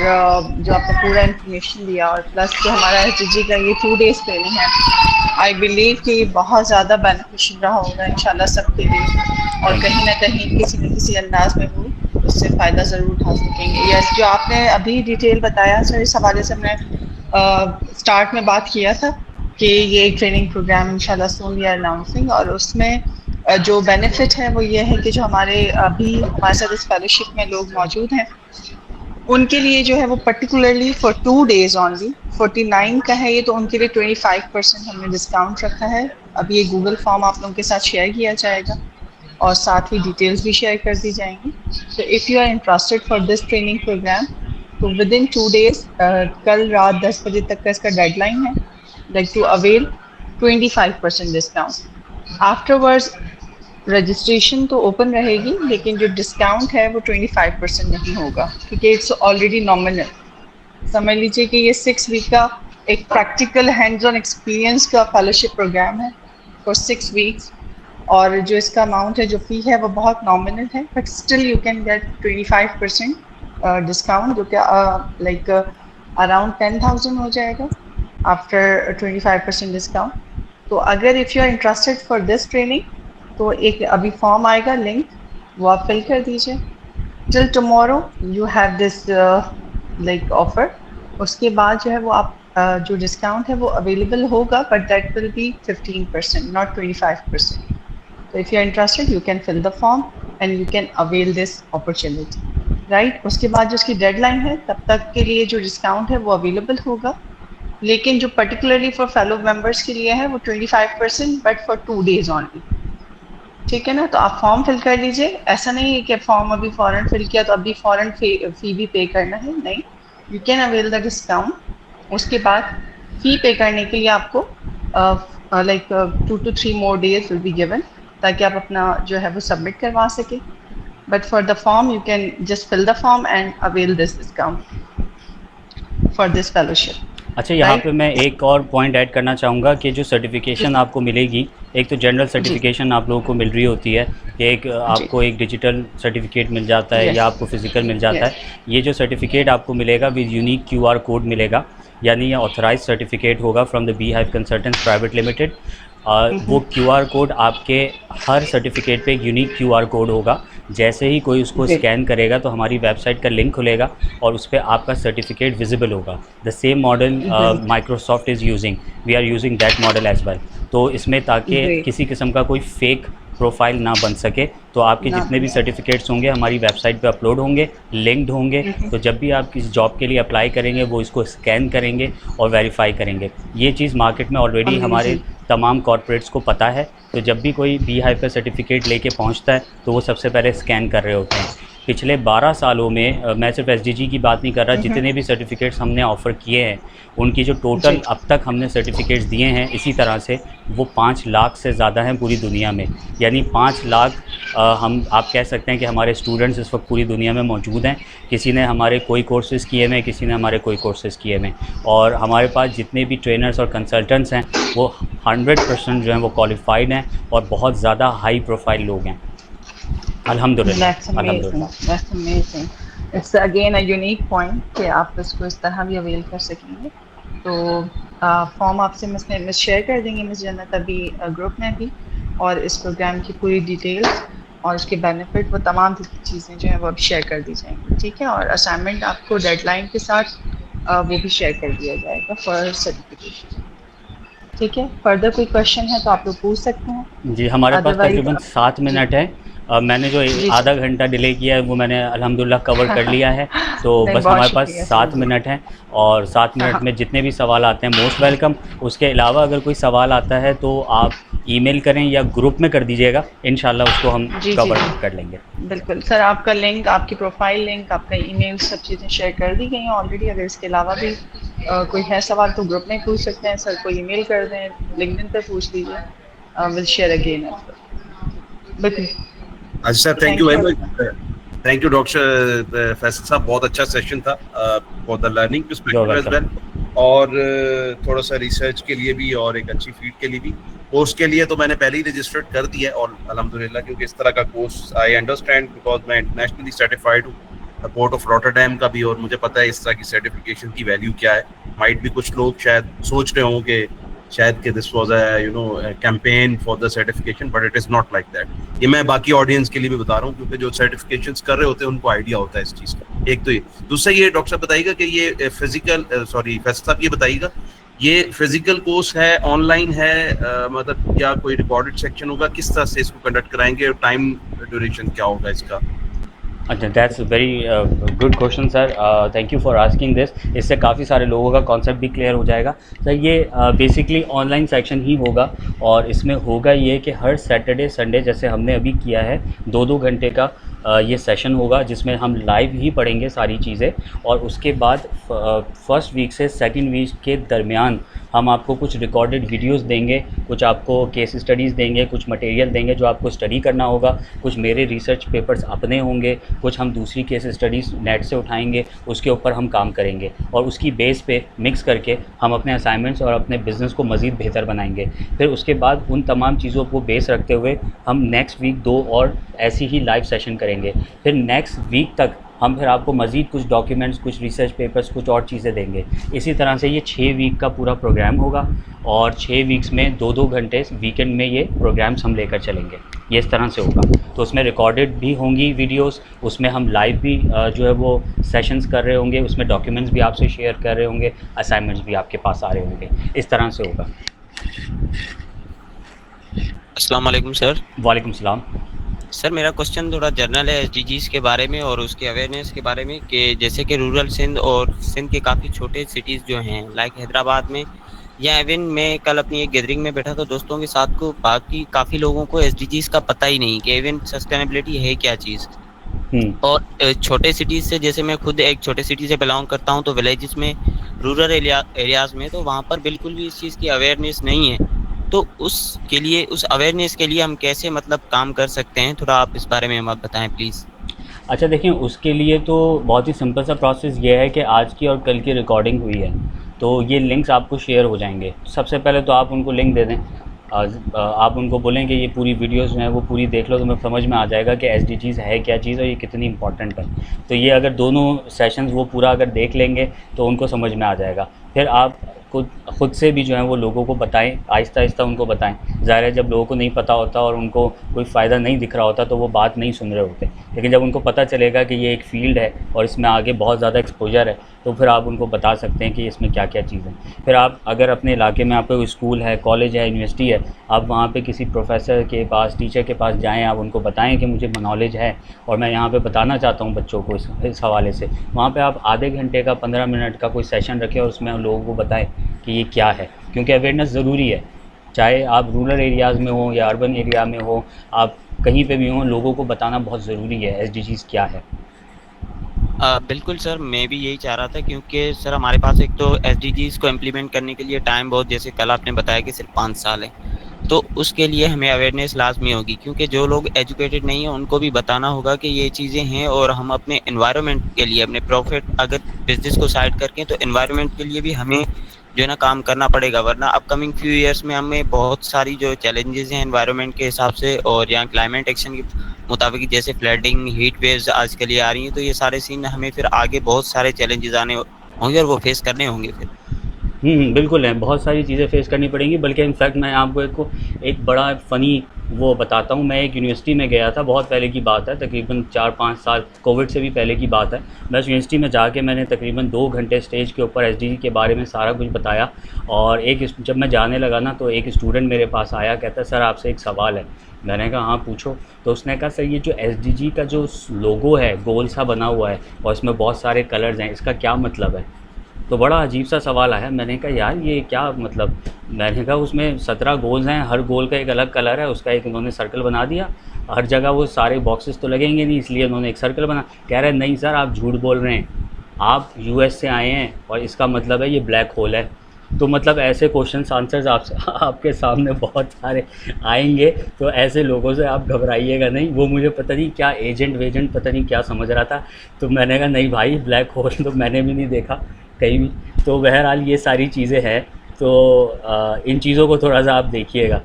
जो आपने पूरा इंफॉर्मेशन दिया, और प्लस जो हमारा एचजी का ये 2 डेज़ ट्रेनिंग है, आई बिलीव कि बहुत ज़्यादा बेनिफिशियल रहा होगा इंशाल्लाह सबके लिए, और कहीं ना कहीं किसी न किसी अंदाज में वो उससे फ़ायदा ज़रूर उठा सकेंगे। यस, जो आपने अभी डिटेल बताया सर, इस हवाले से हमने स्टार्ट में बात किया था कि ये एक ट्रेनिंग प्रोग्राम इंशाल्लाह सून वी आर अनाउंसिंग, और उसमें जो बेनिफिट है वो ये है कि जो हमारे अभी हमारे साथ इस फेलोशिप में लोग मौजूद हैं, उनके लिए जो है वो पर्टिकुलरली फॉर 2 डेज़ ओनली 49 का है ये, तो उनके लिए 25% हमने डिस्काउंट रखा है। अभी ये गूगल फॉर्म आप लोगों के साथ शेयर किया जाएगा, और साथ ही डिटेल्स भी शेयर कर दी जाएंगी। तो if you are interested for this training programme, तो विद इन 2 डेज़, कल रात 10 बजे तक का इसका डेडलाइन है, like to avail 25% discount. Afterwards registration तो ओपन रहेगी, लेकिन जो डिस्काउंट है वो 25% नहीं होगा, क्योंकि इट्स ऑलरेडी नॉमिनल। समझ लीजिए कि ये 6 वीक का एक प्रैक्टिकल हैंड्स ऑन एक्सपीरियंस का फेलोशिप प्रोग्राम है फॉर 6 वीक्स, और जो इसका अमाउंट है, जो फ़ी है, वो बहुत नॉमिनल है, but still you can get 25% discount, जो कि लाइक अराउंड 10,000 हो जाएगा आफ्टर 25% डिस्काउंट। तो अगर if you are interested for this training, तो एक अभी फॉर्म आएगा, लिंक, वो आप फिल कर दीजिए। Till tomorrow you have this like offer. उसके बाद जो है वो आप जो डिस्काउंट है वो अवेलेबल होगा, but that will be 15%, not 25%। तो if you are interested, you can fill the form and you can avail this opportunity, right. उसके बाद जो उसकी डेडलाइन है, तब तक के लिए जो डिस्काउंट है वो अवेलेबल होगा, लेकिन जो पर्टिकुलरली फॉर फेलो मेंबर्स के लिए है वो 25%, बट फॉर 2 डेज़ ओनली। ठीक है ना। तो आप फॉर्म फिल कर लीजिए। ऐसा नहीं है कि फॉर्म अभी फ़ौरन फिल किया तो अभी फ़ौरन फ़ी भी पे करना है, नहीं, you can avail the discount. उसके बाद फ़ी पे करने के लिए आपको like 2 to 3 more days will be given, ताकि आप अपना जो है वो सबमिट करवा सकें। But for the form you can just fill the form and avail this discount for this fellowship. अच्छा, यहाँ पे मैं एक और पॉइंट ऐड करना चाहूँगा कि जो सर्टिफिकेशन आपको मिलेगी, एक तो जनरल सर्टिफिकेशन आप लोगों को मिल रही होती है कि एक आपको एक डिजिटल सर्टिफिकेट मिल जाता है या आपको फिज़िकल मिल जाता है। ये जो सर्टिफिकेट आपको मिलेगा विद यूनिक QR कोड मिलेगा, यानी ये ऑथराइज सर्टिफिकेट होगा from the beehive consultants private limited. वो QR कोड आपके हर सर्टिफिकेट पे एक यूनिक QR कोड होगा। जैसे ही कोई उसको स्कैन करेगा तो हमारी वेबसाइट का लिंक खुलेगा और उस पर आपका सर्टिफिकेट विजिबल होगा। The same model Microsoft is using, we are using that model as well. तो इसमें ताकि किसी किस्म का कोई फेक प्रोफाइल ना बन सके, तो आपके जितने भी सर्टिफिकेट्स होंगे हमारी वेबसाइट पे अपलोड होंगे, लिंक्ड होंगे। तो जब भी आप किसी जॉब के लिए अप्लाई करेंगे वो इसको स्कैन करेंगे और वेरीफाई करेंगे। ये चीज़ मार्केट में ऑलरेडी हमारे तमाम कॉर्पोरेट्स को पता है। तो जब भी कोई बीहाइव का सर्टिफिकेट लेके पहुंचता है तो वो सबसे पहले स्कैन कर रहे होते हैं। पिछले 12 सालों में मैं सिर्फ SDG की बात नहीं कर रहा, जितने भी सर्टिफिकेट्स हमने ऑफ़र किए हैं उनकी जो टोटल अब तक हमने सर्टिफिकेट्स दिए हैं इसी तरह से वो 5 लाख से ज़्यादा हैं पूरी दुनिया में। यानी 5 लाख हम आप कह सकते हैं कि हमारे स्टूडेंट्स इस वक्त पूरी दुनिया में मौजूद हैं। किसी ने हमारे कोई कोर्सेज़ किए हुए, किसी ने हमारे कोई कोर्सेज़ किए हुए, और हमारे पास जितने भी ट्रेनर्स और कंसल्टेंट्स हैं वो 100% जो हैं वो क्वालिफाइड हैं और बहुत ज़्यादा हाई प्रोफाइल लोग हैं। अल्हम्दुलिल्लाह। That's amazing. It's again a unique point कि आप इसको इस तरह भी अवेल कर सकेंगे। तो फॉर्म आपसे मिस शेयर कर देंगे मिस जन्नत अभी ग्रुप में भी, और इस प्रोग्राम की पूरी डिटेल्स और उसके बेनिफिट वो तमाम चीज़ें जो हैं वो अब शेयर कर दी जाएंगी। ठीक है। और असाइनमेंट आपको डेडलाइन के साथ वो भी शेयर कर दिया जाएगा फॉर सर्टिफिकेशन। ठीक है। फर्दर कोई क्वेश्चन है तो आप लोग पूछ सकते हैं। जी, हमारे पास तकरीबन 7 मिनट है। मैंने जो आधा घंटा डिले किया है वो मैंने अल्हम्दुलिल्लाह कवर कर लिया है। तो बस हमारे पास 7 मिनट हैं, और 7 मिनट में जितने भी सवाल आते हैं मोस्ट वेलकम। उसके अलावा अगर कोई सवाल आता है तो आप ईमेल करें या ग्रुप में कर दीजिएगा, इंशाल्लाह उसको हम कवर कर लेंगे। बिल्कुल सर, आपका लिंक, आपकी प्रोफाइल लिंक, आपका ईमेल, सब चीज़ें शेयर कर दी गई हैं ऑलरेडी। अगर इसके अलावा भी कोई है सवाल तो ग्रुप में पूछ सकते हैं सर, कोई ईमेल कर दें, लिंक्डइन पे पूछ लीजिए, विल शेयर अगेन। बिल्कुल। अच्छा sir, thank you very much. Thank you doctor Faisal साहब, बहुत अच्छा सेशन था for the learning perspective as well, और थोड़ा सा रिसर्च के लिए भी और एक अच्छी फीड के लिए भी। कोर्स के लिए तो मैंने पहले ही रजिस्टर्ड कर दिया है और अल्हम्दुलिल्लाह, क्योंकि इस तरह का कोर्स आई अंडरस्टैंड बिकॉज मैं इंटरनेशनली सर्टिफाइड हूँ पोर्ट ऑफ रॉटरडैम का भी, और मुझे पता है इस तरह की सर्टिफिकेशन की वैल्यू क्या है। माइट भी कुछ लोग शायद सोच रहे हों कि शायद कि this was a campaign for the certification, but it is not like that. ये मैं बाकी ऑडियंस के लिए भी बता रहा हूँ, क्योंकि जो सर्टिफिकेशंस कर रहे होते हैं उनको आइडिया होता है इस चीज़ का। एक तो ये, दूसरा ये डॉक्टर साहब बताइएगा कि ये फिजिकल फैसल साहब ये बताइएगा, ये फिजिकल कोर्स है, ऑनलाइन है, मतलब क्या कोई रिकॉर्डेड सेक्शन होगा, किस तरह से इसको कंडक्ट कराएंगे, टाइम ड्यूरेशन क्या होगा इसका? अच्छा, that's very good question sir, thank you for asking this. इससे काफ़ी सारे लोगों का कॉन्सेप्ट भी क्लियर हो जाएगा सर। ये बेसिकली ऑनलाइन सेक्शन ही होगा, और इसमें होगा ये कि हर सैटरडे संडे जैसे हमने अभी किया है 2-2 घंटे का ये सेशन होगा, जिसमें हम लाइव ही पढ़ेंगे सारी चीज़ें, और उसके बाद फर्स्ट वीक से सेकंड वीक के दरमियान हम आपको कुछ रिकॉर्डेड वीडियोस देंगे, कुछ आपको केस स्टडीज़ देंगे, कुछ मटेरियल देंगे जो आपको स्टडी करना होगा, कुछ मेरे रिसर्च पेपर्स अपने होंगे, कुछ हम दूसरी केस स्टडीज़ नेट से उठाएंगे, उसके ऊपर हम काम करेंगे, और उसकी बेस पे मिक्स करके हम अपने असाइनमेंट्स और अपने बिज़नेस को मज़ीद बेहतर बनाएंगे। फिर उसके बाद उन तमाम चीज़ों को बेस रखते हुए हम नेक्स्ट वीक 2 और ऐसी ही लाइव सेशन करेंगे। फिर नेक्स्ट वीक तक हम फिर आपको मज़ीद कुछ डॉक्यूमेंट्स, कुछ रिसर्च पेपर्स, कुछ और चीज़ें देंगे। इसी तरह से ये 6 वीक का पूरा प्रोग्राम होगा, और 6 वीक्स में 2-2 घंटे वीकेंड में ये प्रोग्राम्स हम लेकर चलेंगे। ये इस तरह से होगा, तो उसमें रिकॉर्डेड भी होंगी वीडियोस, उसमें हम लाइव भी जो है वो सेशंस कर रहे होंगे, उसमें डॉक्यूमेंट्स भी आपसे शेयर कर रहे होंगे, असाइनमेंट्स भी आपके पास आ रहे होंगे। इस तरह से होगा। अस्सलाम वालेकुम सर। वालेकुम सलाम। सर मेरा क्वेश्चन थोड़ा जनरल है एसडीजीज के बारे में और उसके अवेयरनेस के बारे में, कि जैसे कि रूरल सिंध और सिंध के काफ़ी छोटे सिटीज़ जो हैं लाइक हैदराबाद में, या इवन मैं कल अपनी एक गैदरिंग में बैठा था दोस्तों के साथ, को बाकी काफ़ी लोगों को एसडीजीज का पता ही नहीं कि इवन सस्टेनेबिलिटी है क्या चीज़। और छोटे सिटीज़ से, जैसे मैं खुद एक छोटे सिटी से बिलोंग करता हूँ, तो विलेजेस में, रूरल एरियाज़ में, तो वहाँ पर बिल्कुल भी इस चीज़ की अवेयरनेस नहीं है। तो उसके लिए, उस अवेयरनेस के लिए हम कैसे मतलब काम कर सकते हैं, थोड़ा आप इस बारे में हम बताएं प्लीज़। अच्छा देखिए, उसके लिए तो बहुत ही सिंपल सा प्रोसेस ये है कि आज की और कल की रिकॉर्डिंग हुई है, तो ये लिंक्स आपको शेयर हो जाएंगे। सबसे पहले तो आप उनको लिंक दे दें, आप उनको बोलें कि ये पूरी वीडियोस जो हैं वो पूरी देख लो, तुम्हें समझ में आ जाएगा कि एसडीजीज़ है क्या चीज़ और ये कितनी इंपॉर्टेंट है। तो ये अगर दोनों सेशंस वो पूरा अगर देख लेंगे तो उनको समझ में आ जाएगा। फिर आप खुद से भी जो है वो लोगों को बताएं, आहिस्ता आहिस्ता उनको बताएं। ज़ाहिर है जब लोगों को नहीं पता होता और उनको कोई फ़ायदा नहीं दिख रहा होता तो वो बात नहीं सुन रहे होते, लेकिन जब उनको पता चलेगा कि ये एक फ़ील्ड है और इसमें आगे बहुत ज़्यादा एक्सपोजर है, तो फिर आप उनको बता सकते हैं कि इसमें क्या क्या चीज़ है। फिर आप अगर अपने इलाके में आपका कोई स्कूल है, कॉलेज है, यूनिवर्सिटी है, आप वहाँ पे किसी प्रोफेसर के पास, टीचर के पास जाएँ, आप उनको बताएं कि मुझे नॉलेज है और मैं यहाँ पे बताना चाहता हूँ बच्चों को इस हवाले से। वहाँ पे आप आधे घंटे का, 15 मिनट का कोई सेशन रखें और उसमें लोगों को बताएं कि ये क्या है, क्योंकि अवेयरनेस ज़रूरी है। चाहे आप रूरल एरियाज़ में हो या अर्बन एरिया में हो, आप कहीं पे भी हो, लोगों को बताना बहुत ज़रूरी है एसडीजीज़ क्या है। बिल्कुल सर, मैं भी यही चाह रहा था, क्योंकि सर हमारे पास एक तो एसडीजीज़ को इम्प्लीमेंट करने के लिए टाइम बहुत, जैसे कल आपने बताया कि सिर्फ 5 साल है, तो उसके लिए हमें अवेयरनेस लाजमी होगी, क्योंकि जो लोग एजुकेटेड नहीं है उनको भी बताना होगा कि ये चीज़ें हैं, और हम अपने एनवायरनमेंट के लिए, अपने प्रॉफिट, अगर बिजनेस को साइड करके, तो एनवायरनमेंट के लिए भी हमें जो है ना काम करना पड़ेगा, वरना अपकमिंग फ्यू ईयर्स में हमें बहुत सारी जो चैलेंजेस हैं एनवायरनमेंट के हिसाब से और यहाँ क्लाइमेट एक्शन के मुताबिक, जैसे फ्लडिंग, हीट वेव्स आजकल ये आ रही हैं, तो ये सारे सीन हमें फिर आगे बहुत सारे चैलेंजेस आने होंगे और वो फेस करने होंगे फिर। बिल्कुल है, बहुत सारी चीज़ें फेस करनी पड़ेंगी। बल्कि इनफैक्ट मैं आपको एक बड़ा फ़नी वो बताता हूँ। मैं एक यूनिवर्सिटी में गया था, बहुत पहले की बात है, तकरीबन 4-5 साल, कोविड से भी पहले की बात है। मैं उस यूनिवर्सिटी में जाके मैंने तकरीबन 2 घंटे स्टेज के ऊपर एसडीजी के बारे में सारा कुछ बताया, और जब मैं जाने लगा ना, तो एक स्टूडेंट मेरे पास आया, कहता सर आपसे एक सवाल है। मैंने कहा हाँ पूछो। तो उसने कहा सर ये जो एसडीजी का जो लोगो है, गोल सा बना हुआ है और इसमें बहुत सारे कलर्स हैं, इसका क्या मतलब है? तो बड़ा अजीब सा सवाल आया। मैंने कहा यार ये क्या मतलब? मैंने कहा उसमें 17 गोल्स हैं, हर गोल का एक अलग कलर है, उसका एक उन्होंने सर्कल बना दिया, हर जगह वो सारे बॉक्सेस तो लगेंगे नहीं, इसलिए उन्होंने एक सर्कल बना। कह रहे नहीं सर आप झूठ बोल रहे हैं, आप यूएस से आए हैं और इसका मतलब है ये ब्लैक होल है। तो मतलब ऐसे क्वेश्चंस आंसर्स आपके सामने बहुत सारे आएंगे, तो ऐसे लोगों से आप घबराइएगा नहीं। वो मुझे पता नहीं क्या एजेंट वेजेंट पता नहीं क्या समझ रहा था, तो मैंने कहा नहीं भाई, ब्लैक होल तो मैंने भी नहीं देखा कहीं भी। तो बहरहाल ये सारी चीज़ें हैं, तो इन चीज़ों को थोड़ा सा आप देखिएगा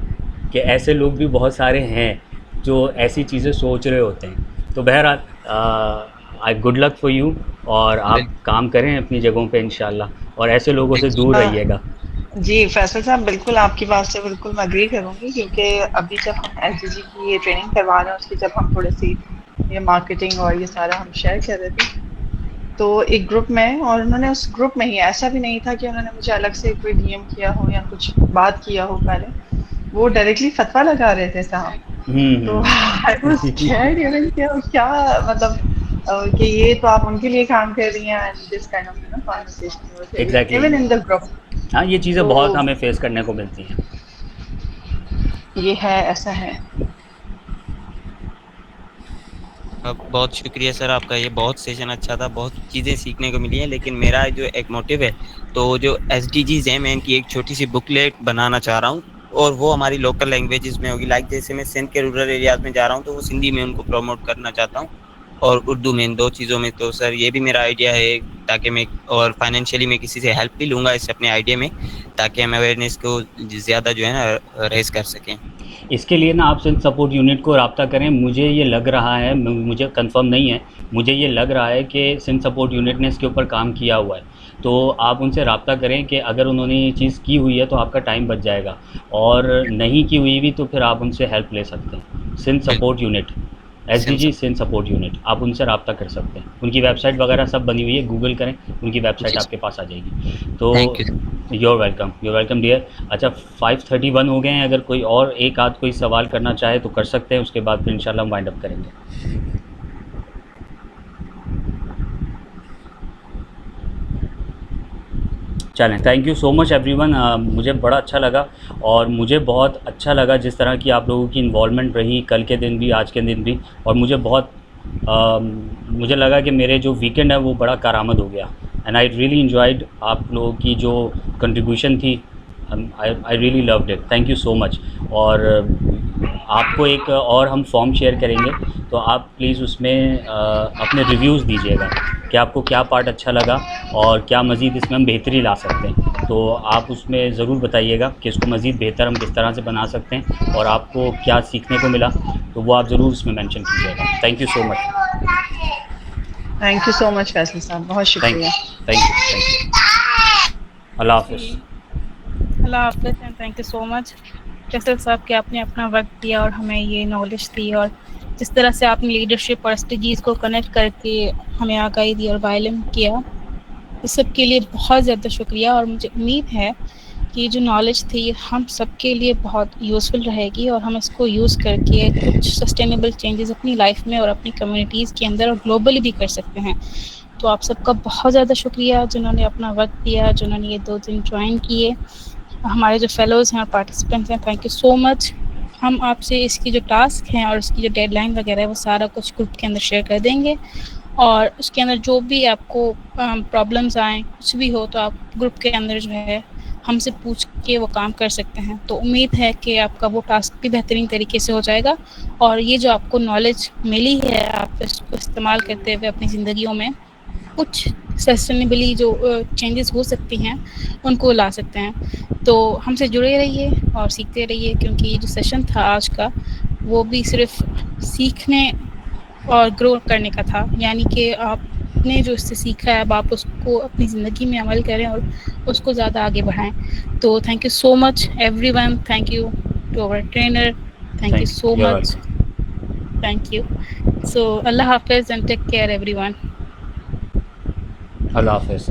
कि ऐसे लोग भी बहुत सारे हैं जो ऐसी चीज़ें सोच रहे होते हैं। तो बहरहाल आई गुड लक फॉर यू, और आप काम करें अपनी जगहों पे इंशाल्लाह, और ऐसे लोगों से दूर रहिएगा। जी फैसल साहब, बिल्कुल आपकी बात से बिल्कुल मैं एग्री करूंगी, क्योंकि अभी जब हम एसडीजी की ये ट्रेनिंग करवा रहे हैं, उसकी जब हम थोड़ी सी ये मार्केटिंग और ये सारा हम शेयर कर रहे थे, तो एक ग्रुप में, और उन्होंने उस ग्रुप में ही, ऐसा भी नहीं था कि उन्होंने मुझे अलग से कोई डीएम किया हो या कुछ बात किया हो पहले, वो डायरेक्टली फतवा लगा रहे थे साहब। तो आई वाज स्कैर्ड, इवन क्या मतलब कि ये तो आप उनके लिए काम कर रही हैं, and this kind of conversation even in the group. हाँ, ये चीज़ें बहुत हमें फेस करने को मिलती हैं। ये है, ऐसा है। बहुत शुक्रिया सर आपका, ये बहुत सेशन अच्छा था, बहुत चीज़ें सीखने को मिली हैं। लेकिन मेरा जो एक मोटिव है, तो जो SDGs हैं, मैं इनकी एक छोटी सी बुकलेट बनाना चाह रहा हूँ, और वो हमारी लोकल लैंग्वेजेस में होगी। लाइक जैसे मैं सिंध के रूरल एरियाज़ में जा रहा हूँ, तो वो सिंधी में उनको प्रमोट करना चाहता हूँ, और उर्दू में, इन 2 चीज़ों में। तो सर ये भी मेरा आइडिया है, ताकि मैं, और फाइनेंशियली मैं किसी से हेल्प भी लूँगा इस अपने आइडिया में, ताकि हम अवेयरनेस को ज़्यादा जो है ना रेस कर सकें। इसके लिए ना आप सिंध सपोर्ट यूनिट को रब्ता करें। मुझे ये लग रहा है, मुझे कंफर्म नहीं है, मुझे ये लग रहा है कि सिंध सपोर्ट यूनिट ने इसके ऊपर काम किया हुआ है। तो आप उनसे रब्ता करें कि अगर उन्होंने ये चीज़ की हुई है तो आपका टाइम बच जाएगा, और नहीं की हुई भी तो फिर आप उनसे हेल्प ले सकते हैं। Sindh support unit, SDG Sindh support unit, आप उनसे रब्ता कर सकते हैं। उनकी वेबसाइट वगैरह सब बनी हुई है, गूगल करें, उनकी वेबसाइट आपके पास आ जाएगी। तो यूर वेलकम डियर। अच्छा, 5:31 हो गए हैं। अगर कोई और एक आध कोई सवाल करना चाहे तो कर सकते हैं, उसके बाद फिर इंशाल्लाह हम वाइंड अप करेंगे। चलें, thank you so much everyone. मुझे बड़ा अच्छा लगा, और मुझे बहुत अच्छा लगा जिस तरह की आप लोगों की इन्वॉल्वमेंट रही, कल के दिन भी, आज के दिन भी। और मुझे बहुत मुझे लगा कि मेरे जो वीकेंड है वो बड़ा कारआमद हो गया, एंड आई रियली इन्जॉयड आप लोगों की जो कंट्रीब्यूशन थी। I really loved it, thank you so much. और आपको एक और हम फॉर्म शेयर करेंगे, तो आप प्लीज़ उसमें अपने रिव्यूज़ दीजिएगा कि आपको क्या पार्ट अच्छा लगा और क्या मज़ीद इसमें हम बेहतरी ला सकते हैं। तो आप उसमें ज़रूर बताइएगा कि इसको मज़ीद बेहतर हम किस तरह से बना सकते हैं, और आपको क्या सीखने को मिला, तो वो आप ज़रूर उसमें मेंशन कीजिएगा। Thank you so much. Thank you so much Faisal साहब, बहुत शुक्रिया। Thank you. अल्लाह हाफ़िज़। अल्लाह हाफ़िज़ and thank you so much Faisal sahab कि आपने अपना वक्त दिया और हमें ये नॉलेज दी, और जिस तरह से आपने लीडरशिप और SDGs को कनेक्ट करके हमें आगाही दी और वायलम किया, इस सब के लिए बहुत ज़्यादा शुक्रिया। और मुझे उम्मीद है कि जो नॉलेज थी हम सब के लिए बहुत यूज़फुल रहेगी, और हम इसको यूज़ करके कुछ सस्टेनेबल चेंजेस अपनी लाइफ में और अपनी कम्युनिटीज़ के अंदर और ग्लोबली भी कर सकते हैं। तो आप सबका बहुत ज़्यादा शुक्रिया जिन्होंने अपना वक्त दिया, जिन्होंने ये 2 दिन ज्वाइन किए। हमारे जो फेलोज़ हैं और पार्टिसिपेंट्स हैं, थैंक यू सो मच। हम आपसे इसकी जो टास्क हैं और इसकी जो डेडलाइन वगैरह है वो सारा कुछ ग्रुप के अंदर शेयर कर देंगे, और उसके अंदर जो भी आपको प्रॉब्लम्स आएँ, कुछ भी हो, तो आप ग्रुप के अंदर जो है हमसे पूछ के वो काम कर सकते हैं। तो उम्मीद है कि आपका वो टास्क भी बेहतरीन तरीके से हो जाएगा, और ये जो आपको नॉलेज मिली है आप इसको इस्तेमाल करते हुए अपनी ज़िंदगियों में कुछ सस्टेनेबली जो चेंजेस हो सकती हैं उनको ला सकते हैं। तो हमसे जुड़े रहिए और सीखते रहिए, क्योंकि ये जो सेशन था आज का वो भी सिर्फ सीखने और ग्रो करने का था, यानी कि आपने जो इससे सीखा है अब आप उसको अपनी ज़िंदगी में अमल करें और उसको ज़्यादा आगे बढ़ाएं। तो thank you so much everyone, thank you to our trainer, thank you so much, thank you. So अल्लाह हाफिज़ एंड टेक केयर एवरीवन। अल्लाह हाफ़िज़।